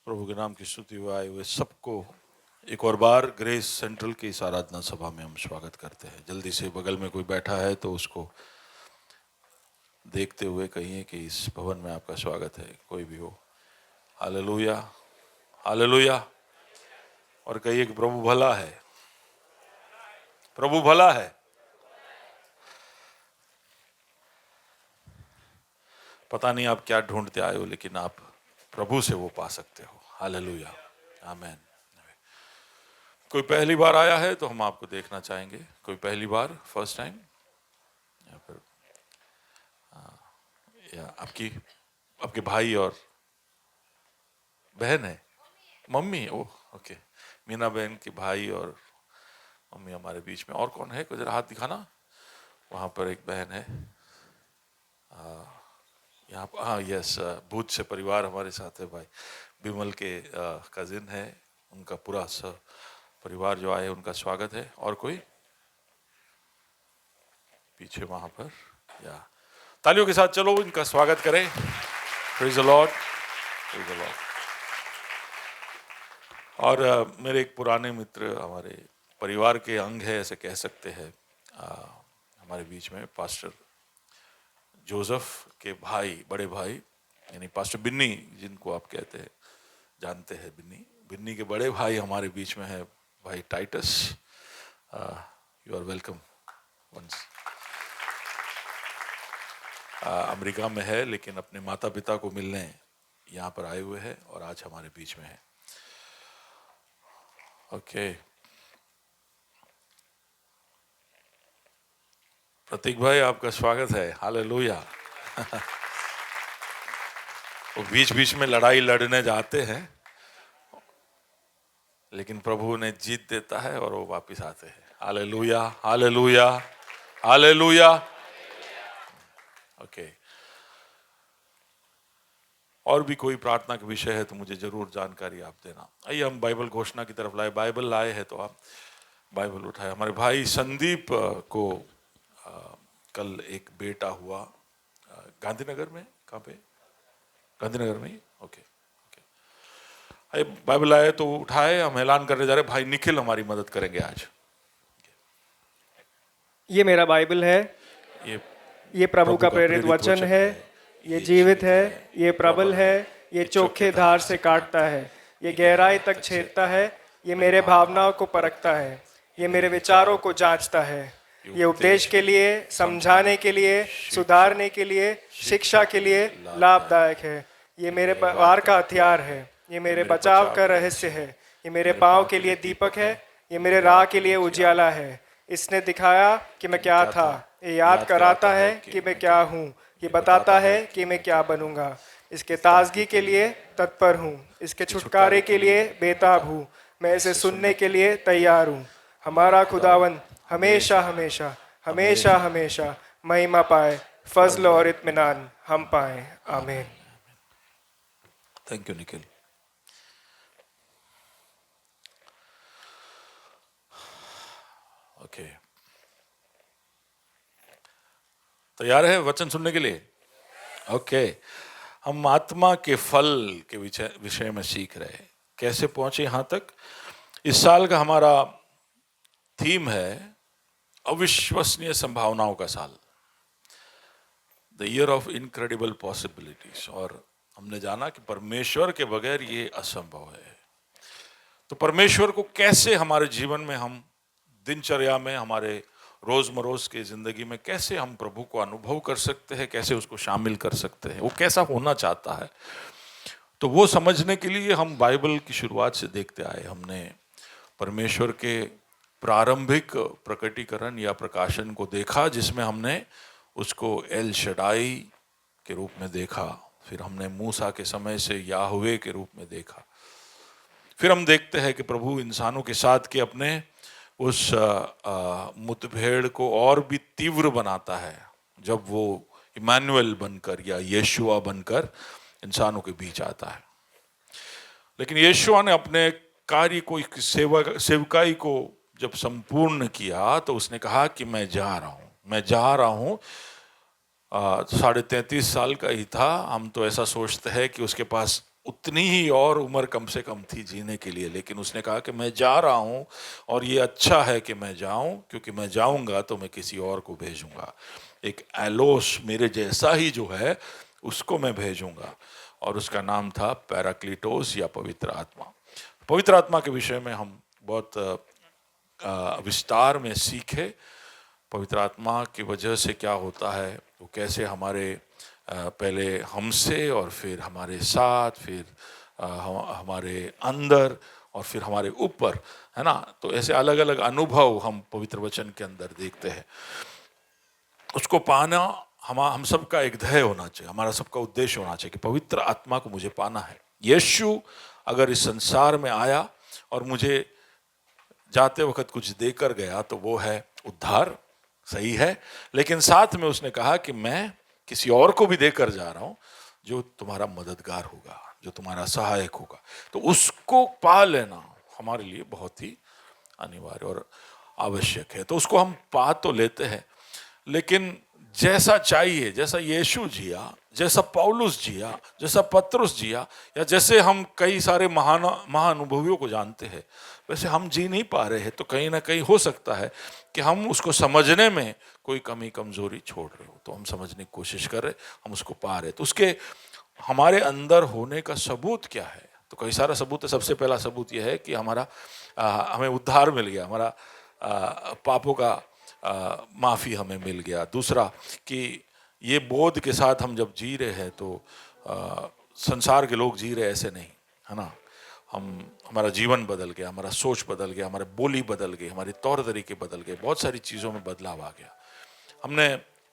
प्रभु के नाम की स्तुति हुआ आए हुए सबको एक और बार ग्रेस सेंट्रल की इस आराधना सभा में हम स्वागत करते हैं। जल्दी से बगल में कोई बैठा है तो उसको देखते हुए कहिए कि इस भवन में आपका स्वागत है, कोई भी हो। Hallelujah, hallelujah. और कहिए कि प्रभु भला है, प्रभु भला है। पता नहीं आप क्या ढूंढते आए हो, लेकिन आप प्रभु से वो पा सकते हो। हालेलुया, आमेन। कोई पहली बार आया है तो हम आपको देखना चाहेंगे। कोई पहली बार, फर्स्ट टाइम, या फिर या आपके भाई और बहन है, मम्मी। ओह ओके, मीना बहन के भाई और मम्मी हमारे बीच में। और कौन है, कुछ हाथ दिखाना। वहाँ पर एक बहन है, यहाँ पर। हाँ यस, भूत से परिवार हमारे साथ है। भाई विमल के कजिन है, उनका पूरा परिवार जो आए उनका स्वागत है। और कोई पीछे वहाँ पर, या तालियों के साथ चलो इनका स्वागत करें। Praise the Lord, praise the Lord. और मेरे एक पुराने मित्र, हमारे परिवार के अंग है ऐसे कह सकते हैं, हमारे बीच में पास्टर जोसेफ के भाई, बड़े भाई, यानी पास्टर बिन्नी जिनको आप कहते हैं, जानते हैं बिन्नी। बिन्नी के बड़े भाई हमारे बीच में है, भाई Titus. You are welcome once. America में है लेकिन अपने माता पिता को मिलने यहाँ पर आए हुए हैं और आज हमारे बीच में है। ओके, प्रतीक भाई आपका स्वागत है। हालेलुया। वो बीच बीच में लड़ाई लड़ने जाते हैं, लेकिन प्रभु उन्हें जीत देता है और वो वापस आते हैं। Hallelujah, hallelujah, hallelujah. ओके, और भी कोई प्रार्थना का विषय है तो मुझे जरूर जानकारी आप देना। आइए हम बाइबल घोषणा की तरफ लाए। बाइबल लाए हैं तो आप बाइबल उठाए। हमारे भाई संदीप को कल एक बेटा हुआ, गांधीनगर में। कहाँ पे? गांधीनगर में ही। ओके ओके, आइए बाइबल लाए तो उठाए। हम ऐलान करने जा रहे हैं, भाई निखिल हमारी मदद करेंगे आज। ये मेरा बाइबल है, ये प्रभु का प्रेरित वचन है, ये जीवित है, ये प्रबल है, ये चोखे धार से काटता है, ये गहराई तक छेदता है, ये मेरे भावनाओं को परखता है, ये मेरे विचारों को जांचता है। ये उपदेश के लिए, समझाने के लिए, सुधारने के लिए, शिक्षा के लिए लाभदायक है। ये मेरे वार का हथियार है, ये मेरे बचाव का रहस्य है, ये मेरे पाँव के लिए दीपक है, ये मेरे राह के लिए उजियाला है। इसने दिखाया कि मैं क्या था, ये याद कराता है कि मैं क्या हूँ, ये बताता है कि मैं क्या बनूंगा। इसके ताजगी के लिए तत्पर हूँ, इसके छुटकारे के लिए बेताब हूँ, मैं इसे सुनने के लिए तैयार हूँ। हमारा खुदावन हमेशा हमेशा हमेशा हमेशा महिमा पाए, फजल और इत्मीनान हम पाए। आमीन। Thank you Nikhil. ओके, तैयार है वचन सुनने के लिए? ओके, हम आत्मा के फल के विषय में सीख रहे हैं। कैसे पहुंचे यहां तक? इस साल का हमारा थीम है अविश्वसनीय संभावनाओं का साल, the year of incredible possibilities. और हमने जाना कि परमेश्वर के बगैर ये असंभव है। तो परमेश्वर को कैसे हमारे जीवन में, हम दिनचर्या में, हमारे रोजमरोज की जिंदगी में कैसे हम प्रभु को अनुभव कर सकते हैं, कैसे उसको शामिल कर सकते हैं, वो कैसा होना चाहता है, तो वो समझने के लिए हम बाइबल की शुरुआत से देखते आए। हमने परमेश्वर के प्रारंभिक प्रकटीकरण या प्रकाशन को देखा, जिसमें हमने उसको एल शडाई के रूप में देखा। फिर हमने मूसा के समय से याहवे के रूप में देखा। फिर हम देखते हैं कि प्रभु इंसानों के साथ के अपने उस मुठभेड़ को और भी तीव्र बनाता है, जब वो इमानुएल बनकर या यीशुआ बनकर इंसानों के बीच आता है। लेकिन यीशुआ ने अपने कार्य को, सेवकाई को जब संपूर्ण किया तो उसने कहा कि मैं जा रहा हूँ। 33.5 साल का ही था। हम तो ऐसा सोचते हैं कि उसके पास उतनी ही और उम्र कम से कम थी जीने के लिए, लेकिन उसने कहा कि मैं जा रहा हूं और ये अच्छा है कि मैं जाऊं, क्योंकि मैं जाऊंगा तो मैं किसी और को भेजूंगा, एक एलोस मेरे जैसा ही जो है उसको मैं भेजूंगा, और उसका नाम था पैराक्लीटोस या पवित्र आत्मा। पवित्र आत्मा के विषय में हम बहुत विस्तार में सीखे, पवित्र आत्मा की वजह से क्या होता है, वो कैसे हमारे पहले हमसे और फिर हमारे साथ, फिर हमारे अंदर और फिर हमारे ऊपर, है ना। तो ऐसे अलग अलग अनुभव हम पवित्र वचन के अंदर देखते हैं। उसको पाना हम सबका एक ध्येय होना चाहिए, हमारा सबका उद्देश्य होना चाहिए कि पवित्र आत्मा को मुझे पाना है। यीशु अगर इस संसार में आया और मुझे जाते वक्त कुछ देकर गया तो वो है उद्धार, सही है, लेकिन साथ में उसने कहा कि मैं किसी और को भी देकर जा रहा हूं जो तुम्हारा मददगार होगा, जो तुम्हारा सहायक होगा। तो उसको पा लेना हमारे लिए बहुत ही अनिवार्य और आवश्यक है। तो उसको हम पा तो लेते हैं, लेकिन जैसा चाहिए, जैसा यीशु जिया, जैसा पौलुस जिया, जैसा पतरस जिया, या जैसे हम कई सारे महाअनुभवियों को जानते हैं, वैसे हम जी नहीं पा रहे हैं। तो कहीं ना कहीं हो सकता है कि हम उसको समझने में कोई कमी कमजोरी छोड़ रहे हो, तो हम समझने की कोशिश कर रहे, हम उसको पा रहे। तो उसके हमारे अंदर होने का सबूत क्या है? तो कई सारा सबूत है। सबसे पहला सबूत यह है कि हमें उद्धार मिल गया, हमारा पापों का माफ़ी हमें मिल गया। दूसरा कि ये बोध के साथ हम जब जी रहे हैं तो संसार के लोग जी रहे ऐसे नहीं, है ना। हमारा जीवन बदल गया, हमारा सोच बदल गया, हमारे बोली बदल गई, हमारे तौर तरीके बदल गए, बहुत सारी चीज़ों में बदलाव आ गया। हमने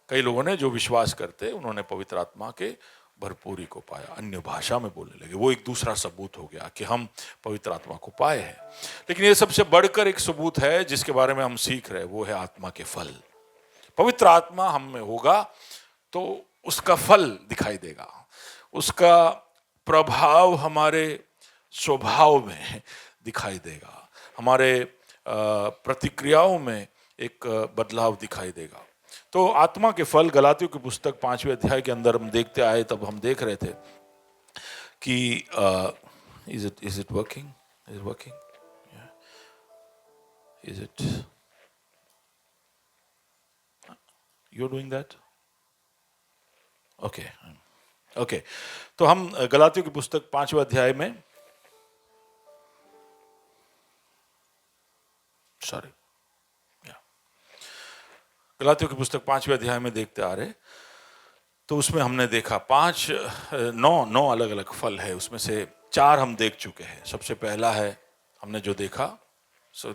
कई लोगों ने जो विश्वास करते उन्होंने पवित्र आत्मा के भरपूरी को पाया, अन्य भाषा में बोलने लगे। वो एक दूसरा सबूत हो गया कि हम पवित्र आत्मा को पाए हैं। लेकिन ये सबसे बढ़कर एक सबूत है जिसके बारे में हम सीख रहे हैं, वो है आत्मा के फल। पवित्र आत्मा हम में होगा तो उसका फल दिखाई देगा, उसका प्रभाव हमारे स्वभाव में दिखाई देगा, हमारे प्रतिक्रियाओं में एक बदलाव दिखाई देगा। तो आत्मा के फल गलातियों की पुस्तक 5वें अध्याय के अंदर हम देखते आए, तब हम देख रहे थे कि is it working, is it you are doing that, okay. तो हम गलातियों की पुस्तक 5वें अध्याय में, गलातियों की पुस्तक 5वें अध्याय में देखते आ रहे। तो उसमें हमने देखा 9 अलग अलग फल है, उसमें से 4 हम देख चुके हैं। सबसे पहला है हमने जो देखा,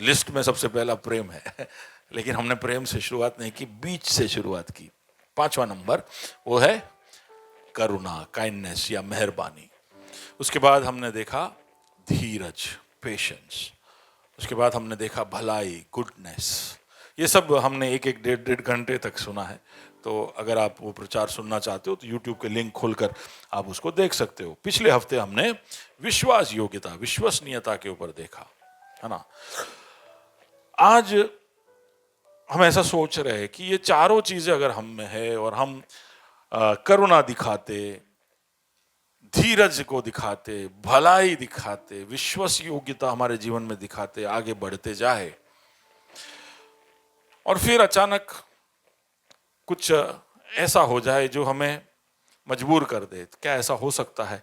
लिस्ट में सबसे पहला प्रेम है लेकिन हमने प्रेम से शुरुआत नहीं की, बीच से शुरुआत की। 5वां नंबर वो है करुणा, काइंडनेस या मेहरबानी। उसके बाद हमने देखा धीरज, पेशेंस। उसके बाद हमने देखा भलाई, गुडनेस। ये सब हमने एक डेढ़ घंटे तक सुना है। तो अगर आप वो प्रचार सुनना चाहते हो तो YouTube के लिंक खोलकर आप उसको देख सकते हो। पिछले हफ्ते हमने विश्वास योग्यता, विश्वसनीयता के ऊपर देखा, है ना। आज हम ऐसा सोच रहे हैं कि ये चारों चीजें अगर हम में है और हम करुणा दिखाते, धीरज को दिखाते, भलाई दिखाते, विश्वास योग्यता हमारे जीवन में दिखाते, आगे बढ़ते जाए, और फिर अचानक कुछ ऐसा हो जाए जो हमें मजबूर कर दे। क्या ऐसा हो सकता है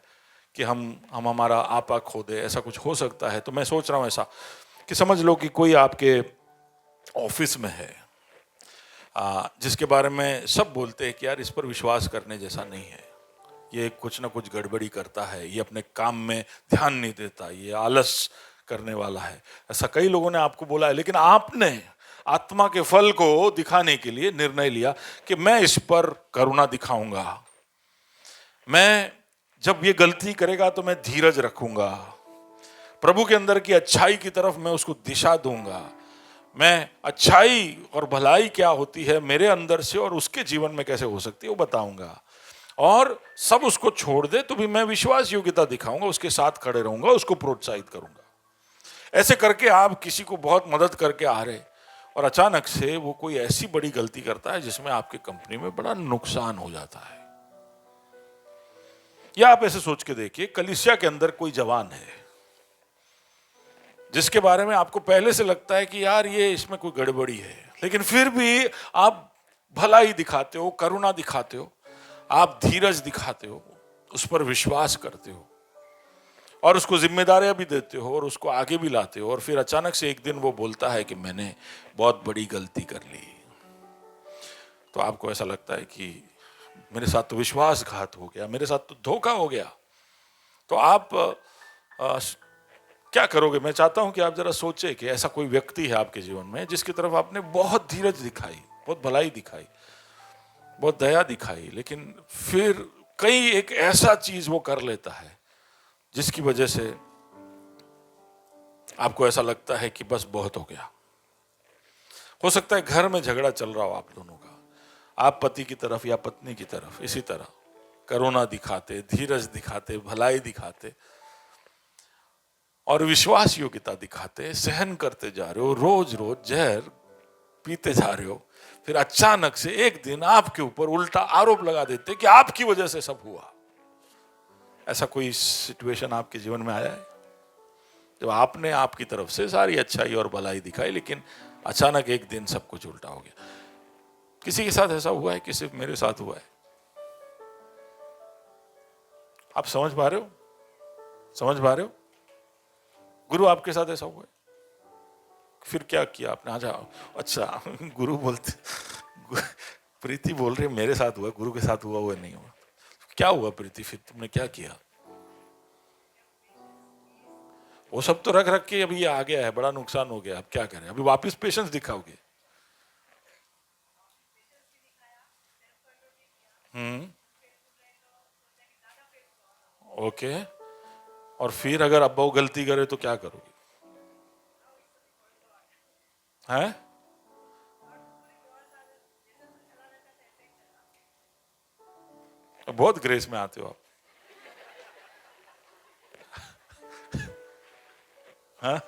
कि हम हमारा आपा खो दे? ऐसा कुछ हो सकता है। तो मैं सोच रहा हूँ ऐसा कि समझ लो कि कोई आपके ऑफिस में है जिसके बारे में सब बोलते हैं कि यार इस पर विश्वास करने जैसा नहीं है, ये कुछ ना कुछ गड़बड़ी करता है, ये अपने काम में ध्यान नहीं देता, ये आलस करने वाला है। ऐसा कई लोगों ने आपको बोला है, लेकिन आपने आत्मा के फल को दिखाने के लिए निर्णय लिया कि मैं इस पर करुणा दिखाऊंगा, मैं जब ये गलती करेगा तो मैं धीरज रखूंगा, प्रभु के अंदर की अच्छाई की तरफ मैं उसको दिशा दूंगा, मैं अच्छाई और भलाई क्या होती है मेरे अंदर से और उसके जीवन में कैसे हो सकती है वो बताऊंगा, और सब उसको छोड़ दे तो भी मैं विश्वास योग्यता दिखाऊंगा, उसके साथ खड़े रहूंगा, उसको प्रोत्साहित करूंगा। ऐसे करके आप किसी को बहुत मदद करके आ रहे और अचानक से वो कोई ऐसी बड़ी गलती करता है जिसमें आपके कंपनी में बड़ा नुकसान हो जाता है। या आप ऐसे सोच के देखिए, कलीसिया के अंदर कोई जवान है जिसके बारे में आपको पहले से लगता है कि यार ये इसमें कोई गड़बड़ी है, लेकिन फिर भी आप भलाई दिखाते हो, करुणा दिखाते हो, आप धीरज दिखाते हो, उस पर विश्वास करते हो और उसको जिम्मेदारियां भी देते हो और उसको आगे भी लाते हो, और फिर अचानक से एक दिन वो बोलता है कि मैंने बहुत बड़ी गलती कर ली, तो आपको ऐसा लगता है कि मेरे साथ तो विश्वासघात हो गया, मेरे साथ तो धोखा हो गया। तो आप क्या करोगे? मैं चाहता हूं कि आप जरा सोचें कि ऐसा कोई व्यक्ति है आपके जीवन में जिसकी तरफ आपने बहुत धीरज दिखाई, बहुत भलाई दिखाई, बहुत दया दिखाई, लेकिन फिर कई एक ऐसा चीज वो कर लेता है जिसकी वजह से आपको ऐसा लगता है कि बस बहुत हो गया। हो सकता है घर में झगड़ा चल रहा हो आप दोनों का, आप पति की तरफ या पत्नी की तरफ इसी तरह करुणा दिखाते, धीरज दिखाते, भलाई दिखाते और विश्वास योग्यता दिखाते, सहन करते जा रहे हो, रोज रोज जहर पीते जा रहे हो, फिर अचानक से एक दिन आपके ऊपर उल्टा आरोप लगा देते कि आपकी वजह से सब हुआ। ऐसा कोई सिचुएशन आपके जीवन में आया है जब आपने आपकी तरफ से सारी अच्छाई और भलाई दिखाई, लेकिन अचानक एक दिन सब कुछ उल्टा हो गया? किसी के साथ ऐसा हुआ है कि सिर्फ मेरे साथ हुआ है? आप समझ पा रहे हो? समझ पा रहे हो? गुरु आपके साथ ऐसा हुआ है? फिर क्या किया आपने? आ जाओ। अच्छा, गुरु बोलते, प्रीति बोल रही मेरे साथ हुआ, गुरु के साथ हुआ नहीं हुआ। क्या हुआ प्रीति, फिर तुमने क्या किया? वो सब तो रख रख के अभी ये आ गया है, बड़ा नुकसान हो गया, अब क्या करें? अभी वापस पेशेंस दिखाओगे? ओके, और फिर अगर अब वो गलती करे तो क्या करोगे? हैं? बहुत ग्रेस में आते हो आप। हाँ?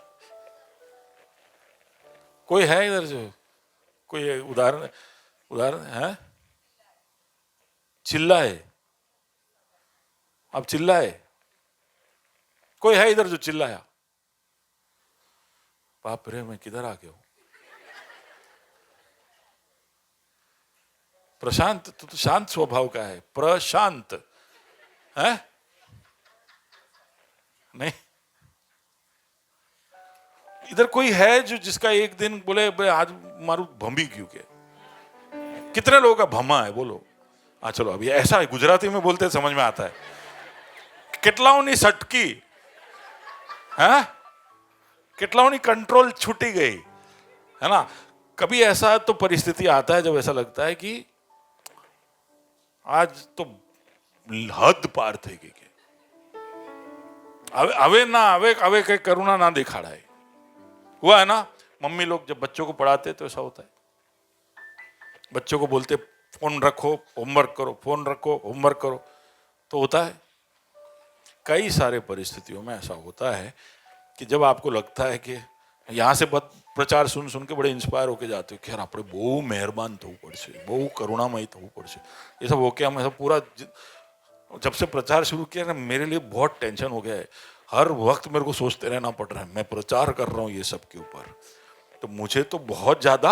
कोई है इधर जो कोई उदाहरण उदाहरण है? चिल्लाए? अब चिल्लाए? कोई है इधर जो चिल्लाया? बाप रे, मैं किधर आ गया हूं? प्रशांत तो शांत स्वभाव का है, प्रशांत है नहीं? इधर कोई है जो जिसका एक दिन बोले आज मारू भमी क्यों के? कितने लोगों का भमा है बोलो? हाँ चलो, अभी ऐसा है, गुजराती में बोलते समझ में आता है। કેટલાઓની સટકી है, કેટલાઓની कंट्रोल छूटी गई है ना? कभी ऐसा तो परिस्थिति आता है जब ऐसा लगता है कि आज तो हद पार થઈ ગઈ કે હવે કઈ करुणा ना दिखाड़ाए। हुआ है ना? मम्मी लोग जब बच्चों को पढ़ाते तो ऐसा होता है, बच्चों को बोलते फोन रखो होमवर्क करो, फोन रखो होमवर्क करो, तो होता है। कई सारे परिस्थितियों में ऐसा होता है कि जब आपको लगता है कि यहाँ से प्रचार सुन सुन के बड़े इंस्पायर होके जाते हो कि यार આપણે બહુ મહેરબાન થવું પડશે, બહુ કરુણામય થવું પડશે। ये सब होके हम ऐसा पूरा, जब से प्रचार शुरू किया ना मेरे लिए बहुत टेंशन हो गया है, हर वक्त मेरे को सोचते रहना पड़ रहा है मैं प्रचार कर रहा हूँ ये सब के ऊपर, तो मुझे तो बहुत ज्यादा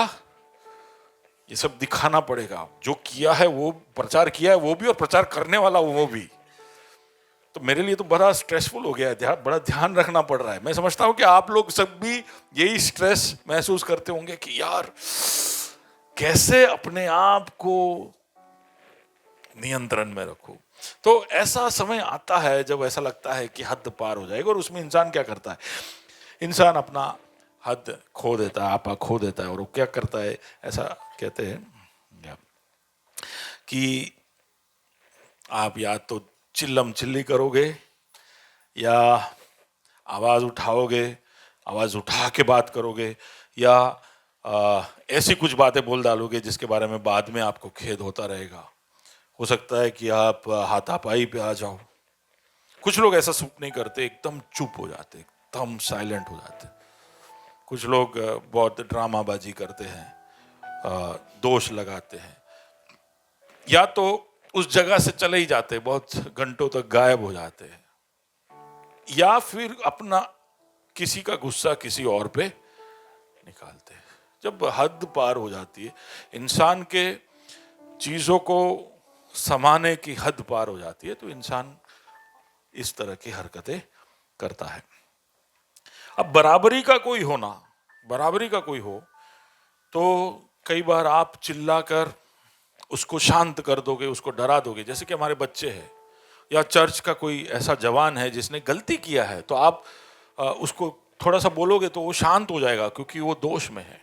ये सब दिखाना पड़ेगा। जो किया है वो, प्रचार किया है वो भी और प्रचार करने वाला वो भी, तो मेरे लिए तो बड़ा स्ट्रेसफुल हो गया है, बड़ा ध्यान रखना पड़ रहा है। मैं समझता हूं कि आप लोग सब भी यही स्ट्रेस महसूस करते होंगे कि यार कैसे अपने आप को नियंत्रण में रखो। तो ऐसा समय आता है जब ऐसा लगता है कि हद पार हो जाएगा, और उसमें इंसान क्या करता है? इंसान अपना हद खो देता है, आपा खो देता है, और वो क्या करता है? ऐसा कहते हैं कि आप या तो चिल्लम चिल्ली करोगे या आवाज उठाओगे, आवाज उठा के बात करोगे, या ऐसी कुछ बातें बोल डालोगे जिसके बारे में बाद में आपको खेद होता रहेगा। हो सकता है कि आप हाथापाई पे आ जाओ। कुछ लोग ऐसा सूट नहीं करते, एकदम चुप हो जाते, एकदम साइलेंट हो जाते। कुछ लोग बहुत ड्रामाबाजी करते हैं, दोष लगाते हैं, या तो उस जगह से चले ही जाते हैं, बहुत घंटों तक गायब हो जाते हैं, या फिर अपना किसी का गुस्सा किसी और पे निकालते हैं। जब हद पार हो जाती है, इंसान के चीजों को समाने की हद पार हो जाती है, तो इंसान इस तरह की हरकतें करता है। अब बराबरी का कोई हो तो कई बार आप चिल्लाकर उसको शांत कर दोगे, उसको डरा दोगे। जैसे कि हमारे बच्चे हैं या चर्च का कोई ऐसा जवान है जिसने गलती किया है, तो आप उसको थोड़ा सा बोलोगे तो वो शांत हो जाएगा क्योंकि वो दोष में है।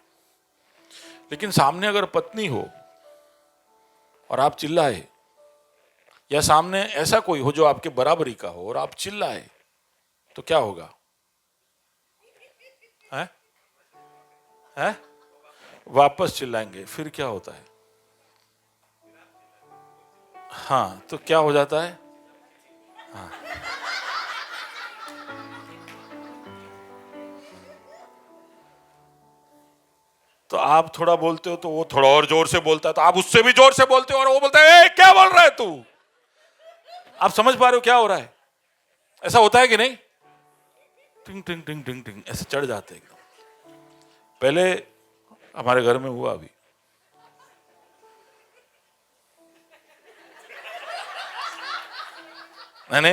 लेकिन सामने अगर पत्नी हो और आप चिल्लाए, या सामने ऐसा कोई हो जो आपके बराबरी का हो और आप चिल्लाए, तो क्या होगा? है? है? वापस चिल्लाएंगे, फिर क्या होता है? हाँ, तो क्या हो जाता है? हाँ, तो आप थोड़ा बोलते हो तो वो थोड़ा और जोर से बोलता है, तो आप उससे भी जोर से बोलते हो और वो बोलता है, ए क्या बोल रहा है तू? आप समझ पा रहे हो क्या हो रहा है? ऐसा होता है कि नहीं? टिंग टिंग टिंग टिंग टिंग ऐसे चढ़ जाते हैं एकदम। पहले हमारे घर में हुआ अभी, मैंने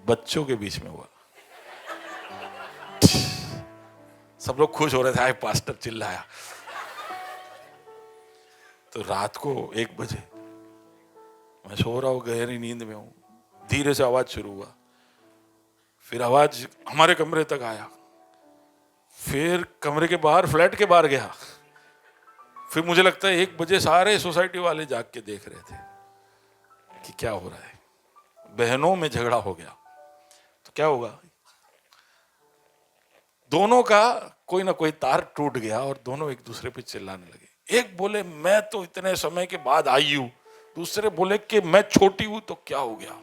बच्चों के बीच में हुआ। सब लोग खुश हो रहे थे, आए पास्टर चिल्लाया। तो रात को 1 बजे मैं सो रहा हूँ, गहरी नींद में हूँ, धीरे से आवाज शुरू हुआ, फिर आवाज हमारे कमरे तक आया, फिर कमरे के बाहर, फ्लैट के बाहर गया, फिर मुझे लगता है 1 बजे सारे सोसाइटी वाले जाग के देख रहे थे कि क्या हो रहा है। बहनों में झगड़ा हो गया, तो क्या होगा? दोनों का कोई ना कोई तार टूट गया और दोनों एक दूसरे पे चिल्लाने लगे। एक बोले मैं तो इतने समय के बाद आई हूं, दूसरे बोले कि मैं छोटी हूं तो क्या हो गया।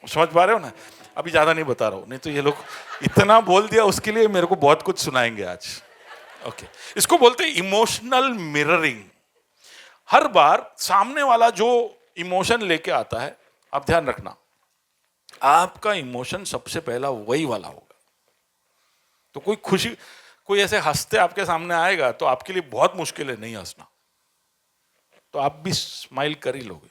समझ पा रहे हो ना? अभी ज्यादा नहीं बता रहा हूं, नहीं तो ये लोग इतना बोल दिया, उसके लिए मेरे को बहुत कुछ सुनाएंगे आज। ओके, इसको बोलते हैं इमोशनल मिररिंग। हर बार सामने वाला जो इमोशन लेके आता है, आप ध्यान रखना, आपका इमोशन सबसे पहला वही वाला होगा। तो कोई खुशी, कोई ऐसे हंसते आपके सामने आएगा तो आपके लिए बहुत मुश्किल है नहीं हंसना, तो आप भी स्माइल कर ही लोगे।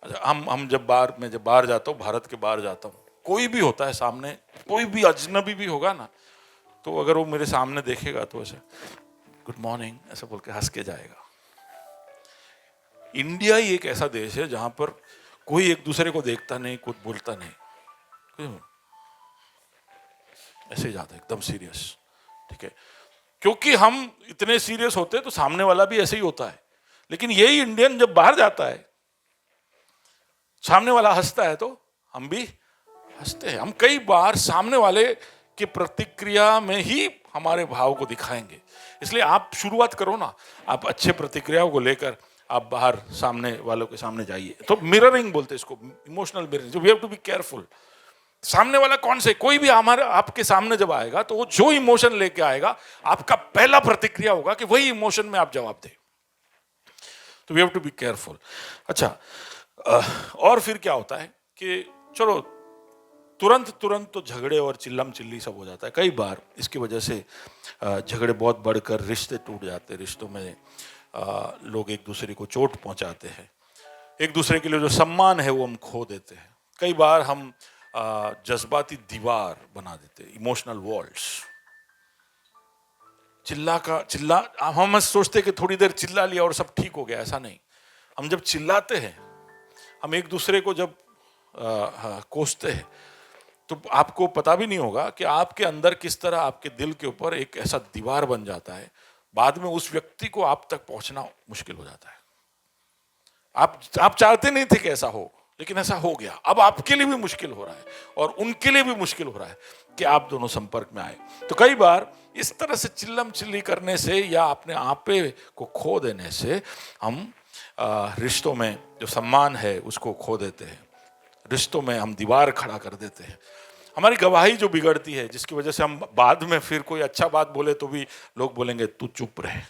अच्छा, हम जब बाहर जाता हूँ, भारत के बाहर जाता हूँ, कोई भी होता है सामने, कोई भी अजनबी भी होगा ना, तो अगर वो मेरे सामने देखेगा तो ऐसे गुड मॉर्निंग ऐसा बोल के हंस के जाएगा। इंडिया ही एक ऐसा देश है जहां पर कोई एक दूसरे को देखता नहीं, कुछ बोलता नहीं, ऐसे ही जाता है एकदम सीरियस। ठीक है, क्योंकि हम इतने सीरियस होते हैं तो सामने वाला भी ऐसे ही होता है। लेकिन यही इंडियन जब बाहर जाता है, सामने वाला हंसता है तो हम भी हंसते हैं। हम कई बार सामने वाले की प्रतिक्रिया में ही हमारे भाव को दिखाएंगे। इसलिए आप शुरुआत करो ना, आप अच्छे प्रतिक्रियाओं को लेकर आप बाहर सामने वालों के सामने जाइए। तो मिररिंग बोलते हैं इसको, emotional mirroring. We have to be careful. सामने वाला कौन से, कोई भी हमारे आपके सामने जब आएगा तो वो जो इमोशन लेके आएगा, आपका पहला प्रतिक्रिया होगा कि वही इमोशन में आप जवाब दें। तो we have to be careful. अच्छा, और फिर क्या होता है कि चलो तुरंत तो झगड़े और चिल्लम चिल्ली सब हो जाता है। कई बार इसकी वजह से झगड़े बहुत बढ़कर रिश्ते टूट जाते हैं। रिश्तों में लोग एक दूसरे को चोट पहुंचाते हैं, एक दूसरे के लिए जो सम्मान है वो हम खो देते हैं। कई बार हम जज्बाती दीवार बना देते हैं, इमोशनल वॉल्स। चिल्ला हम सोचते कि थोड़ी देर चिल्ला लिया और सब ठीक हो गया, ऐसा नहीं। हम जब चिल्लाते हैं, हम एक दूसरे को जब कोसते हैं, तो आपको पता भी नहीं होगा कि आपके अंदर किस तरह आपके दिल के ऊपर एक ऐसा दीवार बन जाता है। बाद में उस व्यक्ति को आप तक पहुंचना मुश्किल हो जाता है। आप चाहते नहीं थे कि ऐसा हो, लेकिन ऐसा हो गया। अब आपके लिए भी मुश्किल हो रहा है और उनके लिए भी मुश्किल हो रहा है कि आप दोनों संपर्क में आए। तो कई बार इस तरह से चिल्लम चिल्ली करने से या अपने आपे को खो देने से हम रिश्तों में जो सम्मान है उसको खो देते हैं। रिश्तों में हम दीवार खड़ा कर देते हैं। हमारी गवाही जो बिगड़ती है, जिसकी वजह से हम बाद में फिर कोई अच्छा बात बोले तो भी लोग बोलेंगे तू चुप रहे।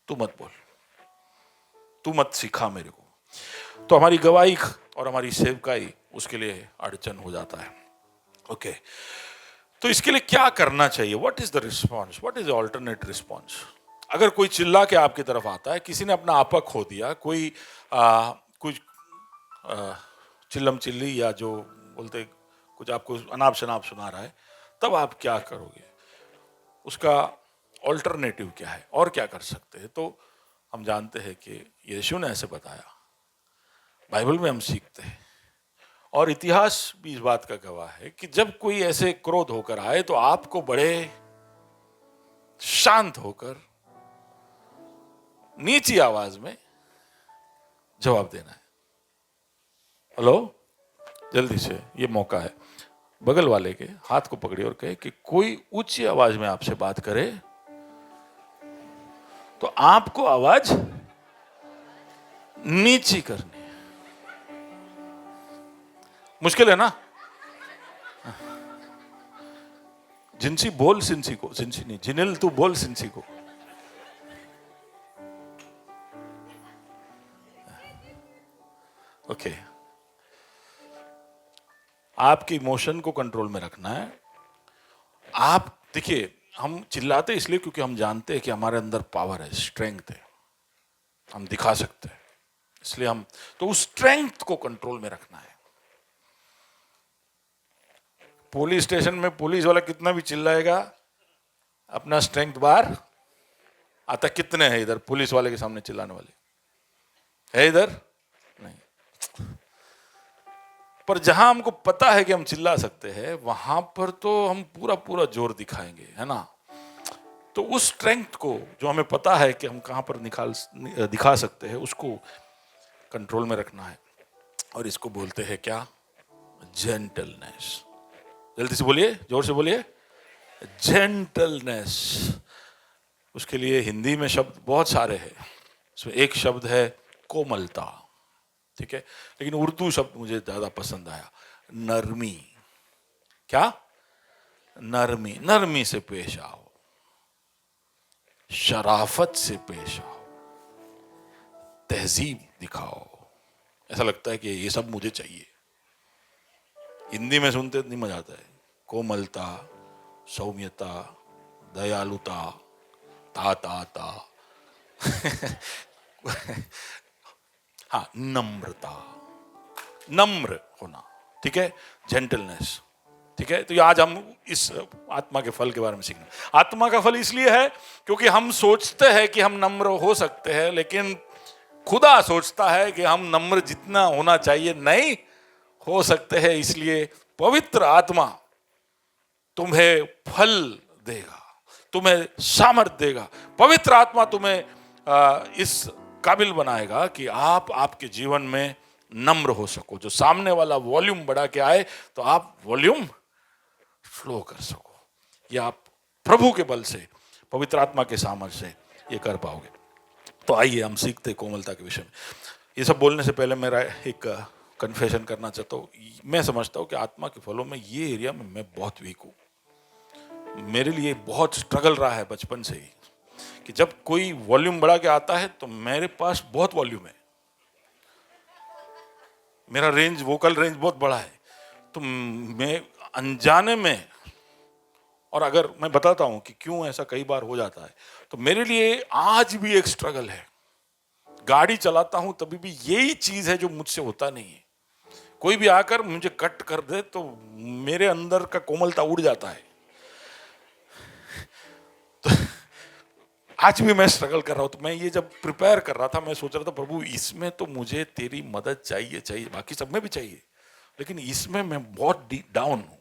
तू मत बोल, तू मत सिखा मेरे को, तो हमारी गवाही और हमारी सेवकाई उसके लिए अड़चन हो जाता है। ओके, तो इसके लिए क्या करना चाहिए? What is the response, what is the alternate response? अगर कोई चिल्ला के आपकी तरफ आता है, किसी ने अपना आपा खो दिया, कोई कुछ चिल्लम चिल्ली या जो बोलते कुछ आपको अनाप शनाप सुना रहा है, तब आप क्या करोगे? उसका ऑल्टरनेटिव क्या है और क्या कर सकते हैं? तो हम जानते हैं कि यीशु ने ऐसे बताया, बाइबल में हम सीखते हैं और इतिहास भी इस बात का गवाह है कि जब कोई ऐसे क्रोध होकर आए तो आपको बड़े शांत होकर नीची आवाज में जवाब देना है। हेलो, जल्दी से, ये मौका है, बगल वाले के हाथ को पकड़िए और कहे कि कोई ऊंची आवाज में आपसे बात करे तो आपको आवाज नीची करनी है। मुश्किल है ना? जिनसी बोल सिंसी को, सिंसी नहीं, जिनिल तू बोल सिंसी को। ओके, आपके इमोशन को कंट्रोल में रखना है। आप देखिए, हम चिल्लाते इसलिए क्योंकि हम जानते हैं कि हमारे अंदर पावर है, स्ट्रेंथ है, हम दिखा सकते हैं, इसलिए हम, तो उस स्ट्रेंथ को कंट्रोल में रखना है। पुलिस स्टेशन में पुलिस वाला कितना भी चिल्लाएगा, अपना स्ट्रेंथ बाहर आता। कितने हैं इधर पुलिस वाले के सामने चिल्लाने वाले? है इधर? नहीं। पर जहां हमको पता है कि हम चिल्ला सकते हैं, वहां पर तो हम पूरा पूरा जोर दिखाएंगे, है ना? तो उस स्ट्रेंथ को जो हमें पता है कि हम कहां पर दिखा सकते हैं, उसको कंट्रोल में रखना है। और इसको बोलते हैं क्या? जेंटलनेस। जल्दी से बोलिए, जोर से बोलिए, जेंटलनेस। उसके लिए हिंदी में शब्द बहुत सारे हैं, उसमें एक शब्द है कोमलता, ठीक है, लेकिन उर्दू शब्द मुझे ज्यादा पसंद आया, नरमी। क्या? नरमी। नरमी से पेश आओ, शराफत से पेश आओ, तहजीब दिखाओ। ऐसा लगता है कि ये सब मुझे चाहिए। हिंदी में सुनते नहीं मजा आता है। कोमलता, सौम्यता, दयालुता, ता हाँ, नम्रता, नम्र होना, ठीक है, जेंटलनेस, ठीक है। तो ये आज हम इस आत्मा के फल के बारे में सीखना। आत्मा का फल इसलिए है क्योंकि हम सोचते हैं कि हम नम्र हो सकते हैं, लेकिन खुदा सोचता है कि हम नम्र जितना होना चाहिए नहीं हो सकते हैं। इसलिए पवित्र आत्मा तुम्हें फल देगा, तुम्हें सामर्थ देगा। पवित्र आत्मा तुम्हें इस काबिल बनाएगा कि आप आपके जीवन में नम्र हो सको। जो सामने वाला वॉल्यूम बढ़ा के आए तो आप वॉल्यूम फ्लो कर सको। ये आप प्रभु के बल से, पवित्र आत्मा के सामर्थ्य से ये कर पाओगे। तो आइए हम सीखते कोमलता के विषय में। ये सब बोलने से पहले मेरा एक कन्फेशन करना चाहता हूँ। मैं समझता हूँ कि आत्मा के फलों में ये एरिया में मैं बहुत वीक हूँ। मेरे लिए बहुत स्ट्रगल रहा है बचपन से ही कि जब कोई वॉल्यूम बढ़ा के आता है तो मेरे पास बहुत वॉल्यूम है, मेरा रेंज, वोकल रेंज बहुत बड़ा है, तो मैं अनजाने में, और अगर मैं बताता हूं कि क्यों ऐसा कई बार हो जाता है, तो मेरे लिए आज भी एक स्ट्रगल है। गाड़ी चलाता हूं तभी भी यही चीज है जो मुझसे होता नहीं है। कोई भी आकर मुझे कट कर दे तो मेरे अंदर का कोमलता उड़ जाता है। तो आज भी मैं स्ट्रगल कर रहा हूं। तो मैं ये जब प्रिपेयर कर रहा था, मैं सोच रहा था प्रभु इसमें तो मुझे तेरी मदद चाहिए, बाकी सब में भी चाहिए, लेकिन इसमें मैं बहुत डाउन हूं,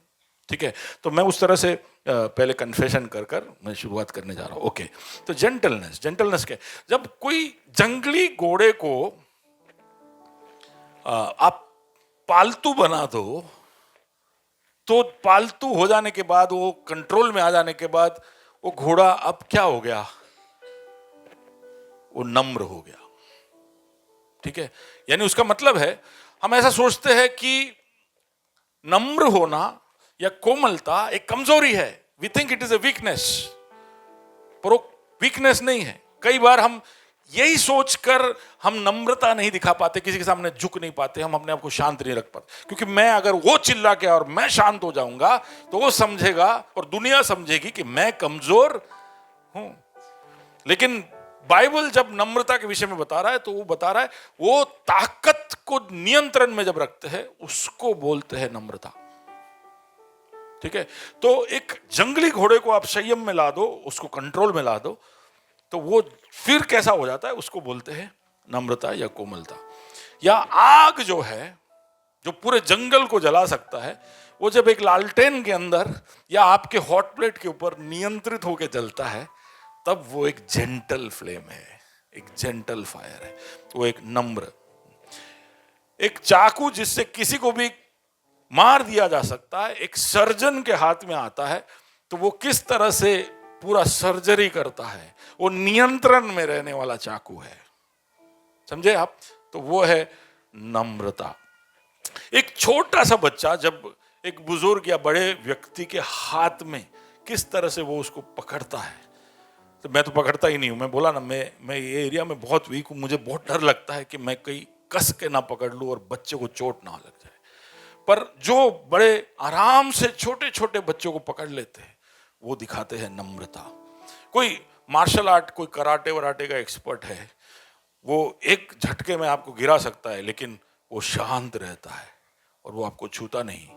ठीक है। तो मैं उस तरह से पहले कन्फेशन कर मैं शुरुआत करने जा रहा हूं। ओके, तो जेंटलनेस क्या? जब कोई जंगली घोड़े को आप पालतू बना दो, तो पालतू हो जाने के बाद, वो कंट्रोल में आ जाने के बाद, वो घोड़ा अब क्या हो गया? वो नम्र हो गया, ठीक है। यानी उसका मतलब है, हम ऐसा सोचते हैं कि नम्र होना या कोमलता एक कमजोरी है। We think it is a weakness, पर वो वीकनेस नहीं है, कई बार हम यही सोचकर हम नम्रता नहीं दिखा पाते, किसी के सामने झुक नहीं पाते, हम अपने आप को शांत नहीं रख पाते, क्योंकि मैं अगर वो चिल्ला के और मैं शांत हो जाऊंगा तो वो समझेगा और दुनिया समझेगी कि मैं कमजोर हूं। लेकिन बाइबल जब नम्रता के विषय में बता रहा है तो वो बता रहा है वो ताकत को नियंत्रण में जब रखते हैं उसको बोलते हैं नम्रता। ठीक है, तो एक जंगली घोड़े को आप संयम में ला दो, उसको कंट्रोल में ला दो, तो वो फिर कैसा हो जाता है, उसको बोलते हैं नम्रता या कोमलता। या आग जो है, जो पूरे जंगल को जला सकता है, वो जब एक लालटेन के अंदर या आपके हॉट प्लेट के ऊपर नियंत्रित होकर जलता है, तब वो एक जेंटल फ्लेम है, एक जेंटल फायर है, वो एक नम्र। एक चाकू जिससे किसी को भी मार दिया जा सकता है, एक सर्जन के हाथ में आता है तो वो किस तरह से पूरा सर्जरी करता है, वो नियंत्रण में रहने वाला चाकू है। समझे आप? तो वो है नम्रता। एक छोटा सा बच्चा जब एक बुजुर्ग या बड़े व्यक्ति के हाथ में किस तरह से वो उसको पकड़ता है, तो मैं तो पकड़ता ही नहीं हूं। मैं बोला ना, मैं ये एरिया में बहुत वीक हूं, मुझे बहुत डर लगता है कि मैं कहीं कस के ना पकड़ लूं और बच्चे को चोट ना लग जाए। पर जो बड़े आराम से छोटे छोटे बच्चों को पकड़ लेते हैं वो दिखाते हैं नम्रता। कोई मार्शल आर्ट, कोई कराटे वराटे का एक्सपर्ट है, वो एक झटके में आपको गिरा सकता है, लेकिन वो शांत रहता है और वो आपको छूता नहीं।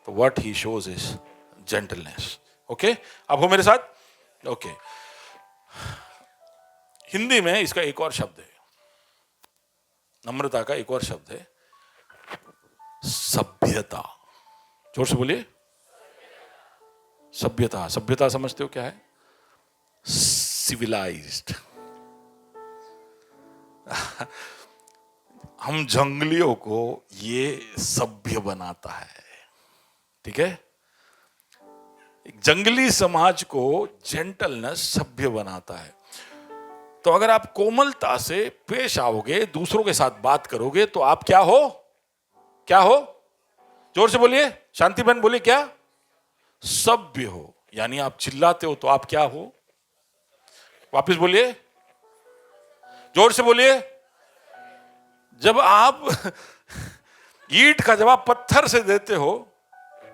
तो what he shows is gentleness. Okay, आप हो मेरे साथ? ओके। हिंदी में इसका एक और शब्द है, नम्रता का एक और शब्द है सभ्यता। जोर से बोलिए, सभ्यता। सभ्यता समझते हो क्या है? सिविलाइज्ड। हम जंगलियों को ये सभ्य बनाता है। ठीक है, एक जंगली समाज को जेंटलनेस सभ्य बनाता है। तो अगर आप कोमलता से पेश आओगे, दूसरों के साथ बात करोगे, तो आप क्या हो? क्या हो? जोर से बोलिए, शांति बहन बोलिए, क्या? सभ्य हो। यानी आप चिल्लाते हो तो आप क्या हो? वापस बोलिए, जोर से बोलिए। जब आप ईंट का जवाब पत्थर से देते हो,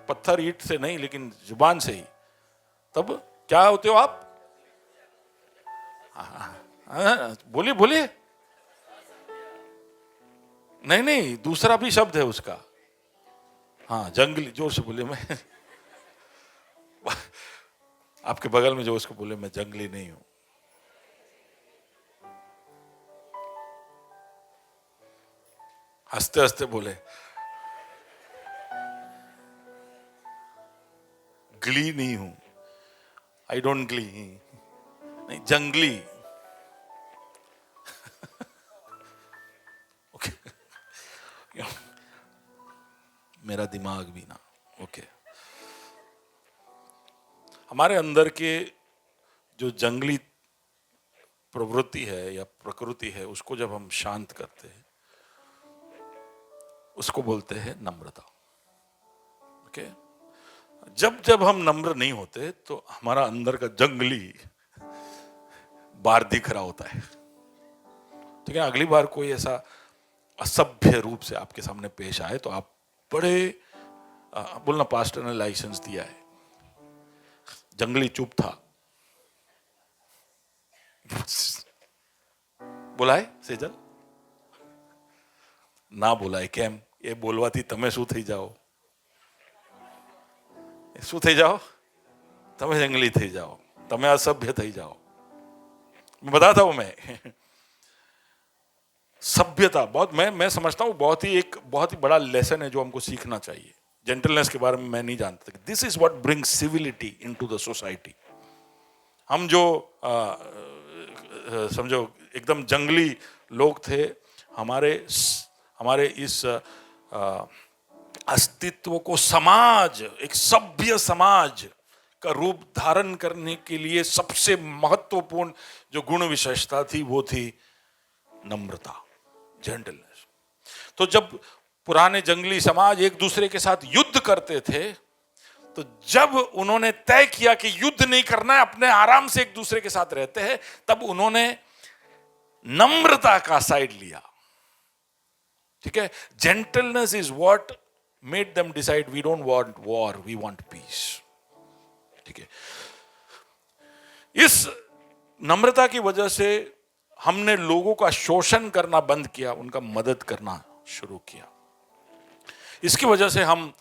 पत्थर ईंट से नहीं लेकिन जुबान से ही, तब क्या होते हो आप? बोलिए बोलिए। नहीं नहीं, दूसरा भी शब्द है उसका। हाँ, जंगली। जोर से बोलिए। मैं आपके बगल में जो उसको बोले मैं जंगली नहीं हूं। हंसते हंसते बोले ग्ली नहीं हूं, आई डोंट ग्ली। नहीं, जंगली। ओके, मेरा दिमाग भी ना। ओके, हमारे अंदर के जो जंगली प्रवृत्ति है या प्रकृति है, उसको जब हम शांत करते हैं उसको बोलते हैं नम्रता। ओके, जब जब हम नम्र नहीं होते तो हमारा अंदर का जंगली बाहर दिख रहा होता है। ठीक है, अगली बार कोई ऐसा असभ्य रूप से आपके सामने पेश आए तो आप बड़े बोलना, पास्टर ने लाइसेंस दिया है। जंगली चुप था, બોલાય સેજલ? ના બોલાય. કેમ? એ બોલવાથી તમે શું થઈ જાઓ? શું થઈ જાઓ? તમે જંગલી થઈ જાઓ, તમે असभ्य થઈ જાઓ. मैं बताता हूं। मैं सभ्यता मैं समझता हूं बहुत ही बड़ा लेसन है जो हमको सीखना चाहिए। जेंटलनेस के बारे में मैं नहीं जानता। This is what brings civility into the society. हम जो समझो एकदम जंगली लोग थे, हमारे इस अस्तित्व को समाज, एक सभ्य समाज का रूप धारण करने के लिए सबसे महत्वपूर्ण जो गुण विशेषता थी वो थी नम्रता, जेंटलनेस। तो जब पुराने जंगली समाज एक दूसरे के साथ युद्ध करते थे, तो जब उन्होंने तय किया कि युद्ध नहीं करना है, अपने आराम से एक दूसरे के साथ रहते हैं, तब उन्होंने नम्रता का साइड लिया। ठीक है, gentleness is what made them decide we don't want war, we want peace. ठीक है, इस नम्रता की वजह से हमने लोगों का शोषण करना बंद किया, उनका मदद करना शुरू किया। इसकी वजह से हम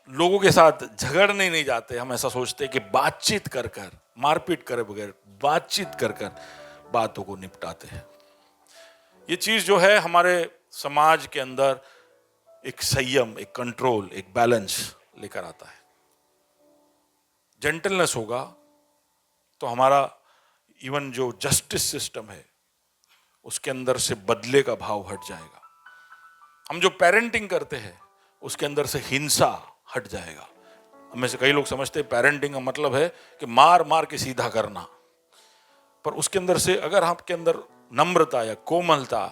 लोगों के साथ झगड़ने नहीं जाते। हम ऐसा सोचते हैं कि बातचीत कर कर, मारपीट करे बगैर बातचीत कर कर बातों को निपटाते हैं। ये चीज जो है हमारे समाज के अंदर एक संयम, एक कंट्रोल, एक बैलेंस लेकर आता है। जेंटलनेस होगा तो हमारा इवन जो जस्टिस सिस्टम है उसके अंदर से बदले का भाव हट जाएगा। हम जो पेरेंटिंग करते हैं उसके अंदर से हिंसा हट जाएगा। हमें से कई लोग समझते हैं पेरेंटिंग का मतलब है कि मार मार के सीधा करना, पर उसके अंदर से अगर आपके अंदर नम्रता या कोमलता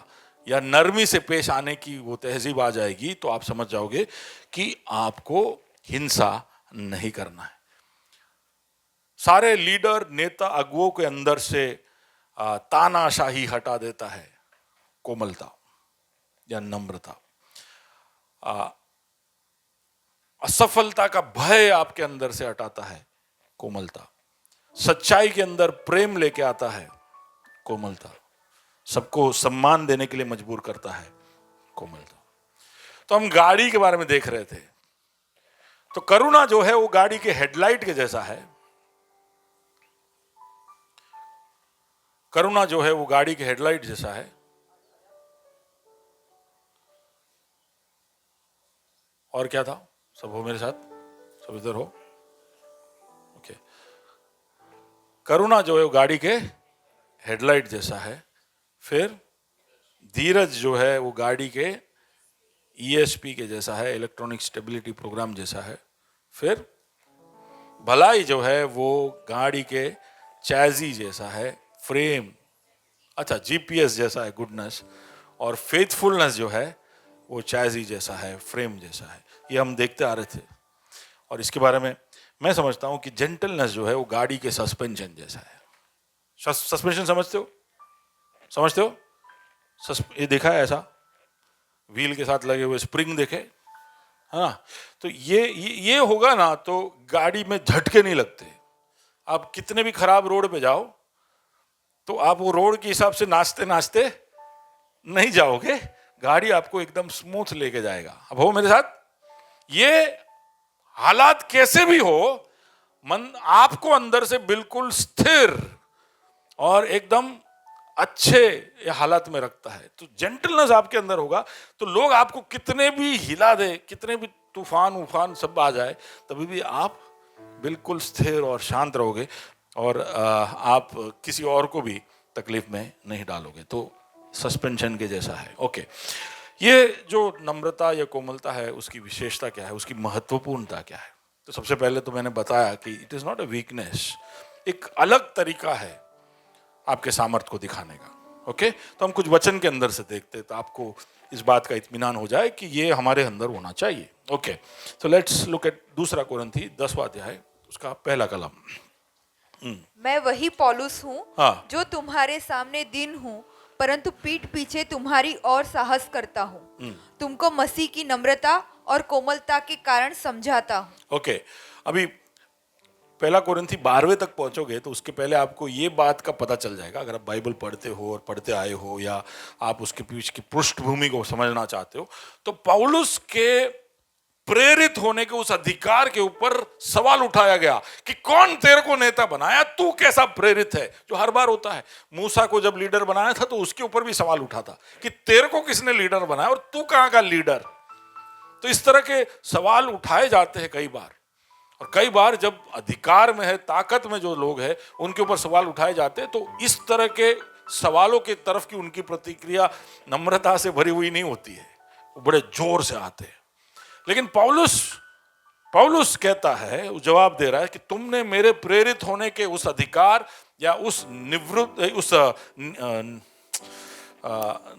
या नरमी से पेश आने की वो तहजीब आ जाएगी तो आप समझ जाओगे कि आपको हिंसा नहीं करना है। सारे लीडर, नेता, अगुओं के अंदर से तानाशाही हटा देता है कोमलता या नम्रता। असफलता का भय आपके अंदर से हटाता है कोमलता। सच्चाई के अंदर प्रेम लेके आता है कोमलता। सबको सम्मान देने के लिए मजबूर करता है कोमलता। तो हम गाड़ी के बारे में देख रहे थे, तो करुणा जो है वो गाड़ी के हेडलाइट के जैसा है। करुणा जो है वो गाड़ी के हेडलाइट जैसा है। और क्या था? सब हो मेरे साथ? सब इधर हो? ओके। करुणा जो है वो गाड़ी के हेडलाइट जैसा है। फिर धीरज जो है वो गाड़ी के ESP के जैसा है, इलेक्ट्रॉनिक स्टेबिलिटी प्रोग्राम जैसा है। फिर भलाई जो है वो गाड़ी के चैजी जैसा है, फ्रेम, अच्छा GPS जैसा है, गुडनेस। और फेथफुलनेस जो है वो चैजी जैसा है, फ्रेम जैसा है। ये हम देखते आ रहे थे। और इसके बारे में मैं समझता हूं कि जेंटलनेस जो है वो गाड़ी के सस्पेंशन जैसा है। सस्पेंशन समझते हो? समझते हो? ये देखा है ऐसा, व्हील के साथ लगे हुए स्प्रिंग देखे? हाँ, तो ये होगा ना तो गाड़ी में झटके नहीं लगते। आप कितने भी खराब रोड पे जाओ तो आप वो रोड के हिसाब से नाचते नाचते नहीं जाओगे, गाड़ी आपको एकदम स्मूथ लेके जाएगा। अब हो मेरे साथ? ये हालात कैसे भी हो, मन आपको अंदर से बिल्कुल स्थिर और एकदम अच्छे हालात में रखता है। तो जेंटलनेस आपके अंदर होगा तो लोग आपको कितने भी हिला दे, कितने भी तूफान उफान सब आ जाए, तभी भी आप बिल्कुल स्थिर और शांत रहोगे और आप किसी और को भी तकलीफ में नहीं डालोगे। तो सस्पेंशन के जैसा है। ओके, ये जो नम्रता या कोमलता है उसकी विशेषता क्या है, उसकी महत्वपूर्णता क्या है? तो सबसे पहले तो मैंने बताया कि it is not a weakness, एक अलग तरीका है आपके सामर्थ्य को दिखाने का। ओके, तो हम कुछ वचन के अंदर से देखते तो आपको इस बात का इत्मीनान हो जाए कि ये हमारे अंदर होना चाहिए। ओके, तो लेट्स लुक एट 2 कोरिन्थी 10वां अध्याय, उसका पहला कलम। मैं वही पौलुस हूँ हाँ। जो तुम्हारे सामने दिन हूँ, परंतु पीठ पीछे तुम्हारी और साहस करता हूँ। तुमको मसीह की नम्रता और कोमलता के कारण समझाता हूँ। ओके, अभी 1 कोरिन्थी 12वें तक पहुंचोगे तो उसके पहले आपको ये बात का पता चल जाएगा, अगर आप बाइबल पढ़ते हो और पढ़ते आए हो या आप उसके पीछे की पृष्ठभूमि को समझना चाहते हो, तो पौलुस के प्रेरित होने के उस अधिकार के ऊपर सवाल उठाया गया कि कौन तेरे को नेता बनाया, तू कैसा प्रेरित है, जो हर बार होता है। मूसा को जब लीडर बनाया था तो उसके ऊपर भी सवाल उठा था कि तेरे को किसने लीडर बनाया और तू कहां का लीडर। तो इस तरह के सवाल उठाए जाते हैं कई बार, और कई बार जब अधिकार में है, ताकत में जो लोग हैं उनके ऊपर सवाल उठाए जाते हैं, तो इस तरह के सवालों की तरफ की उनकी प्रतिक्रिया नम्रता से भरी हुई नहीं होती है, वो बड़े जोर से आते हैं। लेकिन पौलुस कहता है, वो जवाब दे रहा है कि तुमने मेरे प्रेरित होने के उस अधिकार या उस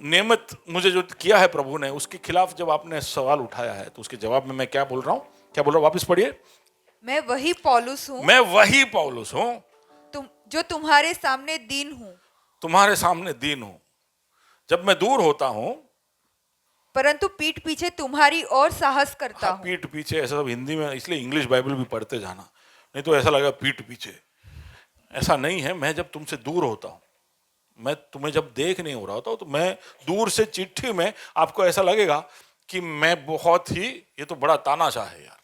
नियमित मुझे जो किया है प्रभु ने, उसके खिलाफ जब आपने सवाल उठाया है तो उसके जवाब में मैं क्या बोल रहा हूं? वापस पढ़िए। मैं वही पौलुस हूँ, मैं वही पौलुस हूँ जो तुम्हारे सामने दीन हूँ। तुम्हारे सामने दीन हूं, जब मैं दूर होता हूं। परंतु पीठ पीछे तुम्हारी ओर साहस करता हाँ, हूँ। पीठ पीछे ऐसा सब हिंदी में, इसलिए इंग्लिश बाइबल भी पढ़ते जाना, नहीं तो ऐसा लगेगा पीठ पीछे। ऐसा नहीं है, मैं जब तुमसे दूर होता हूं, मैं तुम्हें जब देख नहीं हो रहा होता हूं, तो मैं दूर से चिट्ठी में आपको ऐसा लगेगा कि मैं बहुत ही, ये तो बड़ा तानाशाह है यार,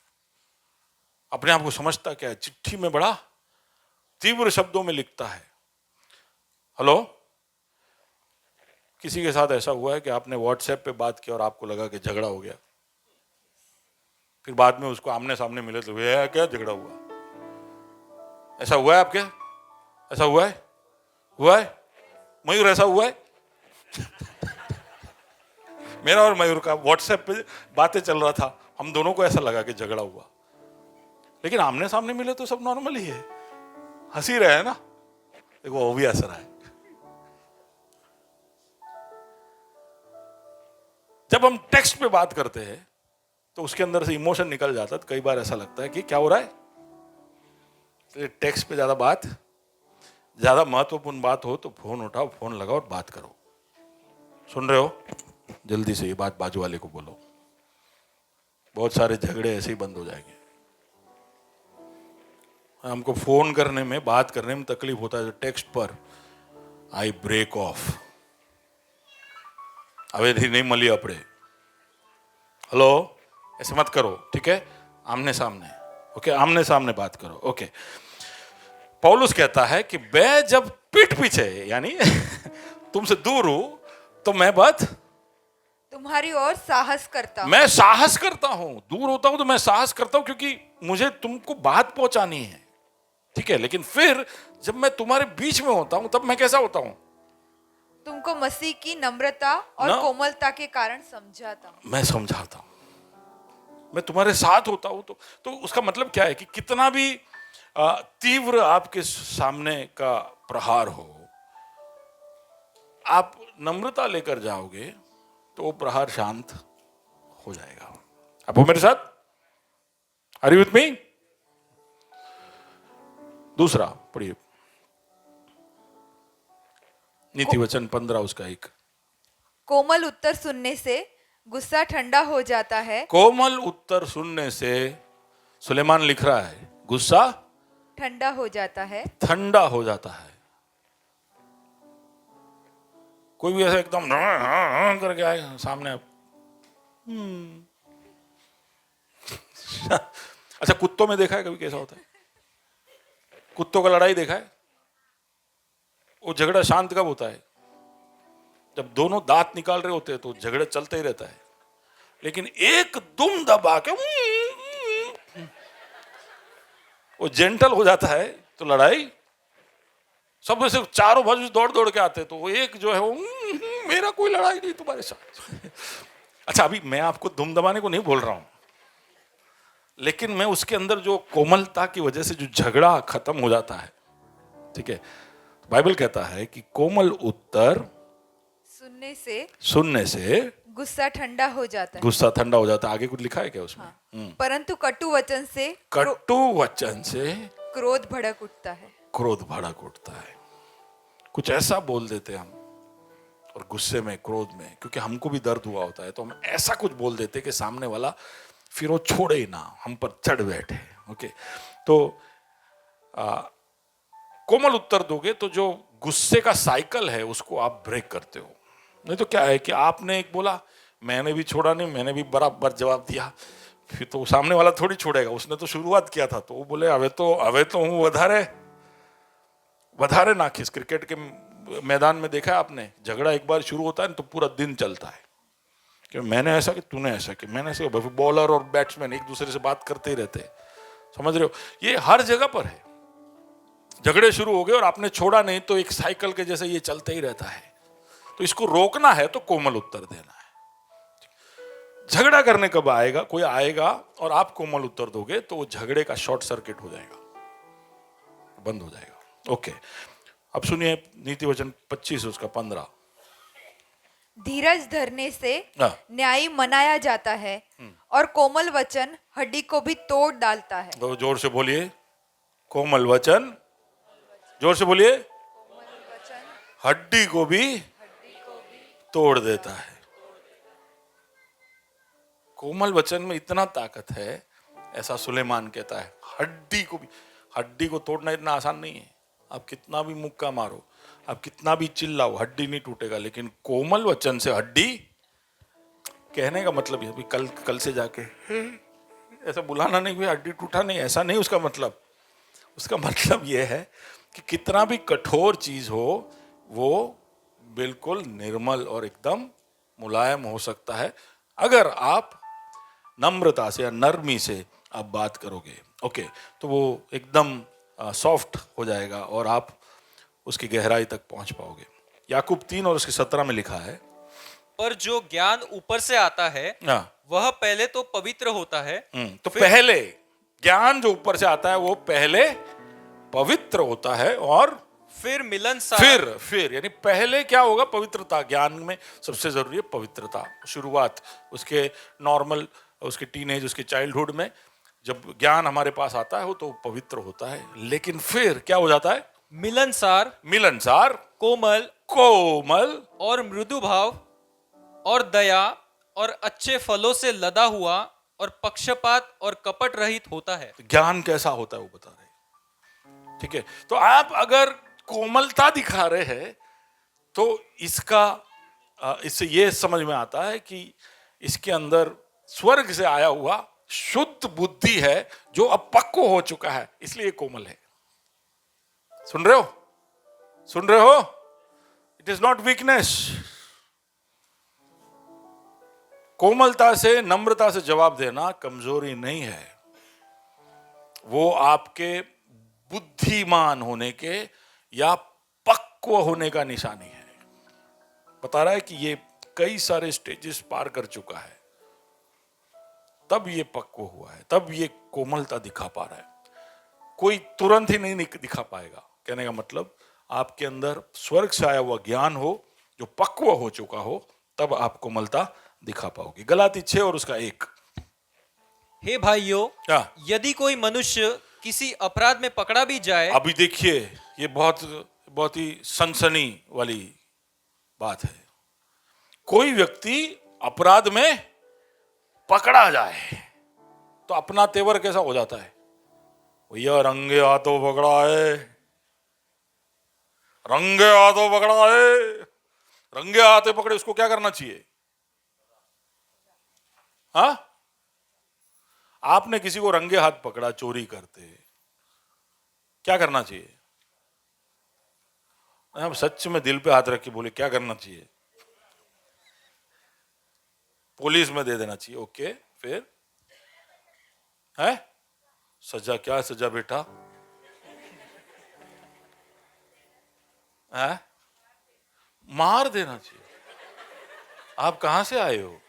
अपने आप को समझता क्या है, चिट्ठी में बड़ा तीव्र शब्दों में लिखता है। हेलो, किसी के साथ ऐसा हुआ है कि आपने व्हाट्सएप पे बात की और आपको लगा कि झगड़ा हो गया, फिर बाद में उसको आमने सामने मिले तो ये क्या झगड़ा हुआ? ऐसा हुआ है आपके? ऐसा हुआ है? हुआ है? मयूर, ऐसा हुआ है? मेरा और मयूर का व्हाट्सएप पे बातें चल रहा था, हम दोनों को ऐसा लगा कि झगड़ा हुआ, लेकिन आमने सामने मिले तो सब नॉर्मल ही है, हंसी रहे है ना। देखो वो भी हंस रहा है। जब हम टेक्स्ट पे बात करते हैं तो उसके अंदर से इमोशन निकल जाता है, तो कई बार ऐसा लगता है कि क्या हो रहा है। तो टेक्स्ट पे ज्यादा महत्वपूर्ण बात हो तो फोन उठाओ, फोन लगाओ और बात करो। सुन रहे हो? जल्दी से ये बात बाजू वाले को बोलो, बहुत सारे झगड़े ऐसे ही बंद हो जाएंगे। हमको फोन करने में, बात करने में तकलीफ होता है, टेक्स्ट पर आई ब्रेक ऑफ, हवेली नहीं मली अपड़े। हेलो, ऐसे मत करो, ठीक है? आमने सामने, ओके, आमने सामने बात करो, ओके। पौलुस कहता है कि मैं जब पीठ पीछे, यानी तुमसे दूर हूं, तो मैं बात तुम्हारी ओर साहस करता हूँ। मैं साहस करता हूं, दूर होता हूं तो मैं साहस करता हूं, क्योंकि मुझे तुमको बात पहुंचानी है, ठीक है? लेकिन फिर जब मैं तुम्हारे बीच में होता हूं, तब मैं कैसा होता हूं? तुमको मसीह की नम्रता और कोमलता के कारण समझाता हूँ। मैं समझाता हूं, मैं तुम्हारे साथ होता हूं। तो उसका मतलब क्या है कि कितना भी तीव्र आपके सामने का प्रहार हो, आप नम्रता लेकर जाओगे तो वो प्रहार शांत हो जाएगा। आप हो मेरे साथ? Are you with me? दूसरा पढ़िए, नीति वचन 15 उसका 1। कोमल उत्तर सुनने से गुस्सा ठंडा हो जाता है। कोमल उत्तर सुनने से, सुलेमान लिख रहा है, गुस्सा ठंडा हो जाता है। ठंडा हो जाता है। कोई भी ऐसा एकदम करके आए सामने आप, अच्छा, कुत्तों में देखा है कभी कैसा होता है? कुत्तों का लड़ाई देखा है? वो झगड़ा शांत कब होता है? जब दोनों दांत निकाल रहे होते हैं तो झगड़ा चलता ही रहता है, लेकिन एक दुम दबा के वो जेंटल हो जाता है तो लड़ाई, सब ऐसे चारों बाजू दौड़ दौड़ के आते हैं, तो वो एक जो है वो मेरा कोई लड़ाई नहीं तुम्हारे साथ। अच्छा, अभी मैं आपको दुम दबाने को नहीं बोल रहा हूं, लेकिन मैं उसके अंदर जो कोमलता की वजह से जो झगड़ा खत्म हो जाता है, ठीक है? बाइबल कहता है कि कोमल उत्तर सुनने से गुस्सा ठंडा हो जाता है। गुस्सा ठंडा हो जाता है। आगे कुछ लिखा है क्या उसमें? हाँ। परंतु कटु वचन से क्रोध भड़क उठता है। क्रोध भड़क उठता है। कुछ ऐसा बोल देते हैं हम, और गुस्से में, क्रोध में, क्योंकि हमको भी दर्द हुआ होता है, तो हम ऐसा कुछ बोल देते कि सामने वाला फिर वो छोड़े ही ना, हम पर चढ़ बैठे। ओके, तो कोमल उत्तर दोगे तो जो गुस्से का साइकिल है उसको आप ब्रेक करते हो। नहीं तो क्या है कि आपने एक बोला, मैंने भी छोड़ा नहीं, मैंने भी बराबर जवाब दिया, फिर तो सामने वाला थोड़ी छोड़ेगा, उसने तो शुरुआत किया था, तो वो बोले हवे तो हूँ वधारे नाखिस। क्रिकेट के मैदान में देखा है आपने, झगड़ा एक बार शुरू होता है तो पूरा दिन चलता है कि मैंने ऐसा कि तूने ऐसा कि मैंने ऐसा। बॉलर और बैट्समैन एक दूसरे से बात करते ही रहते हैं, समझ रहे हो? ये हर जगह पर है। झगड़े शुरू हो गए और आपने छोड़ा नहीं तो एक साइकिल के जैसे ये चलते ही रहता है। तो इसको रोकना है तो कोमल उत्तर देना है। झगड़ा करने कब आएगा? कोई आएगा और आप कोमल उत्तर दोगे तो वो झगड़े का शॉर्ट सर्किट हो जाएगा, बंद हो जाएगा। ओके, अब सुनिए नीति वचन 25 उसका 15। धीरज धरने से न्याय मनाया जाता है और कोमल वचन हड्डी को भी तोड़ डालता है। तो जोर से बोलिए, कोमल वचन, जोर से बोलिए, हड्डी को भी तोड़ देता है। कोमल वचन में इतना ताकत है, ऐसा सुलेमान कहता है। हड्डी को तोड़ना इतना आसान नहीं है। आप कितना भी मुक्का मारो, आप कितना भी चिल्लाओ, हड्डी नहीं टूटेगा। लेकिन कोमल वचन से हड्डी, कहने का मतलब ये, कल से जाके ऐसा बुलाना नहीं, भाई हड्डी टूटा नहीं, ऐसा नहीं उसका मतलब। उसका मतलब ये है कि कितना भी कठोर चीज हो वो बिल्कुल निर्मल और एकदम मुलायम हो सकता है अगर आप नम्रता से या नरमी से आप बात करोगे। ओके, तो वो एकदम सॉफ्ट हो जाएगा और आप उसकी गहराई तक पहुंच पाओगे। याकूब 3 और उसके 17 में लिखा है, पर जो ज्ञान ऊपर से आता है हाँ, वह पहले तो पवित्र होता है। तो पहले ज्ञान जो ऊपर से आता है वो पहले पवित्र होता है और फिर मिलनसार। फिर यानी पहले क्या होगा? पवित्रता। ज्ञान में सबसे जरूरी है पवित्रता। शुरुआत उसके नॉर्मल, उसके टीनेज, उसके चाइल्डहुड में जब ज्ञान हमारे पास आता है तो पवित्र होता है। लेकिन फिर क्या हो जाता है? मिलनसार, कोमल और मृदु भाव और दया और अच्छे फलों से लदा हुआ और पक्षपात और कपट रहित होता है। ज्ञान कैसा होता है वो बता रहे। ठीक है, तो आप अगर कोमलता दिखा रहे हैं तो इससे ये समझ में आता है कि इसके अंदर स्वर्ग से आया हुआ शुद्ध बुद्धि है जो अब पक्व हो चुका है, इसलिए कोमल है। सुन रहे हो? It is not weakness. कोमलता से, नम्रता से जवाब देना कमजोरी नहीं है, वो आपके बुद्धिमान होने के या पक्व होने का निशानी है। बता रहा है कि ये कई सारे स्टेजेस पार कर चुका है, तब ये पक्व हुआ है, तब ये कोमलता दिखा पा रहा है। कोई तुरंत ही नहीं दिखा पाएगा। कहने का मतलब आपके अंदर स्वर्ग से आया हुआ ज्ञान हो जो पक्व हो चुका हो, तब आप कोमलता दिखा पाओगे। गलाती 6 और उसका 1। हे भाइयों, यदि कोई मनुष्य किसी अपराध में पकड़ा भी जाए। अभी देखिए, ये बहुत ही सनसनी वाली बात है। कोई व्यक्ति अपराध में पकड़ा जाए तो अपना तेवर कैसा हो जाता है? भैया रंगे हाथों पकड़ा है, रंगे हाथों पकड़ा है। रंगे हाथों पकड़े, उसको क्या करना चाहिए? हाँ, आपने किसी को रंगे हाथ पकड़ा चोरी करते, क्या करना चाहिए? आप सच में दिल पे हाथ रख के बोले क्या करना चाहिए? पुलिस में दे देना चाहिए। ओके, फिर है सजा? क्या सजा बेटा? है मार देना चाहिए। आप कहां से आए हो?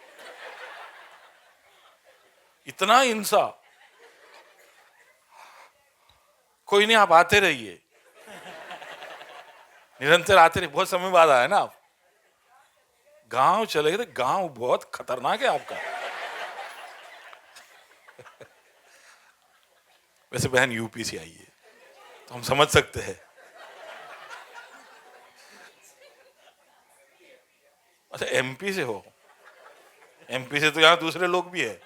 इतना हिंसा? कोई नहीं, आप आते रहिए, निरंतर आते रहिए। बहुत समय बाद आए ना आप। गांव चले गए, गांव बहुत खतरनाक है आपका। वैसे बहन यूपी से आई है तो हम समझ सकते हैं। अच्छा, एमपी से हो? एमपी से तो यहां दूसरे लोग भी है।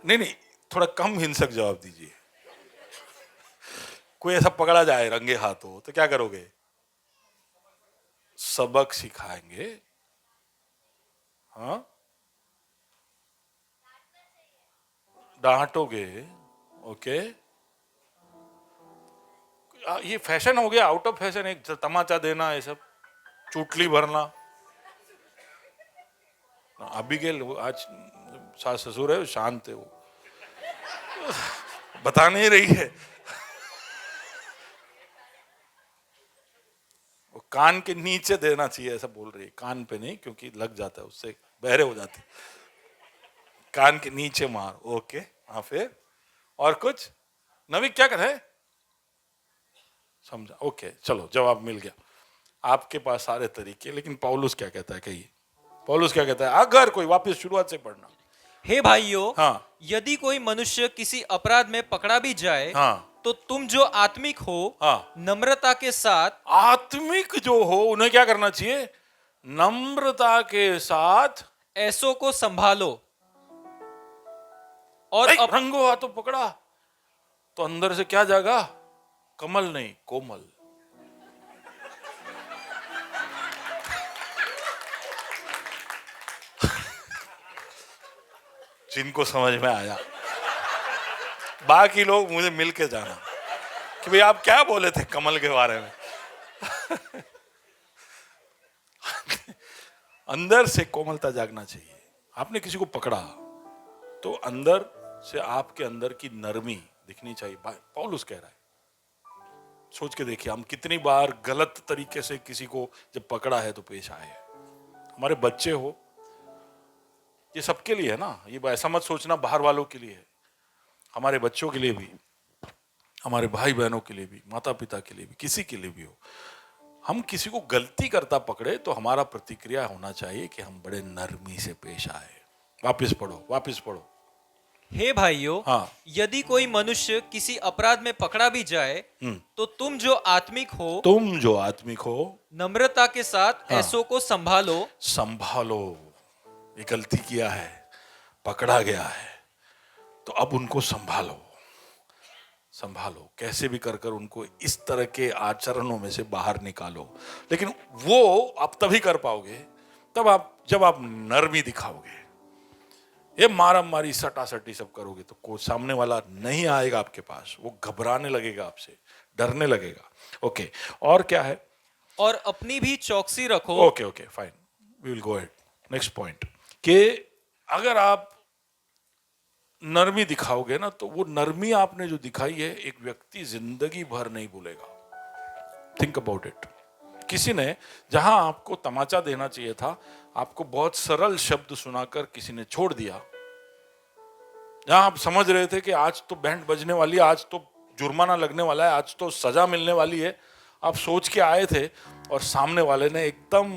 नहीं, थोड़ा कम हिंसक जवाब दीजिए। कोई ऐसा पकड़ा जाए रंगे हाथों तो क्या करोगे? सबक सिखाएंगे। हाँ, डांटोगे। ओके, ये फैशन हो गया, आउट ऑफ फैशन, एक तमाचा देना, ये सब चुटली भरना। अबिगेल आज सास ससुर है, शांत है, वो बता नहीं रही है। वो कान के नीचे देना चाहिए ऐसा बोल रही है, कान पे नहीं, क्योंकि लग जाता है, उससे बहरे हो जाते। कान के नीचे मार। ओके, हाँ, फिर और कुछ? नवी क्या करे? समझा? ओके, चलो, जवाब मिल गया। आपके पास सारे तरीके, लेकिन पौलुस क्या कहता है? कहिए, पौलुस क्या कहता है? अगर कोई, वापस शुरुआत से पढ़ना, हे भाइयों, हाँ। यदि कोई मनुष्य किसी अपराध में पकड़ा भी जाए, हाँ। तो तुम जो आत्मिक हो, हाँ। नम्रता के साथ आत्मिक जो हो उन्हें क्या करना चाहिए? नम्रता के साथ ऐसों को संभालो और रंगो हाथों पकड़ा तो अंदर से क्या जागा? कमल नहीं, कोमल। जिनको समझ में आया, बाकी लोग मुझे मिल के जाना कि भाई आप क्या बोले थे कमल के बारे में। अंदर से कोमलता जागना चाहिए। आपने किसी को पकड़ा तो अंदर से आपके अंदर की नरमी दिखनी चाहिए। पौलुस कह रहा है, सोच के देखिए हम कितनी बार गलत तरीके से किसी को जब पकड़ा है तो पेश आए हैं। हमारे बच्चे हो, ये सबके लिए है ना, ये ऐसा मत सोचना बाहर वालों के लिए है, हमारे बच्चों के लिए भी, हमारे भाई बहनों के लिए भी, माता पिता के लिए भी, किसी के लिए भी हो। हम किसी को गलती करता पकड़े तो हमारा प्रतिक्रिया होना चाहिए कि हम बड़े नरमी से पेश आए। वापस पढ़ो, वापस पढ़ो। हे भाइयों, हाँ। यदि कोई मनुष्य किसी अपराध में पकड़ा भी जाए, तो तुम जो आत्मिक हो, नम्रता के साथ ऐसों को संभालो। संभालो। ये गलती किया है, पकड़ा गया है, तो अब उनको संभालो। कैसे भी कर उनको इस तरह के आचरणों में से बाहर निकालो। लेकिन वो आप तभी कर पाओगे जब आप नरमी दिखाओगे। ये मारा मारी सटा सटी सब करोगे तो कोई सामने वाला नहीं आएगा आपके पास, वो घबराने लगेगा आपसे, डरने लगेगा। ओके, और क्या है? और अपनी भी चौकसी रखो। Okay, fine, we will go ahead. Next point कि अगर आप नरमी दिखाओगे ना तो वो नरमी आपने जो दिखाई है एक व्यक्ति जिंदगी भर नहीं भूलेगा। Think about it. किसी ने जहां आपको तमाचा देना चाहिए था, आपको बहुत सरल शब्द सुनाकर किसी ने छोड़ दिया। जहां आप समझ रहे थे कि आज तो बैंड बजने वाली है, आज तो जुर्माना लगने वाला है, आज तो सजा मिलने वाली है, आप सोच के आए थे और सामने वाले ने एकदम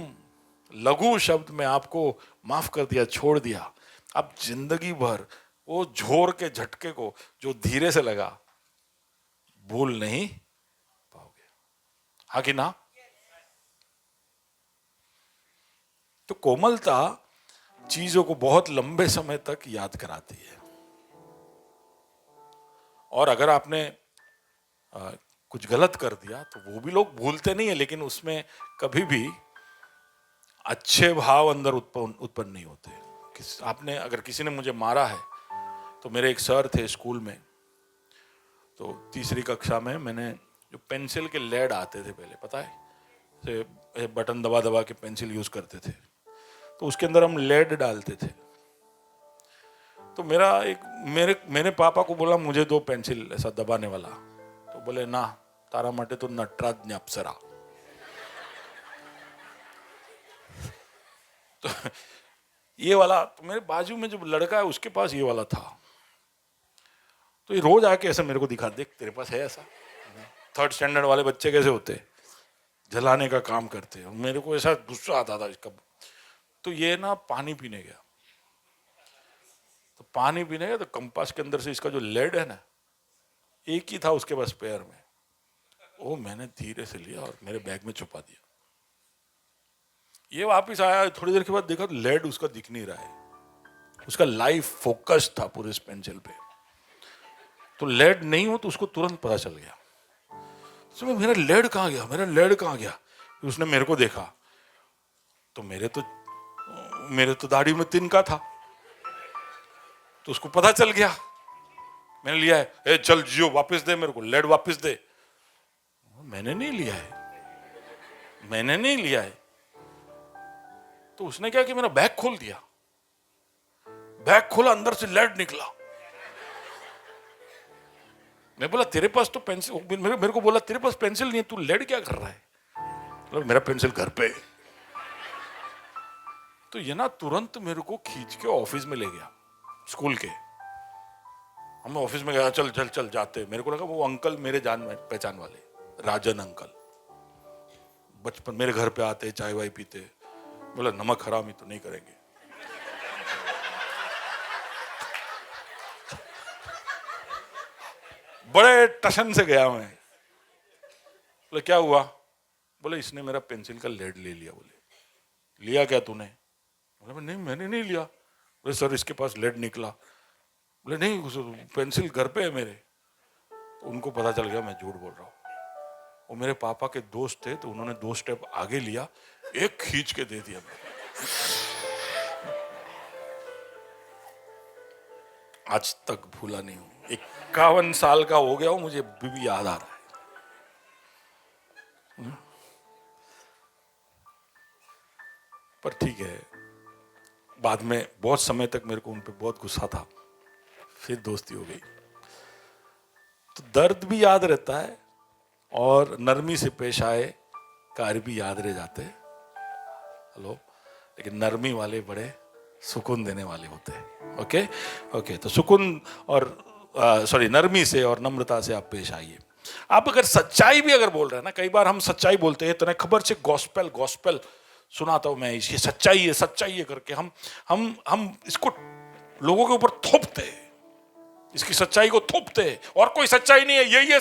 लघु शब्द में आपको माफ कर दिया, छोड़ दिया। अब जिंदगी भर वो झोर के झटके को जो धीरे से लगा भूल नहीं पाओगे। हाँ कि ना? तो कोमलता चीजों को बहुत लंबे समय तक याद कराती है। और अगर आपने कुछ गलत कर दिया तो वो भी लोग भूलते नहीं है, लेकिन उसमें कभी भी अच्छे भाव अंदर उत्पन्न नहीं होते। आपने अगर किसी ने मुझे मारा है तो मेरे एक सर थे स्कूल में, तो तीसरी कक्षा में मैंने जो पेंसिल के लेड आते थे पहले, पता है, बटन दबा दबा के पेंसिल यूज करते थे, तो उसके अंदर हम लेड डालते थे। तो मेरे पापा को बोला मुझे दो पेंसिल ऐसा दबाने वाला, तो बोले ना, तारा माटे तो नटराज ने अप्सरा। तो ये वाला, तो मेरे बाजू में जो लड़का है उसके पास ये वाला था, तो ये रोज आके ऐसा मेरे को दिखा, देख तेरे पास है ऐसा। 3rd स्टैंडर्ड वाले बच्चे कैसे होते, जलाने का काम करते हैं। मेरे को ऐसा गुस्सा आता था इसका। तो ये ना पानी पीने गया, तो कंपास के अंदर से इसका जो लेड है ना, एक ही था उसके पास पैर में, वो मैंने धीरे से लिया और मेरे बैग में छुपा दिया। ये वापस आया, थोड़ी देर के बाद देखा तो लेड उसका दिख नहीं रहा है। उसका लाइफ फोकस था पूरे इस पेंसिल पे, तो लेड नहीं हो तो उसको तुरंत पता चल गया। तो मेरा लेड कहाँ गया, उसने मेरे को देखा तो मेरे तो दाढ़ी में तिनका था, तो उसको पता चल गया मैंने लिया है। ए चल जियो, वापस दे मेरे को, लेड वापस दे। मैंने नहीं लिया है। तो उसने क्या किया, मेरा बैग खोल दिया, बैग खोला, अंदर से लेड निकला। मैं बोला तेरे पास तो पेंसिल, मेरे को बोला तेरे पास पेंसिल नहीं है, तू लेड क्या कर रहा है? मतलब मेरा पेंसिल घर पे। तो ये ना तुरंत मेरे को खींच के ऑफिस में ले गया, स्कूल के। हम ऑफिस में गया, चल चल चल जाते। मेरे को लगा वो अंकल मेरे जान पहचान वाले, राजन अंकल, बचपन मेरे घर पे आते, चाय वाय पीते। बोला नमक हरामी तो नहीं करेंगे। बड़े टशन से गया मैं। बोले क्या हुआ? बोले इसने मेरा पेंसिल का लेड ले लिया। बोले लिया क्या तूने? बोले नहीं मैंने नहीं लिया। बोले सर इसके पास लेड निकला। बोले नहीं पेंसिल घर पे है मेरे। उनको पता चल गया मैं झूठ बोल रहा हूँ। वो मेरे पापा के दोस्त थे तो उन्होंने 2 स्टेप आगे लिया, एक खींच के दे दिया। आज तक भूला नहीं हूं। 51 साल का हो गया हूं, मुझे भी याद आ रहा है। पर ठीक है, बाद में बहुत समय तक मेरे को उन पे बहुत गुस्सा था, फिर दोस्ती हो गई। तो दर्द भी याद रहता है और नरमी से पेश आए कार्य भी याद रह जाते हैं। हेलो, लेकिन नरमी वाले बड़े सुकून देने वाले होते हैं। ओके ओके, तो सुकून और नरमी से और नम्रता से आप पेश आइए। आप अगर सच्चाई भी अगर बोल रहे हैं ना, कई बार हम सच्चाई बोलते हैं तो नहीं खबर से गॉस्पेल सुनाता हूं मैं, ये सच्चाई है करके हम इसको लोगों के ऊपर थोपते हैं, इसकी सच्चाई को थोपते हैं, और कोई सच्चाई नहीं है, यही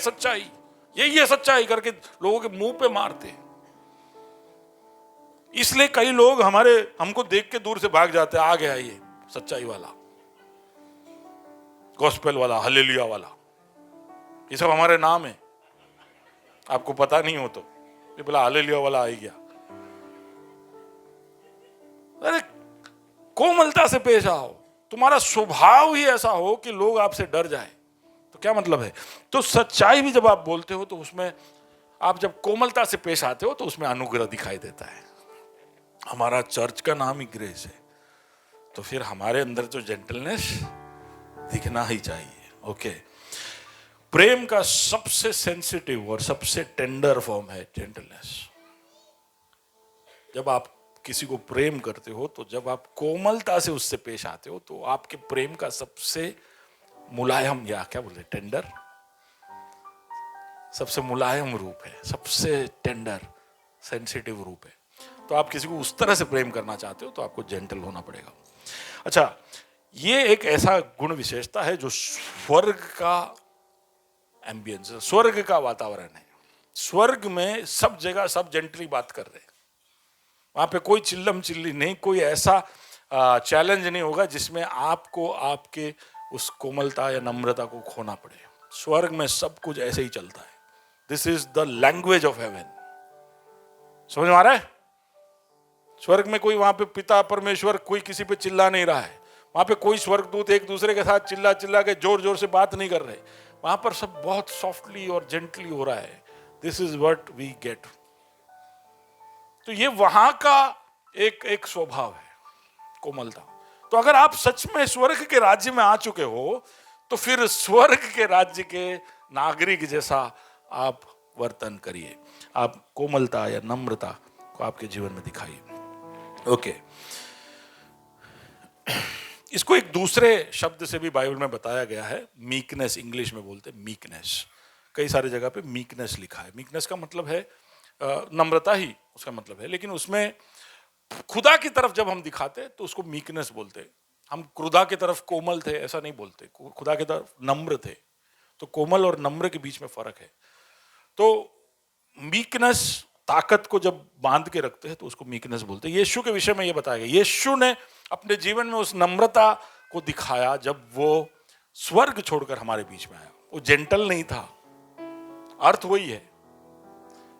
है सच्चाई करके लोगों के मुंह पे मारते हैं। इसलिए कई लोग हमको देख के दूर से भाग जाते हैं। आ गया ये सच्चाई वाला, गॉस्पेल वाला, हालेलुया वाला, ये सब हमारे नाम है। आपको पता नहीं हो तो ये बोला हालेलुया वाला आ ही गया। अरे कोमलता से पेश आओ, तुम्हारा स्वभाव ही ऐसा हो कि लोग आपसे डर जाए, तो क्या मतलब है? तो सच्चाई भी जब आप बोलते हो तो उसमें आप जब कोमलता से पेश आते हो तो उसमें अनुग्रह दिखाई देता है। हमारा चर्च का नाम ही ग्रेस है, तो फिर हमारे अंदर जो जेंटलनेस दिखना ही चाहिए। ओके, प्रेम का सबसे सेंसिटिव और सबसे टेंडर फॉर्म है जेंटलनेस। जब आप किसी को प्रेम करते हो, तो जब आप कोमलता से उससे पेश आते हो, तो आपके प्रेम का सबसे मुलायम, या क्या बोलते, टेंडर, सबसे मुलायम रूप है, सबसे टेंडर सेंसिटिव रूप है। तो आप किसी को उस तरह से प्रेम करना चाहते हो तो आपको जेंटल होना पड़ेगा। अच्छा, ये एक ऐसा गुण विशेषता है जो स्वर्ग का एम्बियंस, स्वर्ग का वातावरण है। स्वर्ग में सब जगह सब जेंटली बात कर रहे हैं, वहां पे कोई चिल्लम चिल्ली नहीं, कोई ऐसा चैलेंज नहीं होगा जिसमें आपको आपके उस कोमलता या नम्रता को खोना पड़े। स्वर्ग में सब कुछ ऐसे ही चलता है। This is the language of haven. समझ में आ रहा है? स्वर्ग में कोई, वहां पे पिता परमेश्वर कोई किसी पे चिल्ला नहीं रहा है, वहां पे कोई स्वर्गदूत एक दूसरे के साथ चिल्ला के जोर जोर से बात नहीं कर रहे, वहां पर सब बहुत सॉफ्टली और जेंटली हो रहा है। This is what we get. तो ये वहां का एक स्वभाव है, कोमलता। तो अगर आप सच में स्वर्ग के राज्य में आ चुके हो तो फिर स्वर्ग के राज्य के नागरिक जैसा आप वर्तन करिए, आप कोमलता या नम्रता को आपके जीवन में दिखाइए। ओके, इसको एक दूसरे शब्द से भी बाइबल में बताया गया है, मीकनेस, इंग्लिश में बोलते हैं मीकनेस। कई सारी जगह पे मीकनेस लिखा है। मीकनेस का मतलब है नम्रता ही उसका मतलब है, लेकिन उसमें खुदा की तरफ जब हम दिखाते हैं तो उसको मीकनेस बोलते हैं। हम खुदा की तरफ कोमल थे ऐसा नहीं बोलते, खुदा की तरफ नम्र थे। तो कोमल और नम्र के बीच में फर्क है। तो मीकनेस, ताकत को जब बांध के रखते हैं तो उसको मीकनेस बोलते हैं। यीशु के विषय में यह बताया गया, यीशु ने अपने जीवन में उस नम्रता को दिखाया जब वो स्वर्ग छोड़कर हमारे बीच में आया। वो जेंटल नहीं था, अर्थ वही है,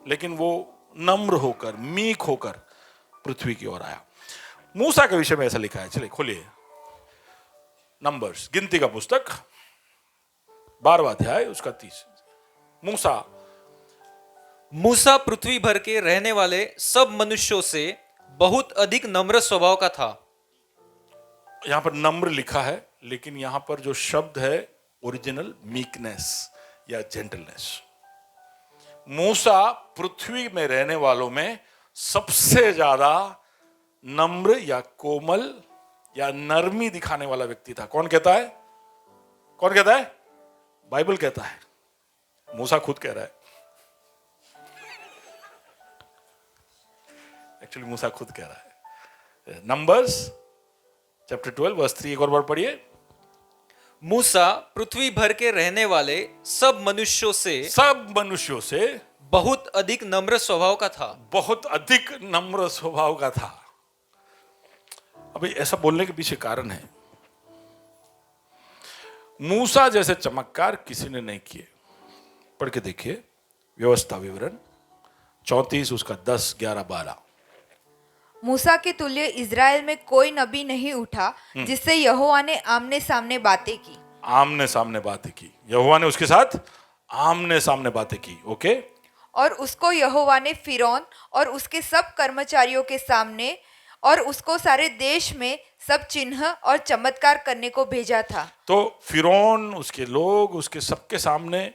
लेकिन वो नम्र होकर, मीक होकर पृथ्वी की ओर आया। मूसा के विषय में ऐसा लिखा है, चलिए खोलिए नंबर्स, गिनती का पुस्तक 12वां अध्याय उसका 30। मूसा पृथ्वी भर के रहने वाले सब मनुष्यों से बहुत अधिक नम्र स्वभाव का था। यहां पर नम्र लिखा है, लेकिन यहां पर जो शब्द है ओरिजिनल मीकनेस या जेंटलनेस। मूसा पृथ्वी में रहने वालों में सबसे ज्यादा नम्र या कोमल या नरमी दिखाने वाला व्यक्ति था। कौन कहता है? कौन कहता है? बाइबल कहता है, मूसा खुद कह रहा है। एक्चुअली मूसा खुद कह रहा है। नंबर्स चैप्टर 12 वर्स 3, एक और बार पढ़िए। मूसा पृथ्वी भर के रहने वाले सब मनुष्यों से बहुत अधिक नम्र स्वभाव का था। बहुत अधिक नम्र स्वभाव का था। अभी ऐसा बोलने के पीछे कारण है, मूसा जैसे चमत्कार किसी ने नहीं किए। पढ़ के देखिए व्यवस्था विवरण 34 उसका 10, 11, 12। मूसा के तुल्य इज़राइल में कोई नबी नहीं उठा जिससे यहोवा ने आमने सामने बातें की। आमने सामने बातें की, यहोवा ने उसके साथ आमने सामने बातें की। ओके। और उसको यहोवा ने फिरौन और उसके सब कर्मचारियों के सामने और उसको सारे देश में सब चिन्ह और चमत्कार करने को भेजा था। तो फिरौन, उसके लोग, उसके सबके सामने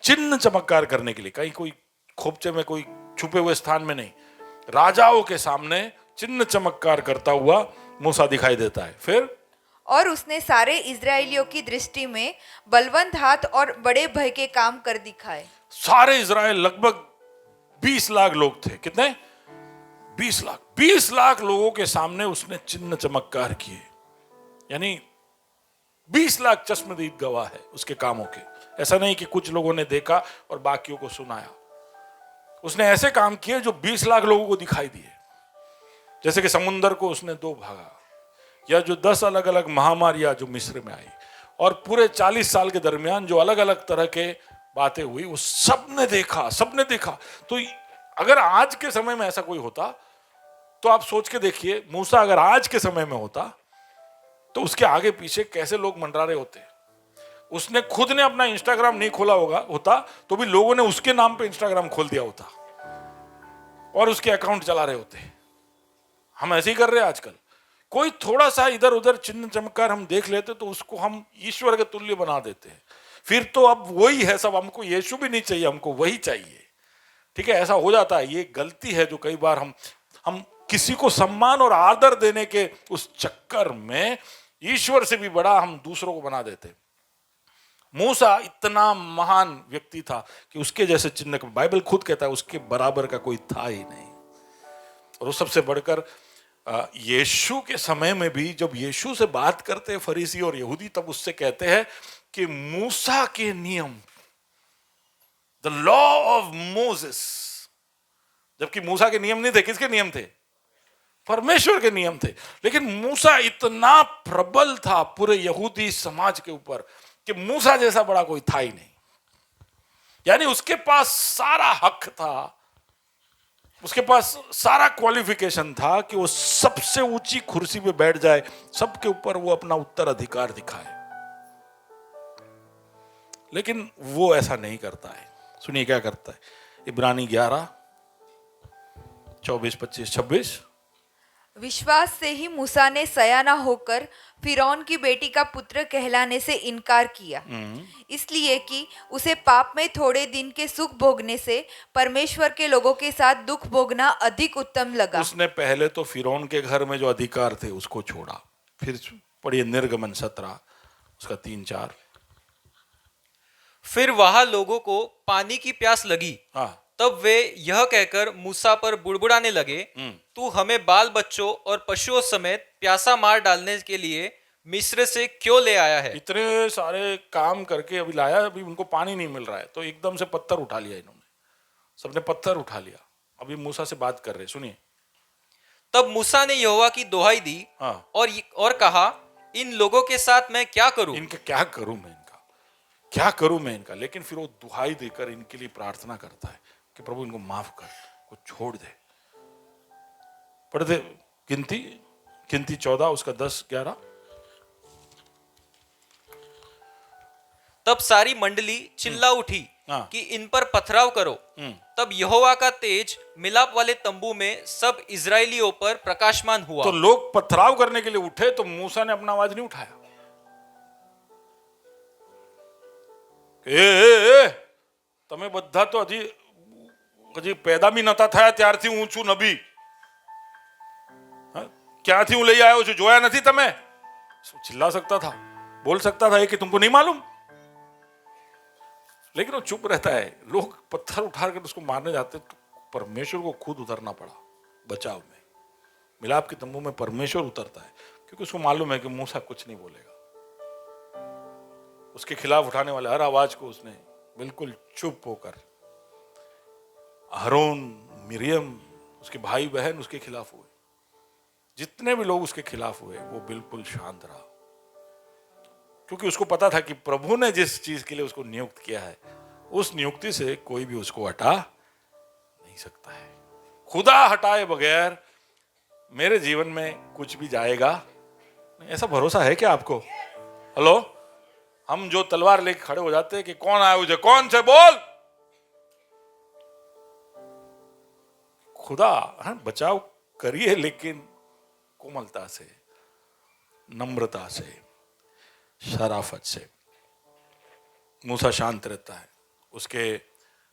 चिन्ह चमत्कार करने के लिए, कहीं कोई खोपचे में, कोई छुपे हुए स्थान में नहीं, राजाओं के सामने चिन्ह चमत्कार करता हुआ मूसा दिखाई देता है। फिर और उसने सारे इजरायलियों की दृष्टि में बलवंत हाथ और बड़े भय के काम कर दिखाए। सारे इजराइल लगभग 20 लाख लोग थे। कितने? 20 लाख। 20 लाख लोगों के सामने उसने चिन्ह चमत्कार किए, यानी 20 लाख चश्मदीद गवाह है उसके कामों के। ऐसा नहीं कि कुछ लोगों ने देखा और बाकियों को सुनाया। उसने ऐसे काम किए जो 20 लाख लोगों को दिखाई दिए। जैसे कि समुंदर को उसने 2 भागा, या जो 10 अलग अलग महामारियां जो मिस्र में आई, और पूरे 40 साल के दरमियान जो अलग अलग तरह के बातें हुई, वो सबने देखा। तो अगर आज के समय में ऐसा कोई होता तो आप सोच के देखिए, मूसा अगर आज के समय में होता तो उसके आगे पीछे कैसे लोग मंडरा रहे होते। उसने खुद ने अपना इंस्टाग्राम नहीं खोला होता तो भी लोगों ने उसके नाम पे इंस्टाग्राम खोल दिया होता और उसके अकाउंट चला रहे होते। हम ऐसे ही कर रहे हैं आजकल। कोई थोड़ा सा इधर उधर चिन्ह चमत्कार हम देख लेते तो उसको हम ईश्वर के तुल्य बना देते हैं। फिर तो अब वही है सब, हमको यीशु भी नहीं चाहिए, हमको वही चाहिए। ठीक है, ऐसा हो जाता है। ये गलती है जो कई बार हम किसी को सम्मान और आदर देने के उस चक्कर में ईश्वर से भी बड़ा हम दूसरों को बना देते। मूसा इतना महान व्यक्ति था कि उसके जैसे चिन्ह, बाइबल खुद कहता है उसके बराबर का कोई था ही नहीं। और उस सबसे बढ़कर यीशु के समय में भी जब यीशु से बात करते हैं फरीसी और यहूदी, तब उससे कहते हैं कि मूसा के नियम, द लॉ ऑफ मोसेस, जबकि मूसा के नियम नहीं थे। किसके नियम थे? परमेश्वर के नियम थे। लेकिन मूसा इतना प्रबल था पूरे यहूदी समाज के ऊपर कि मूसा जैसा बड़ा कोई था ही नहीं। यानी उसके पास सारा हक था, उसके पास सारा क्वालिफिकेशन था कि वो सबसे ऊंची कुर्सी पे बैठ जाए, सबके ऊपर वो अपना उत्तराधिकार दिखाए। लेकिन वो ऐसा नहीं करता है। सुनिए क्या करता है। इब्रानी 11, 24, 25, 26। विश्वास से ही मूसा ने सयाना होकर फिरौन की बेटी का पुत्र कहलाने से इनकार किया, इसलिए कि उसे पाप में थोड़े दिन के सुख भोगने से परमेश्वर के लोगों के साथ दुख भोगना अधिक उत्तम लगा। उसने पहले तो फिरौन के घर में जो अधिकार थे उसको छोड़ा। फिर पढ़िए निर्गमन 17 उसका 3, 4। फिर वहां लोगों को पानी की प्यास लगी। हाँ। तब वे यह कहकर मूसा पर बुड़बुड़ाने लगे, तू हमें बाल बच्चों और पशुओं समेत प्यासा मार डालने के लिए मिस्र से क्यों ले आया है? इतने सारे काम करके अभी लाया, अभी उनको पानी नहीं मिल रहा है, तो एकदम से पत्थर उठा लिया इन्होंने। सबने पत्थर उठा लिया। अभी मूसा से बात कर रहे, सुनिए। तब मूसा ने यहोवा की दोहाई दी। हाँ। और कहा, इन लोगों के साथ मैं क्या करूं? इनका क्या करूं मैं इनका। लेकिन फिर वो दुहाई देकर इनके लिए प्रार्थना करता है कि प्रभु इनको माफ कर, को छोड़ दे। पढ़ते गिनती 14 उसका 10, 11। तब सारी मंडली चिल्ला उठी कि इन पर पथराव करो। तब यहोवा का तेज मिलाप वाले तंबू में सब इजरायलियों पर प्रकाशमान हुआ। तो लोग पथराव करने के लिए उठे तो मूसा ने अपना आवाज नहीं उठाया। તમે બધા તો હજી पैदा भी नता થયા ત્યારથી હું છું નબી। ક્યાંથી હું લઈ આવ્યો છું જોયા નથી તમે? चिल्ला सकता था, बोल सकता था कि तुमको नहीं मालूम, लेकिन वो चुप रहता है। लोग पत्थर उठाकर उसको मारने जाते तो परमेश्वर को खुद उतरना पड़ा बचाव में। मिलाप के तंबू में परमेश्वर उतरता है क्योंकि उसको मालूम है कि मूसा कुछ नहीं बोलेगा। उसके खिलाफ उठाने वाले हर आवाज को उसने बिल्कुल चुप होकर, हारून, मिरियम, उसके भाई बहन उसके खिलाफ हुए, जितने भी लोग उसके खिलाफ हुए, वो बिल्कुल शांत रहा, क्योंकि उसको पता था कि प्रभु ने जिस चीज के लिए उसको नियुक्त किया है, उस नियुक्ति से कोई भी उसको हटा नहीं सकता है। खुदा हटाए बगैर मेरे जीवन में कुछ भी जाएगा नहीं। ऐसा भरोसा है क्या आपको? हेलो, हम जो तलवार लेके खड़े हो जाते हैं कि कौन आया मुझे, कौन से बोल, खुदा बचाव करिए, लेकिन कोमलता से, नम्रता से, शराफत से। मूसा शांत रहता है, उसके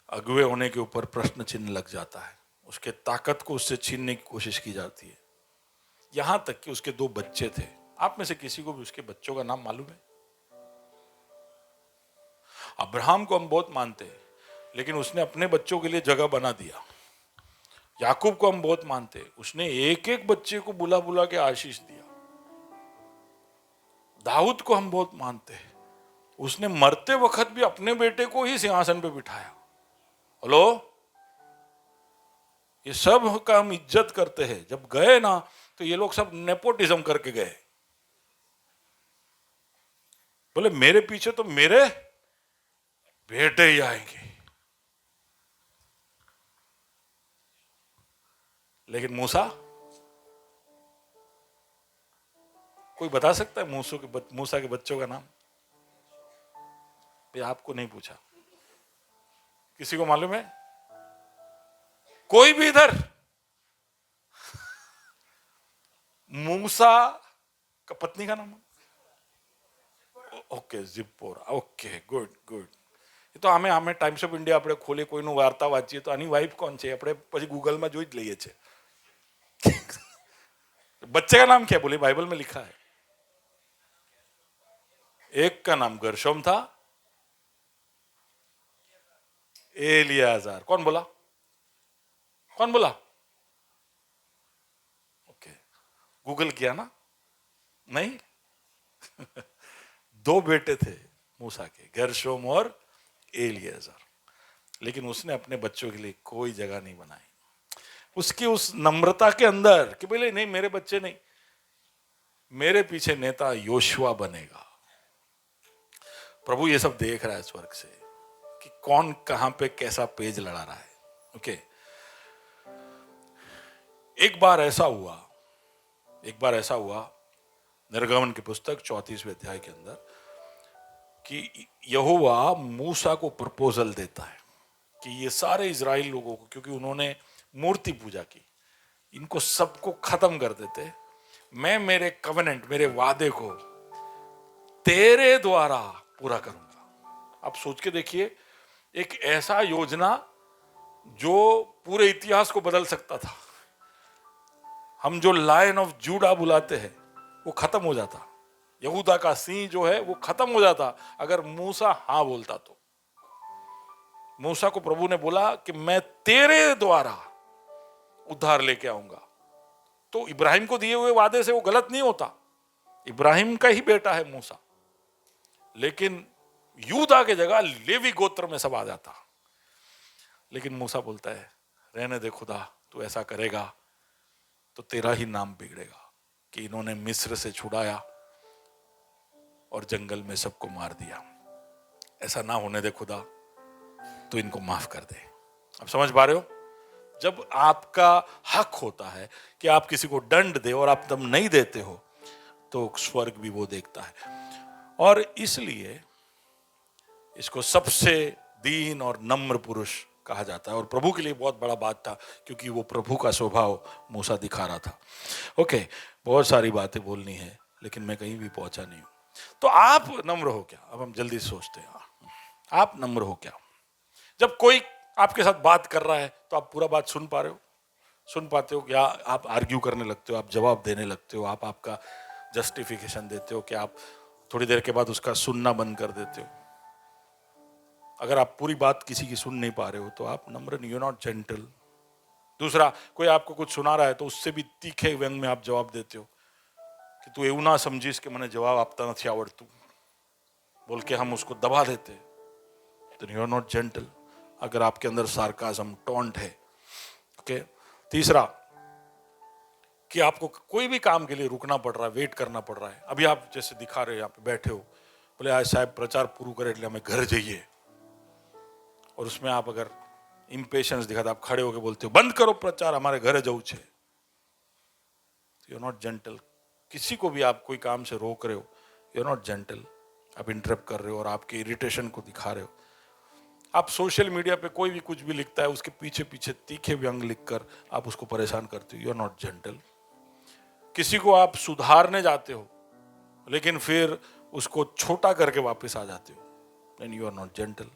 अगुवे होने के ऊपर प्रश्न चिन्ह लग जाता है, उसके ताकत को उससे छीनने की कोशिश की जाती है, यहां तक कि उसके 2 बच्चे थे। आप में से किसी को भी उसके बच्चों का नाम मालूम है? अब्राहम को हम बहुत मानते हैं, लेकिन उसने अपने बच्चों के लिए जगह बना दिया। याकूब को हम बहुत मानते हैं, उसने एक एक बच्चे को बुला बुला के आशीष दिया। दाऊद को हम बहुत मानते हैं, उसने मरते वक्त भी अपने बेटे को ही सिंहासन पे बिठाया। हेलो, ये सब का हम इज्जत करते हैं। जब गए ना, तो ये लोग सब नेपोटिज्म करके गए, बोले मेरे पीछे तो मेरे बेटे ही आएंगे। लेकिन मूसा, कोई बता सकता है मूसा के बच्चों का नाम? भाई आपको नहीं पूछा, किसी को मालूम है? कोई भी इधर? मूसा का पत्नी का नाम? Okay, Zipporah. Okay, good good. એ તો અમે ટાઈમ્સ ઓફ ઇન્ડિયા આપણે ખોલી કોઈનું વાર્તા વાંચીએ તો આની વાઈફ કોણ છે આપણે પછી ગૂગલમાં જોઈ જ લઈએ છીએ। बच्चे का नाम क्या बोले? बाइबल में लिखा है। एक का नाम गर्शोम था, एलियाजार। कौन बोला? कौन बोला? ओके, गूगल किया ना? नहीं। 2 बेटे थे मूसा के, गर्शोम और एलियाजार, लेकिन उसने अपने बच्चों के लिए कोई जगह नहीं बनाई। उसकी उस नम्रता के अंदर कि बोले नहीं, मेरे बच्चे नहीं, मेरे पीछे नेता योशुआ बनेगा। प्रभु ये सब देख रहा है स्वर्ग से कि कौन कहां पे कैसा पेज लड़ा रहा है। ओके, एक बार ऐसा हुआ निर्गमन की पुस्तक 34वें अध्याय के अंदर कि यहोवा मूसा को प्रपोजल देता है कि ये सारे इजराइल लोगों को, क्योंकि उन्होंने मूर्ति पूजा की, इनको सबको खत्म कर देते, मैं मेरे कवेनेंट, मेरे वादे को तेरे द्वारा पूरा करूंगा। आप सोच के देखिए, एक ऐसा योजना जो पूरे इतिहास को बदल सकता था। हम जो लायन ऑफ जूडा बुलाते हैं वो खत्म हो जाता, यहूदा का सिंह जो है वो खत्म हो जाता अगर मूसा हाँ बोलता तो। मूसा को प्रभु ने बोला कि मैं तेरे द्वारा उद्धार लेके आऊंगा, तो इब्राहिम को दिए हुए वादे से वो गलत नहीं होता, इब्राहिम का ही बेटा है मूसा, लेकिन यूदा के जगह लेवी गोत्र में सब आ जाता। लेकिन मूसा बोलता है रहने दे खुदा, तू ऐसा करेगा तो तेरा ही नाम बिगड़ेगा कि इन्होंने मिस्र से छुड़ाया और जंगल में सबको मार दिया। ऐसा ना होने दे खुदा, तो इनको माफ कर दे। आप समझ पा रहे हो? जब आपका हक होता है कि आप किसी को दंड दे और आप दम नहीं देते हो, तो स्वर्ग भी वो देखता है। और इसलिए इसको सबसे दीन और नम्र पुरुष कहा जाता है। और प्रभु के लिए बहुत बड़ा बात था, क्योंकि वो प्रभु का स्वभाव मूसा दिखा रहा था। ओके, बहुत सारी बातें बोलनी है, लेकिन मैं कहीं भी पहुंचा नहीं हूं। तो आप नम्र हो क्या? अब हम जल्दी सोचते हैं, आप नम्र हो क्या? जब कोई आपके साथ बात कर रहा है तो आप पूरा बात सुन पा रहे हो? सुन पाते हो? क्या आप आर्ग्यू करने लगते हो, आप जवाब देने लगते हो, आप आपका जस्टिफिकेशन देते हो, कि आप थोड़ी देर के बाद उसका सुनना बंद कर देते हो? अगर आप पूरी बात किसी की सुन नहीं पा रहे हो तो आप नम्र नहीं, यू नॉट जेंटल। दूसरा, कोई आपको कुछ सुना रहा है तो उससे भी तीखे व्यंग में आप जवाब देते हो कि तू એવું ના સમજીશ કે મને જવાબ આપતા નથી આવડતું। बोल के हम उसको दबा देते, then you are not gentle. अगर आपके अंदर सार्काज्म, टॉन्ट है. ओके. तीसरा, कि आपको कोई भी काम के लिए रुकना पड़ रहा है, वेट करना पड़ रहा है. अभी आप जैसे दिखा रहे हो, यहाँ पे बैठे हो, बोले आज साहब प्रचार पूरा करे એટલે हमें घर जाइए, और उसमें आप अगर इम्पेशंस दिखाते, आप खड़े होकर बोलते हो बंद करो प्रचार, हमारे घरे जाऊ छे, यू आर नॉट जेंटल. किसी को भी आप कोई काम से रोक रहे हो, यू आर नॉट जेंटल. आप इंटरप्ट कर रहे हो और आपके इरिटेशन को दिखा रहे हो. आप सोशल मीडिया पे कोई भी कुछ भी लिखता है, उसके पीछे पीछे तीखे व्यंग लिखकर आप उसको परेशान करते हो, यू आर नॉट जेंटल. किसी को आप सुधारने जाते हो लेकिन फिर उसको छोटा करके वापस आ जाते हो, then you are not gentle.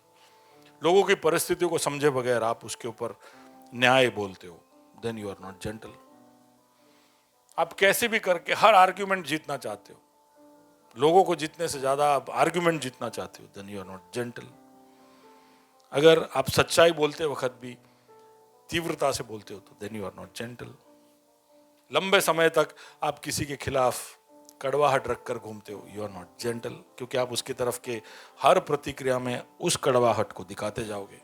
लोगों की परिस्थितियों को समझे बगैर आप उसके ऊपर न्याय बोलते हो, then you are not gentle. आप कैसे भी करके हर आर्ग्यूमेंट जीतना चाहते हो, लोगों को जीतने से ज्यादा आप आर्ग्यूमेंट जीतना चाहते हो, then you are not gentle. अगर आप सच्चाई बोलते वक्त भी तीव्रता से बोलते हो तो then you are not gentle. लंबे समय तक आप किसी के खिलाफ कड़वाहट रखकर घूमते हो, यू आर नॉट जेंटल, क्योंकि आप उसकी तरफ के हर प्रतिक्रिया में उस कड़वाहट को दिखाते जाओगे.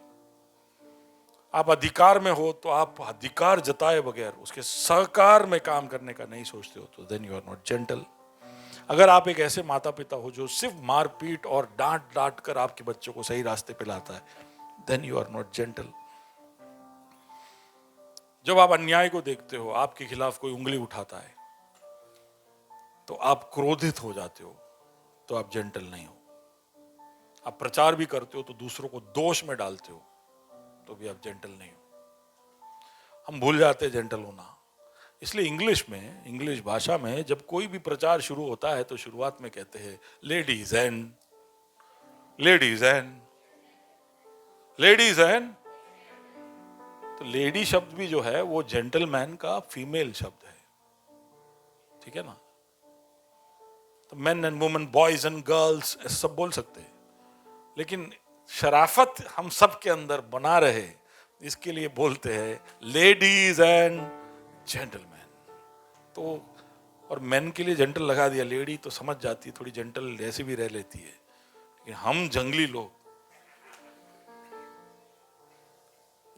आप अधिकार में हो तो आप अधिकार जताए बगैर उसके सहकार में काम करने का नहीं सोचते हो, तो then you are not gentle. अगर आप एक ऐसे माता पिता हो जो सिर्फ मारपीट और डांट डांट कर आपके बच्चों को सही रास्ते पे लाता है, then you are not gentle. जब आप अन्याय को देखते हो, आपके खिलाफ कोई उंगली उठाता है तो आप क्रोधित हो जाते हो, तो आप जेंटल नहीं हो. आप प्रचार भी करते हो तो दूसरों को दोष में डालते हो, तो भी आप जेंटल नहीं हो. हम भूल जाते हैं जेंटल होना. इसलिए इंग्लिश भाषा में जब कोई भी प्रचार शुरू होता है तो शुरुआत में कहते हैं लेडीज एंड तो लेडी शब्द भी जो है वो जेंटलमैन का फीमेल शब्द है, ठीक है ना. तो main and women, boys and girls सब बोल सकते हैं, लेकिन शराफत हम सब के अंदर बना रहे इसके लिए बोलते हैं लेडीज एंड जेंटलमैन. तो और मेन के लिए जेंटल लगा दिया, लेडी तो समझ जाती है, थोड़ी जेंटल ऐसे भी रह लेती है, लेकिन हम जंगली लोग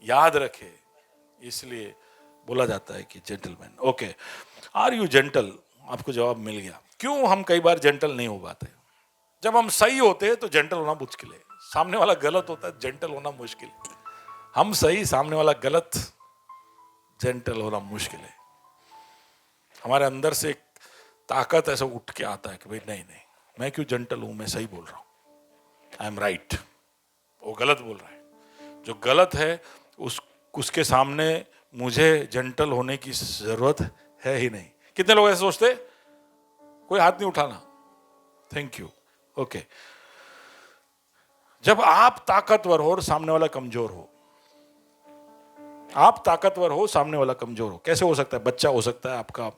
याद रखे, इसलिए बोला जाता है कि gentleman. Okay, are you gentle? आपको जवाब मिल गया. क्यों हम कई बार जेंटल नहीं हो पाते? जब हम सही होते हैं तो जेंटल होना मुश्किल है, सामने वाला गलत होता है जेंटल होना मुश्किल. हम सही, सामने वाला गलत, जेंटल होना मुश्किल है. हमारे अंदर से एक ताकत ऐसा उठ के आता है कि भाई नहीं, मैं क्यों जेंटल हूं, मैं सही बोल रहा हूं, आई एम राइट. वो गलत बोल रहा है, जो गलत है उसके सामने मुझे जेंटल होने की जरूरत है ही नहीं. कितने लोग ऐसे सोचते? कोई हाथ नहीं उठाना. Thank you. ओके. जब आप ताकतवर हो और सामने वाला कमजोर हो, आप ताकतवर हो, सामने वाला कमजोर हो, कैसे हो सकता है? बच्चा हो सकता है, आपका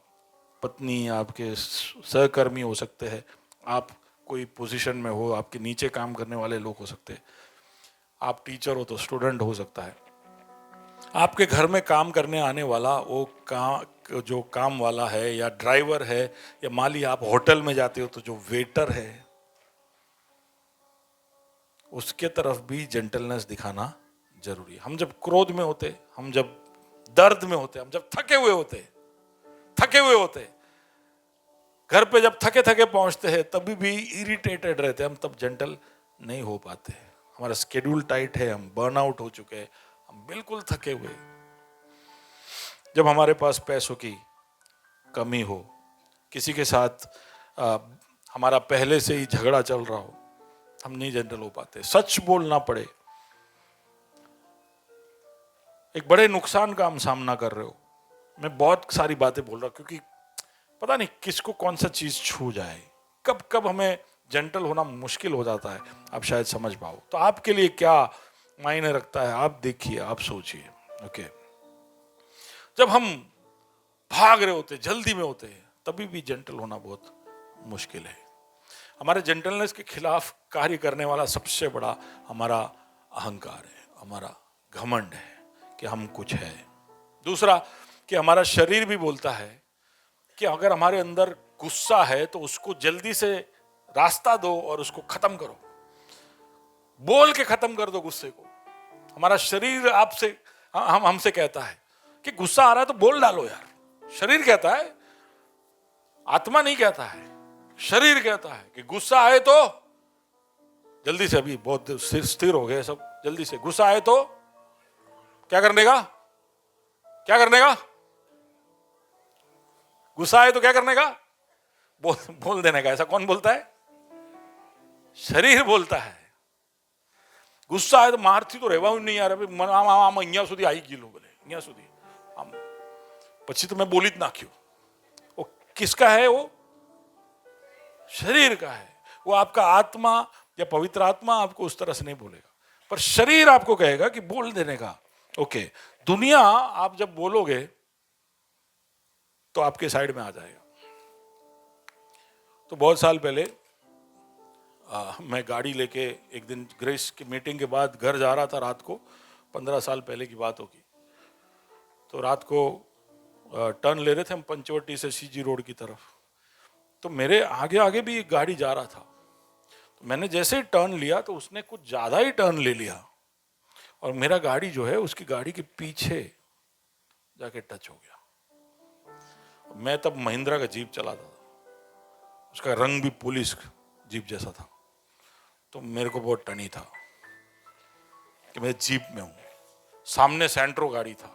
पत्नी, आपके सहकर्मी हो सकते हैं, आप कोई पोजीशन में हो, आपके नीचे काम करने वाले लोग हो सकते हैं, आप टीचर हो तो स्टूडेंट हो सकता है, आपके घर में काम करने आने वाला वो जो काम वाला है या ड्राइवर है, या माली आप होटल में जाते हो तो जो वेटर है, उसके तरफ भी जेंटलनेस दिखाना जरूरी है. हम जब क्रोध में होते, हम जब दर्द में होते, हम जब थके हुए होते, घर पे जब थके थके पहुंचते हैं तभी भी इरिटेटेड रहते हैं, हम तब जेंटल नहीं हो पाते. हमारा स्केड्यूल टाइट है, हम बर्नआउट हो चुके हैं, हम बिल्कुल थके हुए. जब हमारे पास पैसों की कमी हो, किसी के साथ हमारा पहले से ही झगड़ा चल रहा हो, हम नहीं जेंटल हो पाते. सच बोलना पड़े, एक बड़े नुकसान का हम सामना कर रहे हो, मैं बहुत सारी बातें बोल रहा हूं क्योंकि पता नहीं किसको कौन सा चीज छू जाए, कब कब हमें जेंटल होना मुश्किल हो जाता है. आप शायद समझ पाओ. तो आपके लिए क्या मायने रखता है, आप देखिए, आप सोचिए. ओके. जब हम भाग रहे होते, जल्दी में होते हैं, तभी भी जेंटल होना बहुत मुश्किल है. हमारे जेंटलनेस के खिलाफ कार्य करने वाला सबसे बड़ा हमारा अहंकार है, हमारा घमंड है कि हम कुछ है. दूसरा कि हमारा शरीर भी बोलता है कि अगर हमारे अंदर गुस्सा है तो उसको जल्दी से रास्ता दो और उसको खत्म करो, बोल के खत्म कर दो गुस्से को। हमारा शरीर आपसे हमसे कहता है कि गुस्सा आ रहा है तो बोल डालो यार, शरीर कहता है, आत्मा नहीं कहता है, शरीर कहता है कि गुस्सा आए तो जल्दी से, अभी बहुत स्थिर हो गए सब, जल्दी से गुस्सा आए तो क्या करने का, क्या करने का, गुस्सा आए तो क्या करने का, बोल देने का। ऐसा कौन बोलता है? शरीर बोलता है। गुस्सा आए तो मारती तो રહેવાનું નહીં યાર, આમ અહીંયા સુધી આવી ગયેલું, બોલે અહીંયા સુધી આમ, પછી તો मैं बोली જ નાખ્યું। वो किसका है? वो शरीर का है। वो आपका आत्मा या पवित्र आत्मा आपको उस तरह से नहीं बोलेगा, पर शरीर आपको कहेगा कि बोल देने का। ओके, दुनिया आप जब बोलोगे तो आपके साइड में आ जाएगा। तो बहुत साल पहले मैं गाड़ी लेके एक दिन ग्रेस की मीटिंग के बाद घर जा रहा था रात को, 15 साल पहले की बात होगी। तो रात को टर्न ले रहे थे हम पंचवटी से सीजी रोड की तरफ। तो मेरे आगे आगे भी एक गाड़ी जा रहा था। तो मैंने जैसे ही टर्न लिया तो उसने कुछ ज़्यादा ही टर्न ले लिया और मेरा गाड़ी जो है उसकी गाड़ी के पीछे जाके टच हो गया। मैं तब महिंद्रा का जीप चलाता था, उसका रंग भी पुलिस जीप जैसा था। तो मेरे को बहुत टनी था कि मैं जीप में हूँ, सामने सेंट्रो गाड़ी था,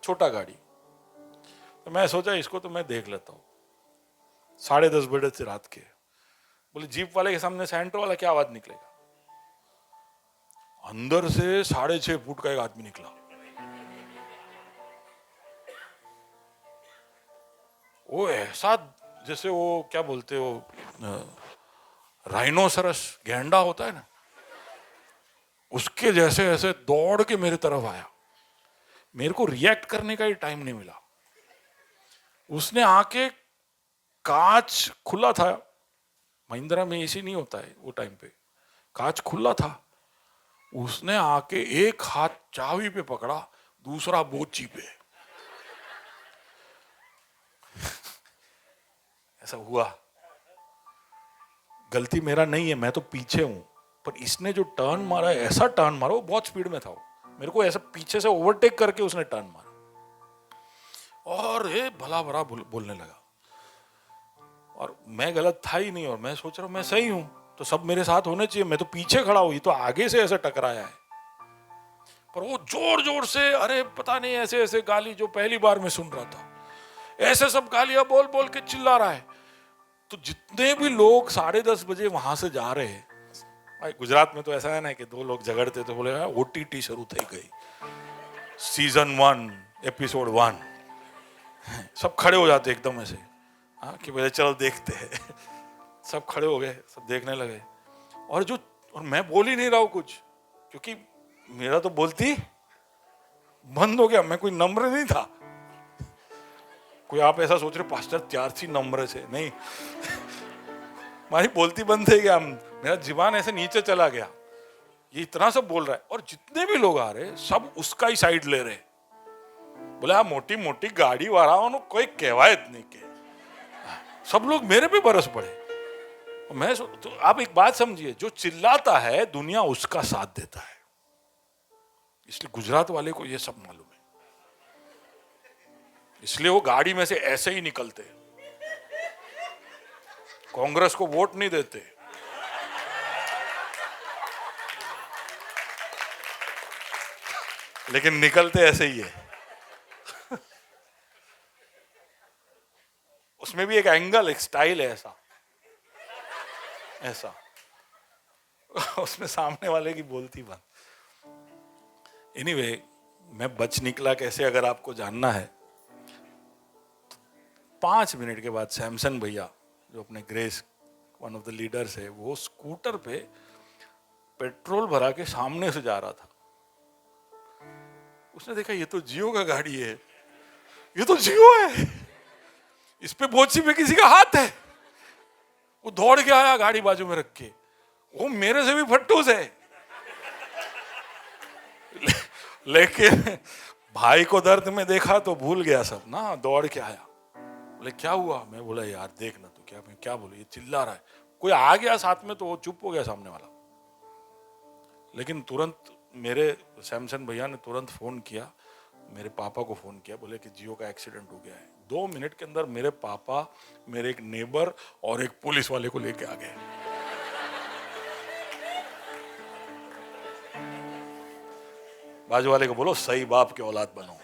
छोटा गाड़ी। तो मैं सोचा इसको तो मैं देख लेता हूँ। 10:30 बजे थे रात के। बोले जीप वाले के सामने सेंट्रो वाला, क्या आवाज निकलेगा? अंदर से 6.5 फुट का एक आदमी निकला। वो ऐसा जैसे वो क्या बोलते हो, राइनोसरस गैंडा होता है ना, उसके जैसे ऐसे दौड़ के मेरे तरफ आया। मेरे को रिएक्ट करने का ही टाइम नहीं मिला। उसने आके, कांच खुला था, महिंद्रा में एसी नहीं होता है वो टाइम पे, कांच खुला था। उसने आके एक हाथ चाबी पे पकड़ा, दूसरा बोची पे। ऐसा हुआ। गलती मेरा नहीं है, मैं तो पीछे हूं, पर इसने जो टर्न मारा, ऐसा टर्न मारा, वो बहुत स्पीड में था। वो मेरे को ऐसा पीछे से ओवरटेक करके उसने टर्न मारा और ये भला भला बोलने लगा। और मैं गलत था ही नहीं और मैं सोच रहा हूं मैं सही हूं, तो सब मेरे साथ होने चाहिए। मैं तो पीछे खड़ा हुई, तो आगे से ऐसे टकराया है। पर वो जोर जोर से, अरे पता नहीं, ऐसे ऐसे गाली जो पहली बार मैं सुन रहा था, ऐसे सब गालियां बोल बोल के चिल्ला रहा है। तो जितने भी लोग 10:30 बजे वहां से जा रहे हैं, भाई गुजरात में तो ऐसा है ना कि 2 लोग झगड़ते तो बोले OTT शुरू થઈ गई, सीजन 1 एपिसोड 1, सब खड़े हो जाते एकदम ऐसे, हाँ कि पहले चलो देखते हैं। सब खड़े हो गए, सब देखने लगे। और मैं बोल ही नहीं रहा हूं कुछ, क्योंकि मेरा तो बोलती बंद हो गया। मैं कोई नम्र नहीं था। कोई आप ऐसा सोच रहे पास्टर त्यारसी नम्र से नहीं, हमारी बोलती बंद है गया, मेरा जीवान ऐसे नीचे चला गया। ये इतना सब बोल रहा है और जितने भी लोग आ रहे सब उसका ही साइड ले रहे। बोले आ मोटी मोटी गाड़ी वाला कोई कहवायत नहीं के, सब लोग मेरे पे बरस पड़े। मैं तो आप एक बात समझिए, जो चिल्लाता है दुनिया उसका साथ देता है। इसलिए गुजरात वाले को ये सब मालूम है, इसलिए वो गाड़ी में से ऐसे ही निकलते, कांग्रेस को वोट नहीं देते। लेकिन निकलते ऐसे ही है। उसमें भी एक एंगल, एक स्टाइल है ऐसा ऐसा। उसमें सामने वाले की बोलती बात। एनीवे, मैं बच निकला कैसे, अगर आपको जानना है तो 5 मिनट के बाद सैमसन भैया, जो अपने grace one of the leaders है, वो स्कूटर पे पेट्रोल भरा के सामने से जा रहा था। उसने देखा ये तो जियो का गाड़ी है, ये तो जियो है, इस पे बोची पे किसी का हाथ है। वो दौड़ के आया गाड़ी बाजू में रख के, वो मेरे से भी फट्टूस है। लेकिन भाई को दर्द में देखा तो भूल गया सब ना, दौड़ के आया। बोले क्या हुआ? मैं बोला यार देख ना, तो क्या बोले, ये चिल्ला रहा है। कोई आ गया साथ में तो वो चुप हो गया सामने वाला। लेकिन तुरंत मेरे सैमसन भैया ने तुरंत फोन किया, मेरे पापा को फोन किया, बोले कि जियो का एक्सीडेंट हो गया है। 2 मिनट के अंदर मेरे पापा, मेरे एक नेबर और एक पुलिस वाले को लेके आ गए। बाजू वाले को बोलो सही बाप के औलाद बनो।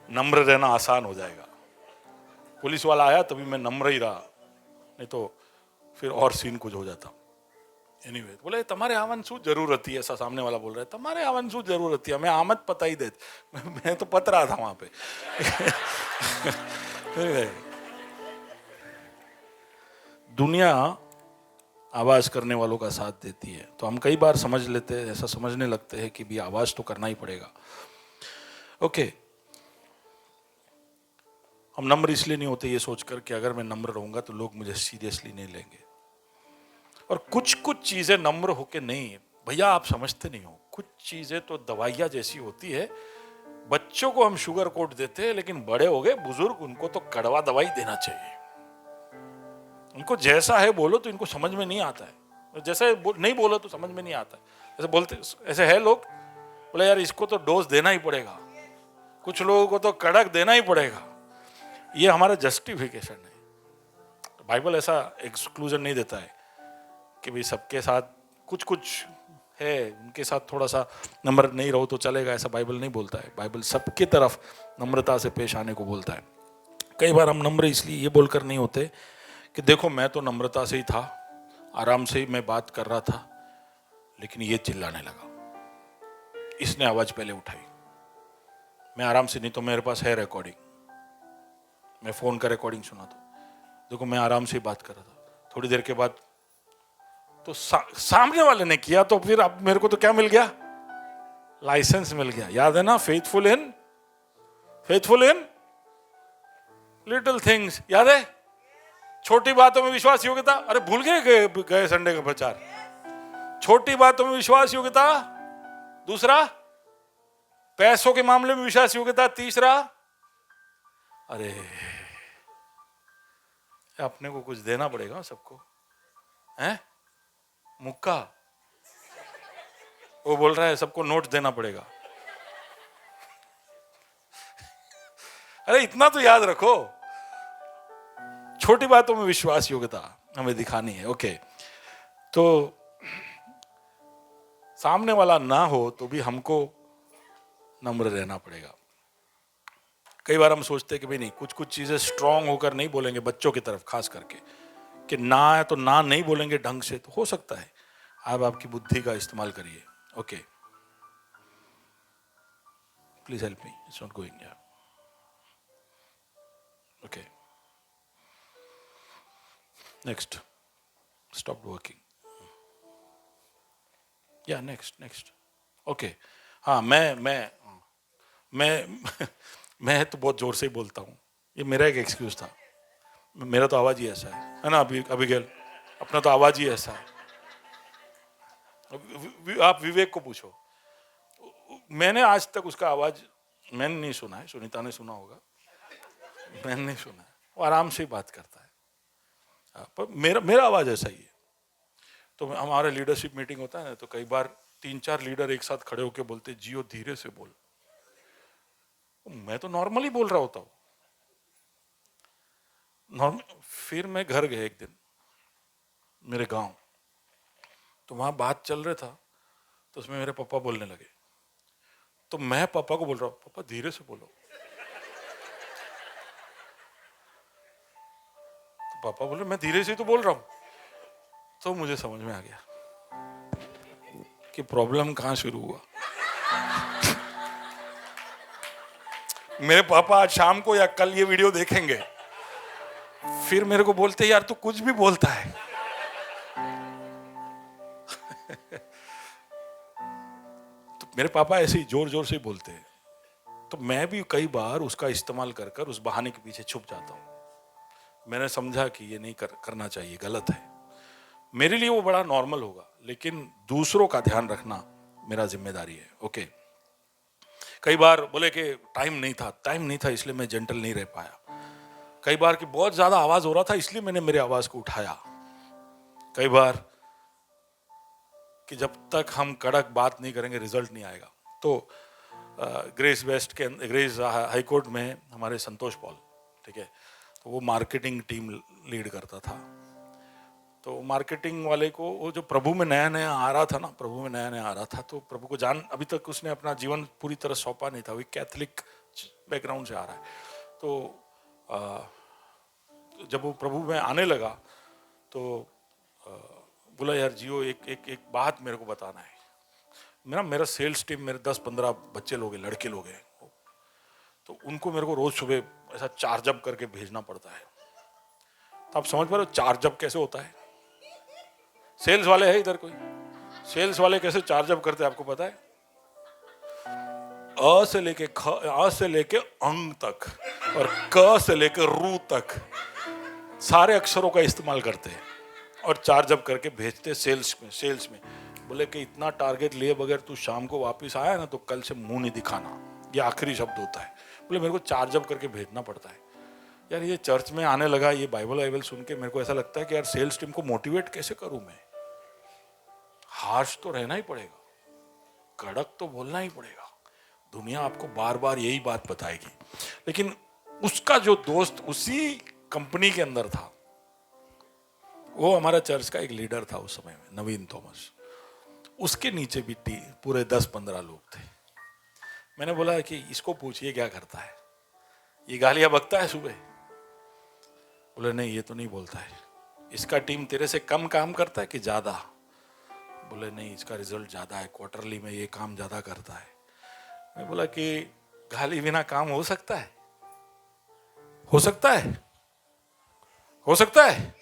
नम्र रहना आसान हो जाएगा। पुलिस वाला आया तभी मैं नम्र ही रहा, नहीं तो फिर और सीन कुछ हो जाता। एनीवे, बोले तुम्हारे आवन शू जरूरत थी, ऐसा सामने वाला बोल रहा है, तुम्हारे आवन शू जरूरत थी, हमें आमद पता ही दे। मैं तो पत रहा था वहां पे। दुनिया आवाज करने वालों का साथ देती है, तो हम कई बार समझ लेते हैं, ऐसा समझने लगते हैं कि भी आवाज तो करना ही पड़ेगा। ओके, हम नम्र इसलिए नहीं होते ये सोचकर कि अगर मैं नम्र रहूंगा तो लोग मुझे सीरियसली नहीं लेंगे। और कुछ कुछ चीजें नम्र होके नहीं, भैया आप समझते नहीं हो, कुछ चीजें तो दवाइयां जैसी होती है। बच्चों को हम शुगर कोट देते हैं, लेकिन बड़े हो गए बुजुर्ग, उनको तो कड़वा दवाई देना चाहिए। उनको जैसा है बोलो तो इनको समझ में नहीं आता है, जैसे नहीं बोलो तो समझ में नहीं आता है। ऐसे बोलते, ऐसे है लोग, बोले यार इसको तो डोज देना ही पड़ेगा, कुछ लोगों को तो कड़क देना ही पड़ेगा। ये हमारा जस्टिफिकेशन है। तो बाइबल ऐसा एक्सक्लूजन नहीं देता है कि भाई सबके साथ कुछ कुछ है, उनके साथ थोड़ा सा नम्र नहीं रहो तो चलेगा, ऐसा बाइबल नहीं बोलता है। बाइबल सबकी तरफ नम्रता से पेश आने को बोलता है। कई बार हम नम्र इसलिए ये बोलकर नहीं होते कि देखो मैं तो नम्रता से ही था, आराम से ही मैं बात कर रहा था, लेकिन ये चिल्लाने लगा, इसने आवाज पहले उठाई। मैं आराम से, नहीं तो मेरे पास है रिकॉर्डिंग, मैं फोन का रिकॉर्डिंग सुना था, देखो मैं आराम से ही बात कर रहा था। थोड़ी देर के बाद तो सामने वाले ने किया, तो फिर अब मेरे को तो क्या मिल गया, लाइसेंस मिल गया। याद है ना, फेथफुल इन लिटिल थिंग्स, याद है, छोटी बातों में विश्वास योग्यता। अरे भूल गए संडे का प्रचार। छोटी बातों में विश्वास योग्यता, दूसरा पैसों के मामले में विश्वास योग्यता, तीसरा अरे अपने को कुछ देना पड़ेगा सबको, हैं? मुक्का वो बोल रहा है सबको नोट देना पड़ेगा। अरे इतना तो याद रखो, छोटी बातों में विश्वास योग्यता हमें दिखानी है। ओके, तो सामने वाला ना हो तो भी हमको नम्र रहना पड़ेगा। कई बार हम सोचते हैं कि भाई नहीं, कुछ कुछ चीजें स्ट्रांग होकर नहीं बोलेंगे, बच्चों की तरफ खास करके, कि ना है तो ना नहीं बोलेंगे ढंग से, तो हो सकता है आप आपकी बुद्धि का इस्तेमाल करिए। Okay, please help me, it's not going. Okay, next, stop working, या नेक्स्ट। ओके, हाँ, मैं तो बहुत जोर से ही बोलता हूँ, ये मेरा एक एक्सक्यूज था। मेरा तो आवाज ही ऐसा है ना अभिगेल, अपना तो आवाज ही ऐसा है। आप विवेक को पूछो, मैंने आज तक उसका आवाज मैंने नहीं सुना है, सुनीता ने सुना होगा, मैंने नहीं सुना है। वो आराम से ही बात करता है, पर मेरा आवाज ऐसा ही है। तो हमारा लीडरशिप मीटिंग होता है ना, तो कई बार 3-4 लीडर एक साथ खड़े होकर बोलते, जियो धीरे से बोल। मैं तो नॉर्मली बोल रहा होता हूँ, फिर मैं घर गया एक दिन मेरे गांव, तो वहां बात चल रहा था, तो उसमें मेरे पापा बोलने लगे, तो मैं पापा को बोल रहा हूँ, पापा धीरे से बोलो। तो पापा बोले मैं धीरे से तो बोल रहा हूं। तो मुझे समझ में आ गया कि प्रॉब्लम कहां शुरू हुआ। मेरे पापा आज शाम को या कल ये वीडियो देखेंगे, फिर मेरे को बोलते यार तू कुछ भी बोलता है। तो मेरे पापा ऐसे ही जोर जोर से बोलते हैं, तो मैं भी कई बार उसका इस्तेमाल कर कर उस बहाने के पीछे छुप जाता हूं। मैंने समझा कि ये नहीं करना चाहिए, गलत है। मेरे लिए वो बड़ा नॉर्मल होगा, लेकिन दूसरों का ध्यान रखना मेरा जिम्मेदारी है। ओके, कई बार बोले कि टाइम नहीं था इसलिए मैं जेंटल नहीं रह पाया। कई बार कि बहुत ज्यादा आवाज हो रहा था इसलिए मैंने मेरे आवाज को उठाया। कई बार कि जब तक हम कड़क बात नहीं करेंगे रिजल्ट नहीं आएगा। तो ग्रेस हाई कोर्ट में हमारे संतोष पॉल, ठीक है, तो वो मार्केटिंग टीम लीड करता था। तो मार्केटिंग वाले को वो जो प्रभु में नया नया आ रहा था तो प्रभु को अभी तक उसने अपना जीवन पूरी तरह सौंपा नहीं था, वो कैथलिक बैकग्राउंड से आ रहा है। तो जब वो प्रभु में आने लगा तो बोला यार जियो एक बात मेरे को बताना है। मेरा सेल्स टीम मेरे 10-15 बच्चे लोग हैं, लड़के लोग हैं, तो उनको मेरे को रोज सुबह ऐसा चार्जअप करके भेजना पड़ता है। तो आप समझ पा रहे हो चार्जअप कैसे होता है? सेल्स वाले है इधर कोई? सेल्स वाले कैसे चार्जअप करते हैं आपको पता है? अ से लेके अंग तक और क से लेके रू तक सारे अक्षरों का इस्तेमाल करते हैं और चार्जअप करके भेजते सेल्स में। बोले कि इतना टारगेट लिए बगैर तू शाम को वापस आया ना तो कल से मुंह नहीं दिखाना, ये आखिरी शब्द होता है। बोले मेरे को चार्जअप करके भेजना पड़ता है। यार ये चर्च में आने लगा, ये बाइबल सुन के मेरे को ऐसा लगता है कि यार सेल्स टीम को मोटिवेट कैसे करूं मैं? हार्श तो रहना ही पड़ेगा, कड़क तो बोलना ही पड़ेगा। दुनिया आपको बार बार यही बात बताएगी। लेकिन उसका जो दोस्त उसी कंपनी के अंदर था, वो हमारा चर्च का एक लीडर था उस समय में, नवीन थॉमस। उसके नीचे भी पूरे 10-15 लोग थे। मैंने बोला कि इसको पूछिए क्या करता है, ये गालियां बकता है सुबह? बोले नहीं ये तो नहीं बोलता है। इसका टीम तेरे से कम काम करता है कि ज्यादा? बोले नहीं इसका रिजल्ट ज्यादा है, क्वार्टरली में ये काम ज्यादा करता है। मैं बोला कि गाली बिना काम हो सकता है? हो सकता है? हो सकता है?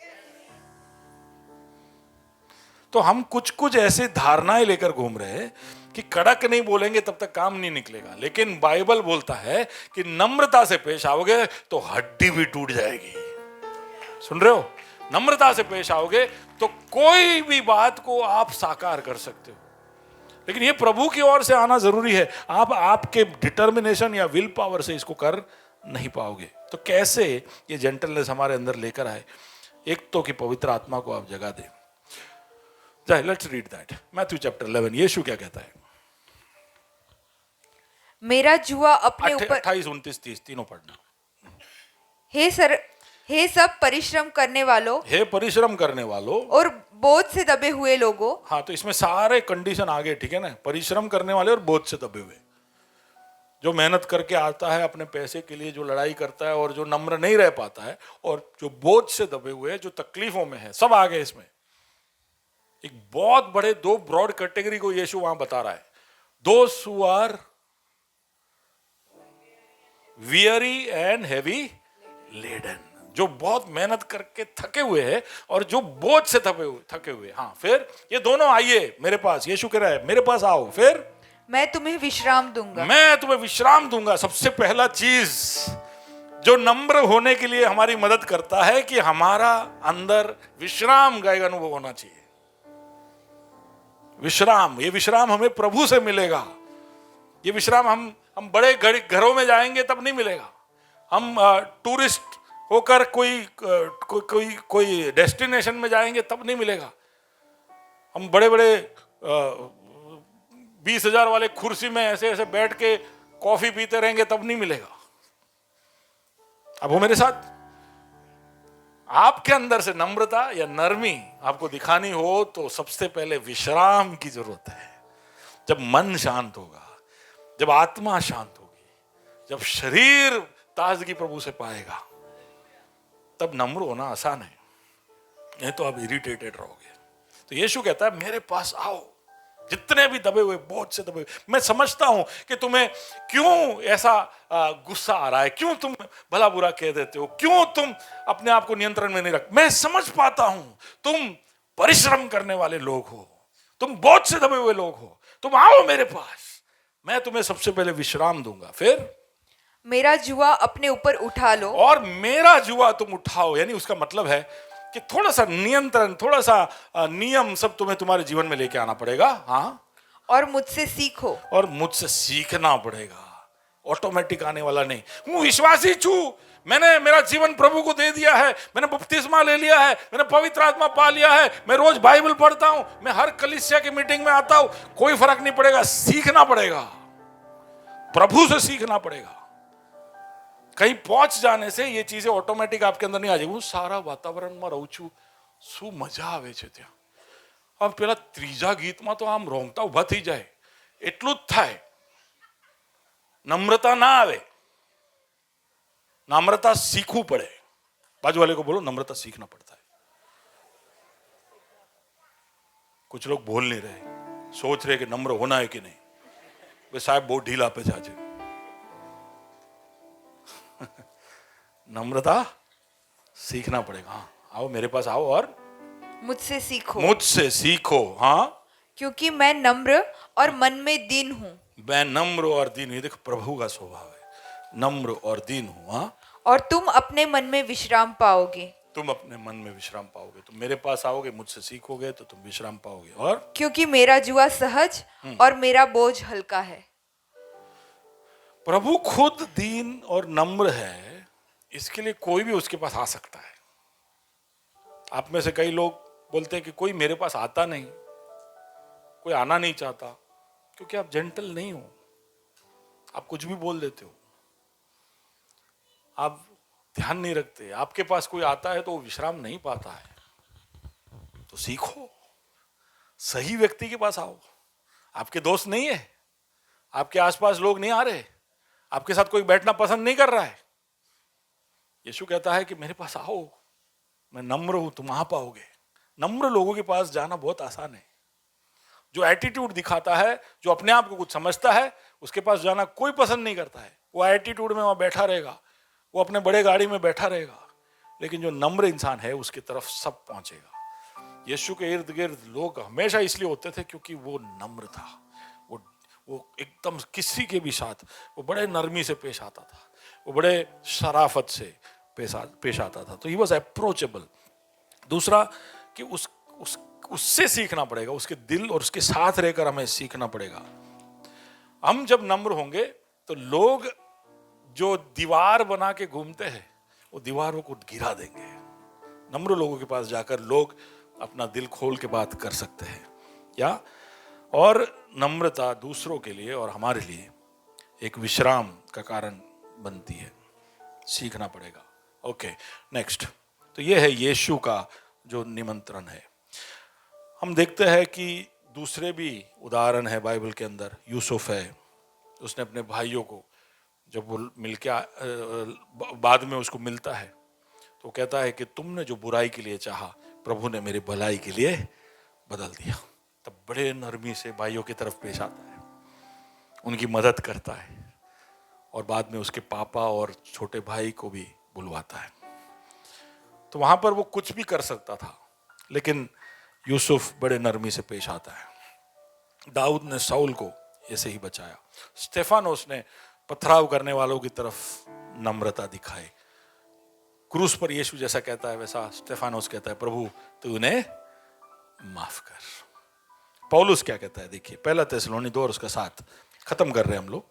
तो हम कुछ ऐसे धारणाएं लेकर घूम रहे हैं कि कड़क नहीं बोलेंगे तब तक काम नहीं निकलेगा। लेकिन बाइबल बोलता है कि नम्रता से पेश आओगे तो हड्डी भी टूट जाएगी। सुन रहे हो? नम्रता से पेश आओगे तो कोई भी बात को आप साकार कर सकते हो। लेकिन ये प्रभु की ओर से आना जरूरी है। आप आपके डिटर्मिनेशन या विल पावर से इसको कर नहीं पाओगे। तो कैसे ये जेंटलनेस हमारे अंदर लेकर आए? एक तो कि पवित्र आत्मा को आप जगह दें। Let's read that, Matthew chapter 11। यीशु क्या कहता है? मेरा जुआ अपने ऊपर 28, 29, 30 तीनों पढ़ना। हे सब परिश्रम करने वालों और बोझ से दबे हुए लोगों। हाँ, तो इसमें सारे कंडीशन आ गए, ठीक है ना? परिश्रम करने वाले और बोझ से दबे हुए, जो मेहनत करके आता है अपने पैसे के लिए, जो लड़ाई करता है और जो नम्र नहीं रह पाता है, और जो बोझ से दबे हुए, जो तकलीफों में है, सब आ गए इसमें। एक बहुत बड़े 2 ब्रॉड कैटेगरी को यीशु वहां बता रहा है। Those who are weary and heavy laden, जो बहुत मेहनत करके थके हुए हैं और जो बोझ से थके हुए। हाँ, फिर ये दोनों आइए मेरे पास। यीशु कह रहा है मेरे पास आओ, फिर मैं तुम्हें विश्राम दूंगा। सबसे पहला चीज जो नम्र होने के लिए हमारी मदद करता है कि हमारा अंदर विश्राम का एक अनुभव होना चाहिए। विश्राम, ये विश्राम हमें प्रभु से मिलेगा। ये विश्राम हम बड़े घरों में जाएंगे तब नहीं मिलेगा। हम टूरिस्ट होकर कोई डेस्टिनेशन में जाएंगे तब नहीं मिलेगा। हम बड़े 20,000 वाले कुर्सी में ऐसे बैठ के कॉफी पीते रहेंगे तब नहीं मिलेगा। अब वो मेरे साथ, आपके अंदर से नम्रता या नरमी आपको दिखानी हो तो सबसे पहले विश्राम की जरूरत है। जब मन शांत होगा, जब आत्मा शांत होगी, जब शरीर ताजगी प्रभु से पाएगा, तब नम्र होना आसान है। नहीं तो आप इरिटेटेड रहोगे। तो यीशु कहता है मेरे पास आओ, जितने भी दबे हुए, बोझ से दबे हुए। मैं समझता हूं कि तुम्हें क्यों ऐसा गुस्सा आ रहा है, क्यों तुम भला बुरा कह देते हो, क्यों तुम अपने आप को नियंत्रण में नहीं रख। मैं समझ पाता हूं, तुम परिश्रम करने वाले लोग हो, तुम बोझ से दबे हुए लोग हो। तुम आओ मेरे पास, मैं तुम्हें सबसे पहले विश्राम दूंगा। फिर मेरा जुआ अपने ऊपर उठा लो, और मेरा जुआ तुम उठाओ। यानी उसका मतलब है कि थोड़ा सा नियंत्रण, थोड़ा सा नियम सब तुम्हें तुम्हारे जीवन में लेके आना पड़ेगा। हाँ, और मुझसे सीखो, और मुझसे सीखना पड़ेगा। ऑटोमेटिक आने वाला नहीं। हूं विश्वासी छू, मैंने मेरा जीवन प्रभु को दे दिया है, मैंने बपतिस्मा ले लिया है, मैंने पवित्र आत्मा पा लिया है, मैं रोज बाइबल पढ़ता हूं, मैं हर कलीसिया की मीटिंग में आता हूं, कोई फर्क नहीं पड़ेगा। सीखना पड़ेगा, प्रभु से सीखना पड़ेगा। कहीं पहुंच जाने से ये चीजें ऑटोमेटिक आपके अंदर नहीं आ जाएगी। सारा वातावरण में रहूं छू, શું મજા આવે છે ત્યાં। હવે પેલા ત્રીજા ગીતમાં તો આમ રોંગટા ઉભા થઈ જાય, એટલું જ થાય। નમ્રતા ના આવે, नम्रता सीखવું પડે। बाजू वाले को बोलो नम्रता सीखना पड़ता है। कुछ लोग बोल नहीं रहे, सोच रहे कि नम्र होना है कि नहीं। वे साहब बहुत ढीला पे जाजे। नम्रता सीखना पड़ेगा। हाँ, आओ मेरे पास आओ और मुझसे सीखो, मुझसे सीखो। हाँ, क्योंकि मैं नम्र और मन में दीन हूँ। मैं नम्र और दीन हूँ। देखो प्रभु का स्वभाव है, नम्र और दीन हूँ। हाँ, और तुम अपने मन में विश्राम पाओगे। तुम अपने मन में विश्राम पाओगे। तुम मेरे पास आओगे, मुझसे सीखोगे तो तुम विश्राम पाओगे। और क्योंकि मेरा जुआ सहज और मेरा बोझ हल्का है। प्रभु खुद दीन और नम्र है, इसके लिए कोई भी उसके पास आ सकता है। आप में से कई लोग बोलते हैं कि कोई मेरे पास आता नहीं, कोई आना नहीं चाहता, क्योंकि आप जेंटल नहीं हो, आप कुछ भी बोल देते हो, आप ध्यान नहीं रखते। आपके पास कोई आता है तो वो विश्राम नहीं पाता है। तो सीखो, सही व्यक्ति के पास आओ। आपके दोस्त नहीं है, आपके आसपास लोग नहीं आ रहे, आपके साथ कोई बैठना पसंद नहीं कर रहा है, यीशु कहता है कि मेरे पास आओ, मैं नम्र हूं, तुम आ पाओगे। नम्र लोगों के पास जाना बहुत आसान है। जो एटीट्यूड दिखाता है, जो अपने आप को कुछ समझता है, उसके पास जाना कोई पसंद नहीं करता है। वो एटीट्यूड में वहां बैठा रहेगा, वो अपने बड़े गाड़ी में बैठा रहेगा। लेकिन जो नम्र इंसान है उसकी तरफ सब पहुंचेगा। यीशु के इर्द गिर्द लोग हमेशा इसलिए होते थे क्योंकि वो नम्र था। वो एकदम किसी के भी साथ वो बड़े नरमी से पेश आता था, वो बड़े शराफत से पेश आता था। तो ही वॉज अप्रोचेबल। दूसरा कि उससे सीखना पड़ेगा, उसके दिल और उसके साथ रहकर हमें सीखना पड़ेगा। हम जब नम्र होंगे तो लोग जो दीवार बना के घूमते हैं वो दीवारों को गिरा देंगे। नम्र लोगों के पास जाकर लोग अपना दिल खोल के बात कर सकते हैं। या और नम्रता दूसरों के लिए और हमारे लिए एक विश्राम का कारण बनती है। सीखना पड़ेगा। Okay, next. तो ये है यीशु का जो निमंत्रण है। हम देखते हैं कि दूसरे भी उदाहरण है बाइबल के अंदर। यूसुफ है, उसने अपने भाइयों को जब वो मिलके बाद में उसको मिलता है तो कहता है कि तुमने जो बुराई के लिए चाहा प्रभु ने मेरी भलाई के लिए बदल दिया। तब बड़े नरमी से भाइयों की तरफ पेश आता है, उनकी मदद करता है और बाद में उसके पापा और छोटे भाई को भी बुलवाता है। तो वहां पर वो कुछ भी कर सकता था, लेकिन यूसुफ बड़े नरमी से पेश आता है। दाऊद ने शाऊल को ऐसे ही बचाया। स्टेफानोस ने पथराव करने वालों की तरफ नम्रता दिखाई। क्रूस पर यीशु जैसा कहता है वैसा स्टेफानोस कहता है, प्रभु तू उन्हें माफ कर। पौलुस क्या कहता है देखिए, पहला थिस्सलुनी 2 और उसका 7 खत्म कर रहे हैं हम लोग।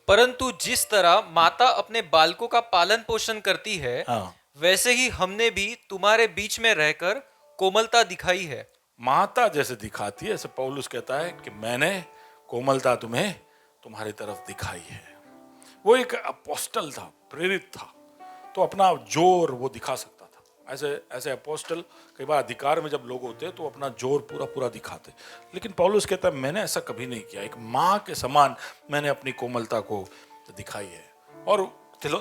परंतु जिस तरह माता अपने बालकों का पालन पोषण करती है, हाँ, वैसे ही हमने भी तुम्हारे बीच में रहकर कोमलता दिखाई है। माता जैसे दिखाती है, ऐसे पौलुस कहता है कि मैंने कोमलता तुम्हें तुम्हारी तरफ दिखाई है। वो एक अपोस्टल था, प्रेरित था, तो अपना जोर वो दिखा सकता था। ऐसे अपोस्टल कई बार अधिकार में जब लोग होते तो अपना जोर पूरा दिखाते, लेकिन पौलुस कहता है मैंने ऐसा कभी नहीं किया। एक माँ के समान मैंने अपनी कोमलता को दिखाई है। और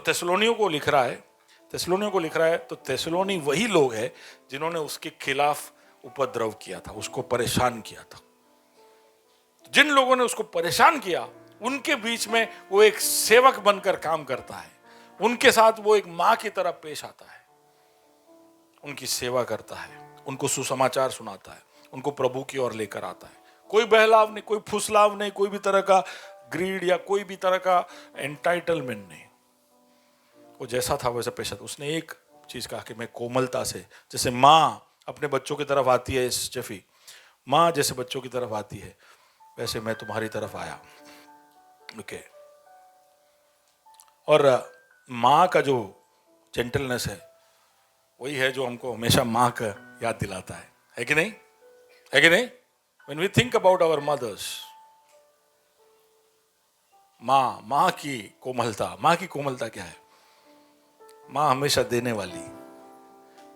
थिस्सलुनियों को लिख रहा है, तो थिस्सलुनी वही लोग हैं जिन्होंने उसके खिलाफ उपद्रव किया था, उसको परेशान किया था। जिन लोगों ने उसको परेशान किया उनके बीच में वो एक सेवक बनकर काम करता है। उनके साथ वो एक माँ की तरह पेश आता है, उनकी सेवा करता है, उनको सुसमाचार सुनाता है, उनको प्रभु की ओर लेकर आता है। कोई बहलाव नहीं, कोई फुसलाव नहीं, कोई भी तरह का ग्रीड या कोई भी तरह का एंटाइटलमेंट नहीं। वो जैसा था वैसा पेश आता। उसने एक चीज कहा कि मैं कोमलता से, जैसे माँ अपने बच्चों की तरफ आती है, जफी माँ जैसे बच्चों की तरफ आती है, वैसे मैं तुम्हारी तरफ आया। ओके, और माँ का जो जेंटलनेस है वही है जो हमको हमेशा माँ का याद दिलाता है कि नहीं? है कि नहीं? When we think about our mothers, माँ की कोमलता क्या है? माँ हमेशा देने वाली,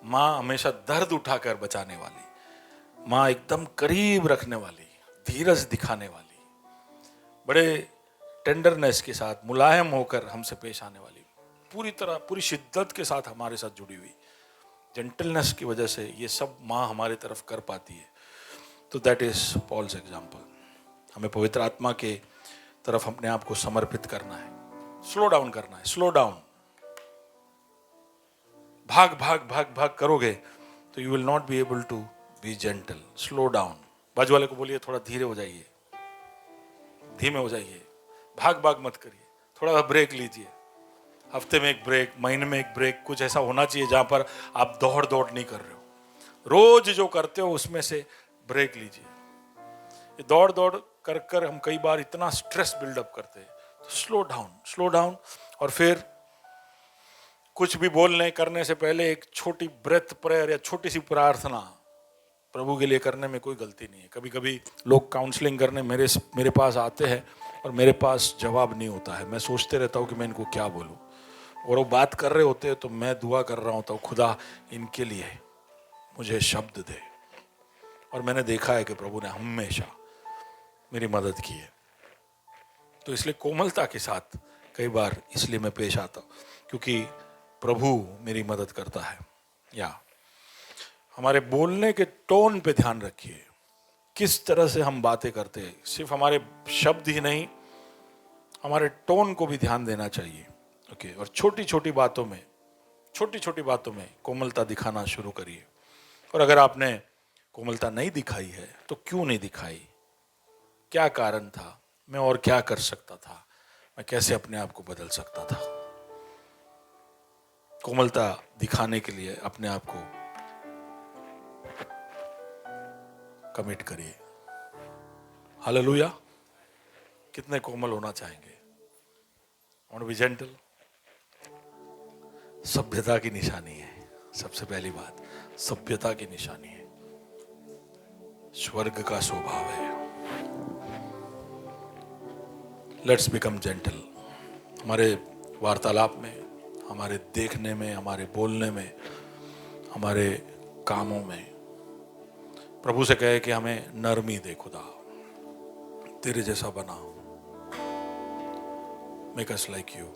माँ हमेशा दर्द उठाकर बचाने वाली, माँ एकदम करीब रखने वाली, धीरज दिखाने वाली, बड़े टेंडरनेस के साथ मुलायम होकर हमसे पेश आने वाली, पूरी शिद्दत के साथ हमारे साथ जुड़ी हुई, जेंटलनेस की वजह से ये सब माँ हमारे तरफ कर पाती है। तो दैट इज पॉल्स एग्जाम्पल। हमें पवित्र आत्मा के तरफ अपने आप को समर्पित करना है, स्लो डाउन करना है, स्लो डाउन। भाग करोगे तो you will not be able to be gentle. Slow down. बाजू वाले को बोलिए थोड़ा धीरे हो जाइए, धीमे हो जाइए, भाग मत करिए, थोड़ा सा ब्रेक लीजिए। हफ्ते में एक ब्रेक, महीने में एक ब्रेक, कुछ ऐसा होना चाहिए जहां पर आप दौड़ नहीं कर रहे हो। रोज जो करते हो उसमें से ब्रेक लीजिए। ये दौड़ कर हम कई बार इतना स्ट्रेस बिल्डअप करते हैं। तो स्लो डाउन और फिर कुछ भी बोलने करने से पहले एक छोटी ब्रेथ प्रेयर या छोटी सी प्रार्थना प्रभु के लिए करने में कोई गलती नहीं है। कभी कभी लोग काउंसलिंग करने मेरे पास आते हैं और मेरे पास जवाब नहीं होता है। मैं सोचते रहता हूँ कि मैं इनको क्या बोलूँ, और वो बात कर रहे होते हैं तो मैं दुआ कर रहा होता हूँ, खुदा इनके लिए मुझे शब्द दे। और मैंने देखा है कि प्रभु ने हमेशा मेरी मदद की है। तो इसलिए कोमलता के साथ कई बार इसलिए मैं पेश आता हूँ क्योंकि प्रभु मेरी मदद करता है। या हमारे बोलने के टोन पे ध्यान रखिए, किस तरह से हम बातें करते हैं। सिर्फ हमारे शब्द ही नहीं, हमारे टोन को भी ध्यान देना चाहिए। ओके। और छोटी छोटी बातों में कोमलता दिखाना शुरू करिए। और अगर आपने कोमलता नहीं दिखाई है तो क्यों नहीं दिखाई, क्या कारण था, मैं और क्या कर सकता था, मैं कैसे अपने आप को बदल सकता था। कोमलता दिखाने के लिए अपने आप को कमिट करिए। हालेलुया। कितने कोमल होना चाहेंगे? Want to be gentle. सभ्यता की निशानी है। सबसे पहली बात सभ्यता की निशानी है, स्वर्ग का स्वभाव है। Let's become gentle. हमारे वार्तालाप में, हमारे देखने में, हमारे बोलने में, हमारे कामों में प्रभु से कहे कि हमें नरमी दे खुदा, तेरे जैसा बना, make us like you.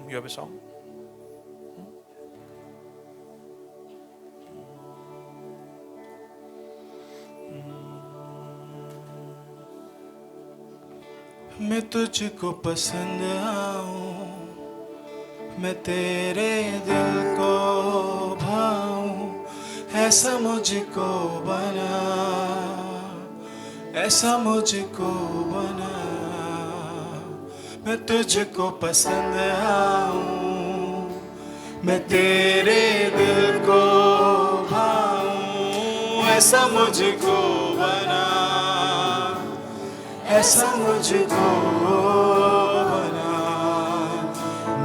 You have a song? मैं तुझको पसंद आऊं, मैं तेरे दिल को भाऊं, ऐसा मुझको बना, ऐसा मुझको बना। मैं तुझको पसंद आऊं, मैं तेरे दिल को भाऊं, ऐसा मुझको बना, ऐसा मुझको बना।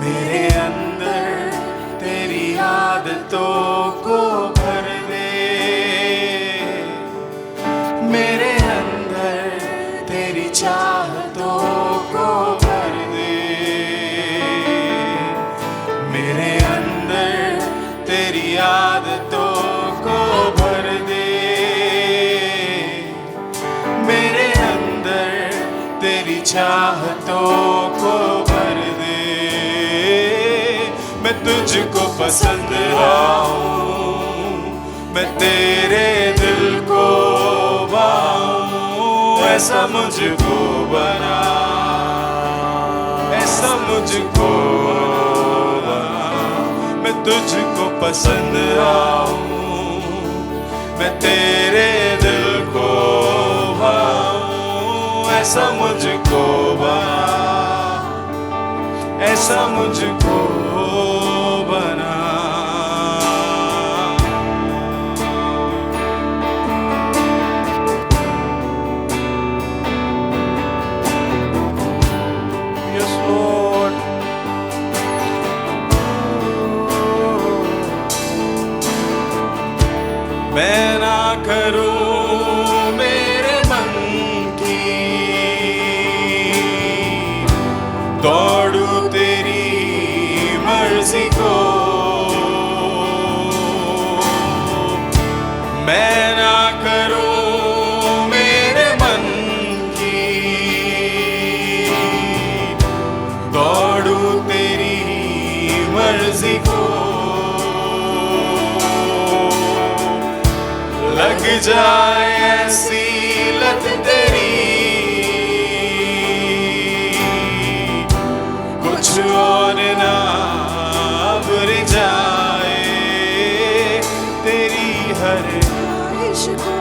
मेरे अंदर तेरी आदतों को भर दे, मेरे अंदर तेरी चाहतों को भर दे, मेरे अंदर तेरी आदतों को भर दे, मेरे अंदर तेरी चाहतों को भर दे। मैं तुझको पसंद आऊं, मैं तेरे दिल को भाऊं, ऐसा मुझको बना, ऐसा मुझको बना। मैं तुझको पसंद आऊं, मैं तेरे दिल को भाऊं, ऐसा मुझको बना, ऐसा मुझको बना। Yes, Lord. मैं ना करूं मेरे मन की, दौड़ू तेरी मर्जी को। मैं ना करूं मेरे मन की, दौड़ू तेरी मर्जी को। लग जाए ऐसी लत तेरी, कुछ और ना अब जाए तेरी हर ख्वाहिश को।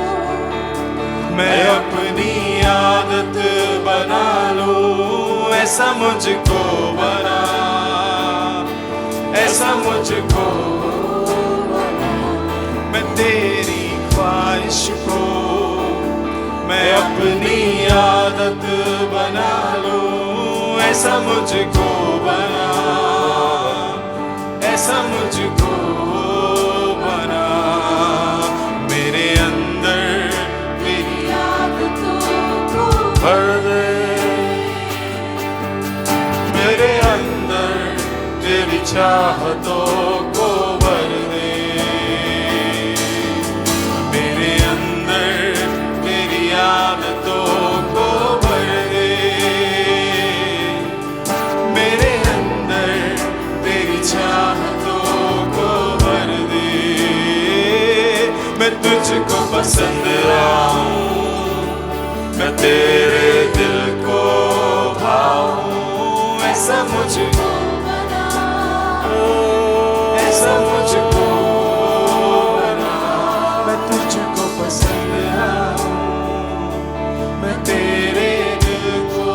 मैं अपनी आदत बना लूं, ऐसा मुझको बना, ऐसा मुझको बना। मैं तेरी ख्वाहिश को मैं अपनी आदत बना लूं, ऐसा मुझको बना, ऐसा मुझको बना। मेरे अंदर तेरी आदतों को भर दे, मेरे अंदर तेरी चाहतों को भर दे। आदतों को भर दे, मेरे अंदर तेरी चाहतों को भर दे। मैं तुझको पसंद आऊं, मैं तेरे दिल को भाऊं, ऐसा मुझको बना, ऐसा मुझको बना। मैं तुझको पसंद आऊं, तेरे दिल को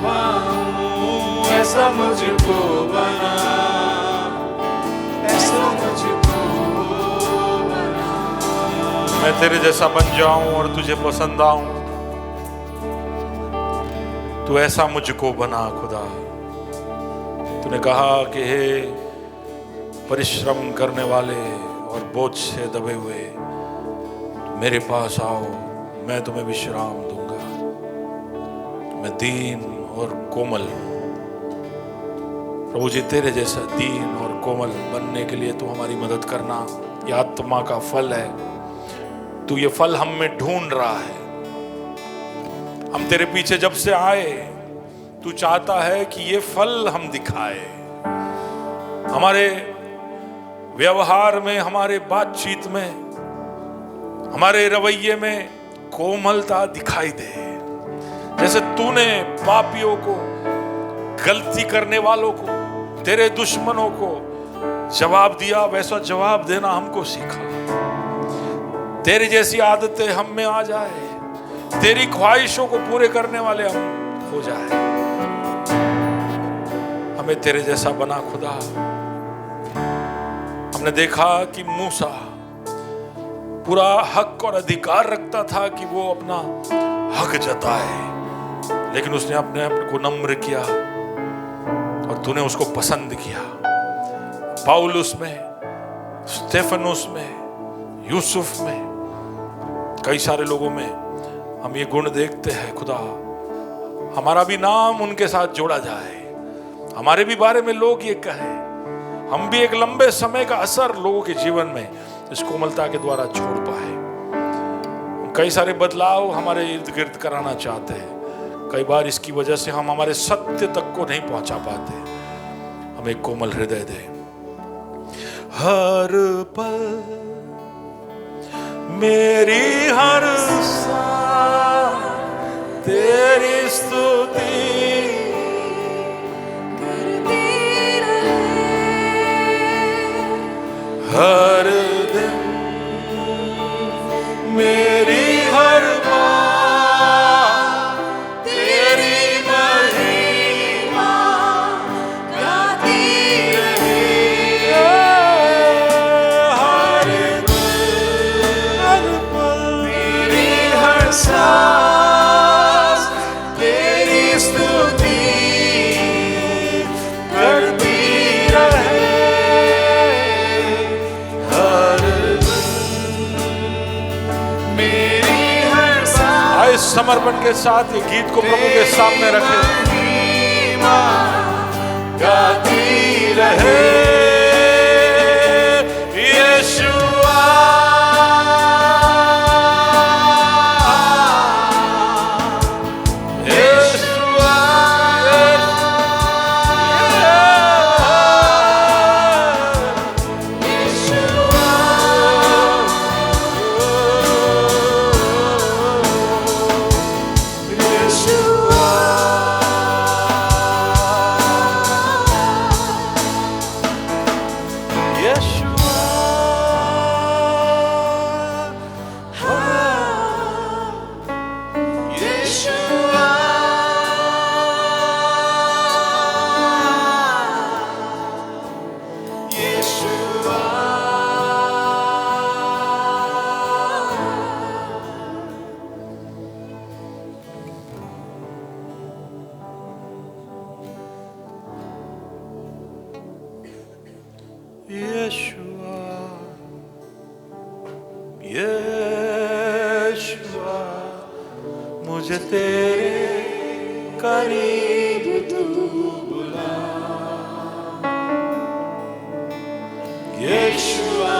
पाऊं, ऐसा मुझको बना, ऐसा मुझको बना। मैं तेरे जैसा बन जाऊं और तुझे पसंद आऊं, तू ऐसा मुझको बना खुदा। तूने कहा कि हे परिश्रम करने वाले और बोझ से दबे हुए, मेरे पास आओ, मैं तुम्हें विश्राम दूंगा। मैं दीन और कोमल, प्रभु जी तेरे जैसा दीन और कोमल बनने के लिए तू हमारी मदद करना। ये आत्मा का फल है, तू ये फल हम में ढूंढ रहा है। हम तेरे पीछे जब से आए, तू चाहता है कि ये फल हम दिखाए, हमारे व्यवहार में, हमारे बातचीत में, हमारे रवैये में कोमलता दिखाई दे। जैसे तूने पापियों को, गलती करने वालों को, तेरे दुश्मनों को जवाब दिया, वैसा जवाब देना हमको सिखा। तेरी जैसी आदतें हम में आ जाए, तेरी ख्वाहिशों को पूरे करने वाले हम हो जाए। हमें तेरे जैसा बना खुदा। हमने देखा कि मूसा पूरा हक और अधिकार रखता था कि वो अपना हक जताए, लेकिन उसने अपने आप को नम्र किया और तूने उसको पसंद किया। पौलुस में, स्टेफनुस में, यूसुफ में, कई सारे लोगों में हम ये गुण देखते हैं। खुदा हमारा भी नाम उनके साथ जोड़ा जाए, हमारे भी बारे में लोग ये कहें, हम भी एक लंबे समय का असर लोगों के जीवन में इस कोमलता के द्वारा छोड़ पाए। कई सारे बदलाव हमारे इर्द गिर्द कराना चाहते हैं, कई बार इसकी वजह से हम हमारे सत्य तक को नहीं पहुंचा पाते। हमें कोमल हृदय दे। हर पल मेरी हर सांस तेरी स्तुति करती रहे, हर दिन मेरी हर बात तेरी महिमा गाती रहे, हर पल मेरी हर सांस तेरी समर्पण के साथ ये गीत को प्रभु के सामने रखें। महिमा गाती रहे यीशुआ यीशुआ यीशुआ मुझे तेरे करीब तू बुला यीशुआ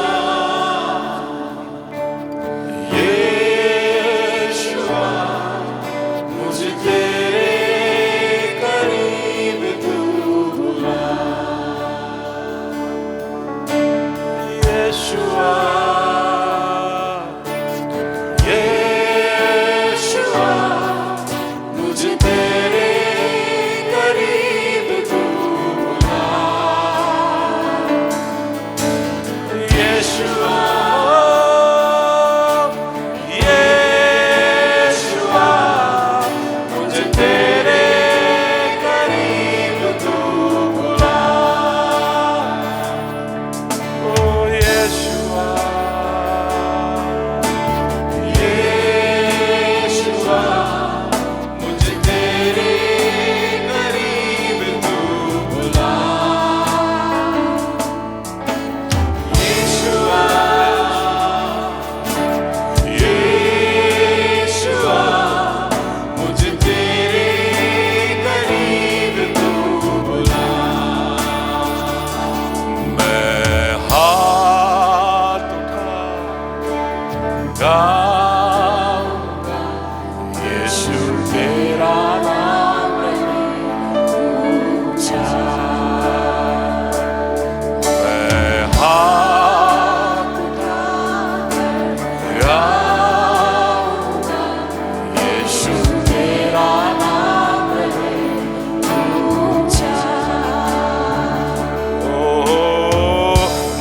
यीशुआ मुझे तेरे करीब तू बुला यीशुआ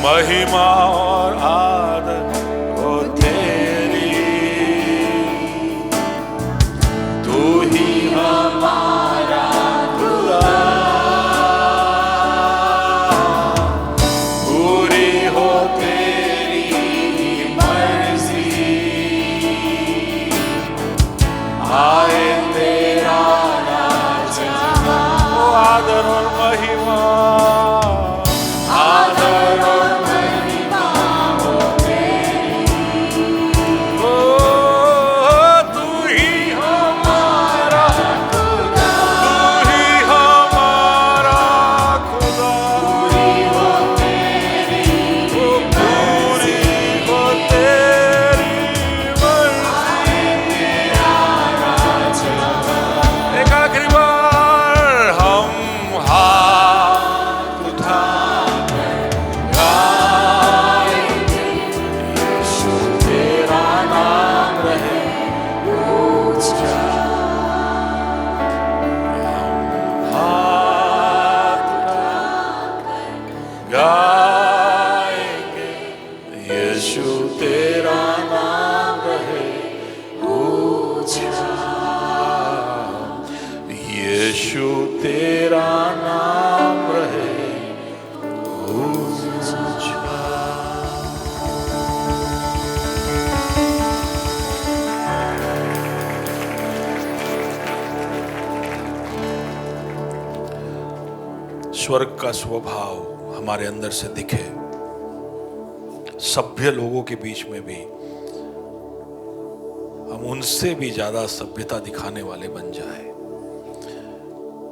महिमा और आदर हो तेरी, तू ही हमारा खुदा, पूरी हो तेरी मर्जी, आए तेरा राजा। आदर और महिमा, आदर और गाएंगे यीशु तेरा नाम रहे ऊंचा, यीशु तेरा नाम रहे ऊंचा। स्वर्ग का स्वभाव हमारे अंदर से दिखे, सभ्य लोगों के बीच में भी हम उनसे भी ज्यादा सभ्यता दिखाने वाले बन जाए।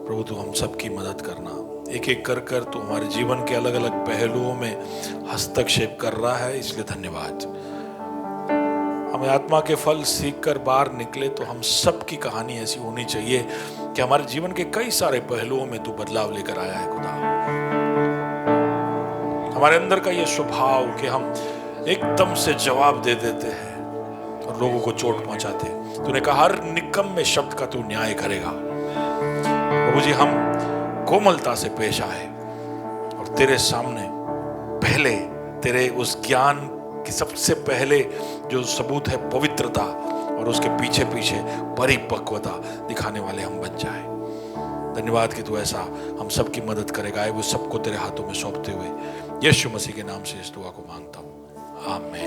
प्रभु तू हम सबकी मदद करना, एक एक कर कर तू हमारे जीवन के अलग अलग पहलुओं में हस्तक्षेप कर रहा है, इसलिए धन्यवाद। हमें आत्मा के फल सीख कर बाहर निकले तो हम सबकी कहानी ऐसी होनी चाहिए कि हमारे जीवन के कई सारे पहलुओं में तू बदलाव लेकर आया है खुदा। हमारे अंदर का यह स्वभाव कि हम एकदम से जवाब दे देते हैं और लोगों को चोट पहुंचाते, तूने कहा हर निकम्मे शब्द का तू न्याय करेगा। प्रभु जी हम कोमलता से पेश आए और तेरे सामने पहले तेरे उस ज्ञान की सबसे पहले जो सबूत है पवित्रता, और उसके पीछे पीछे परिपक्वता दिखाने वाले हम बन जाए। धन्यवाद कि तू ऐसा हम सबकी मदद करेगा। वो सबको तेरे हाथों में सौंपते हुए यीशु मसीह के नाम से इस दुआ को मांगता हूँ, आमीन।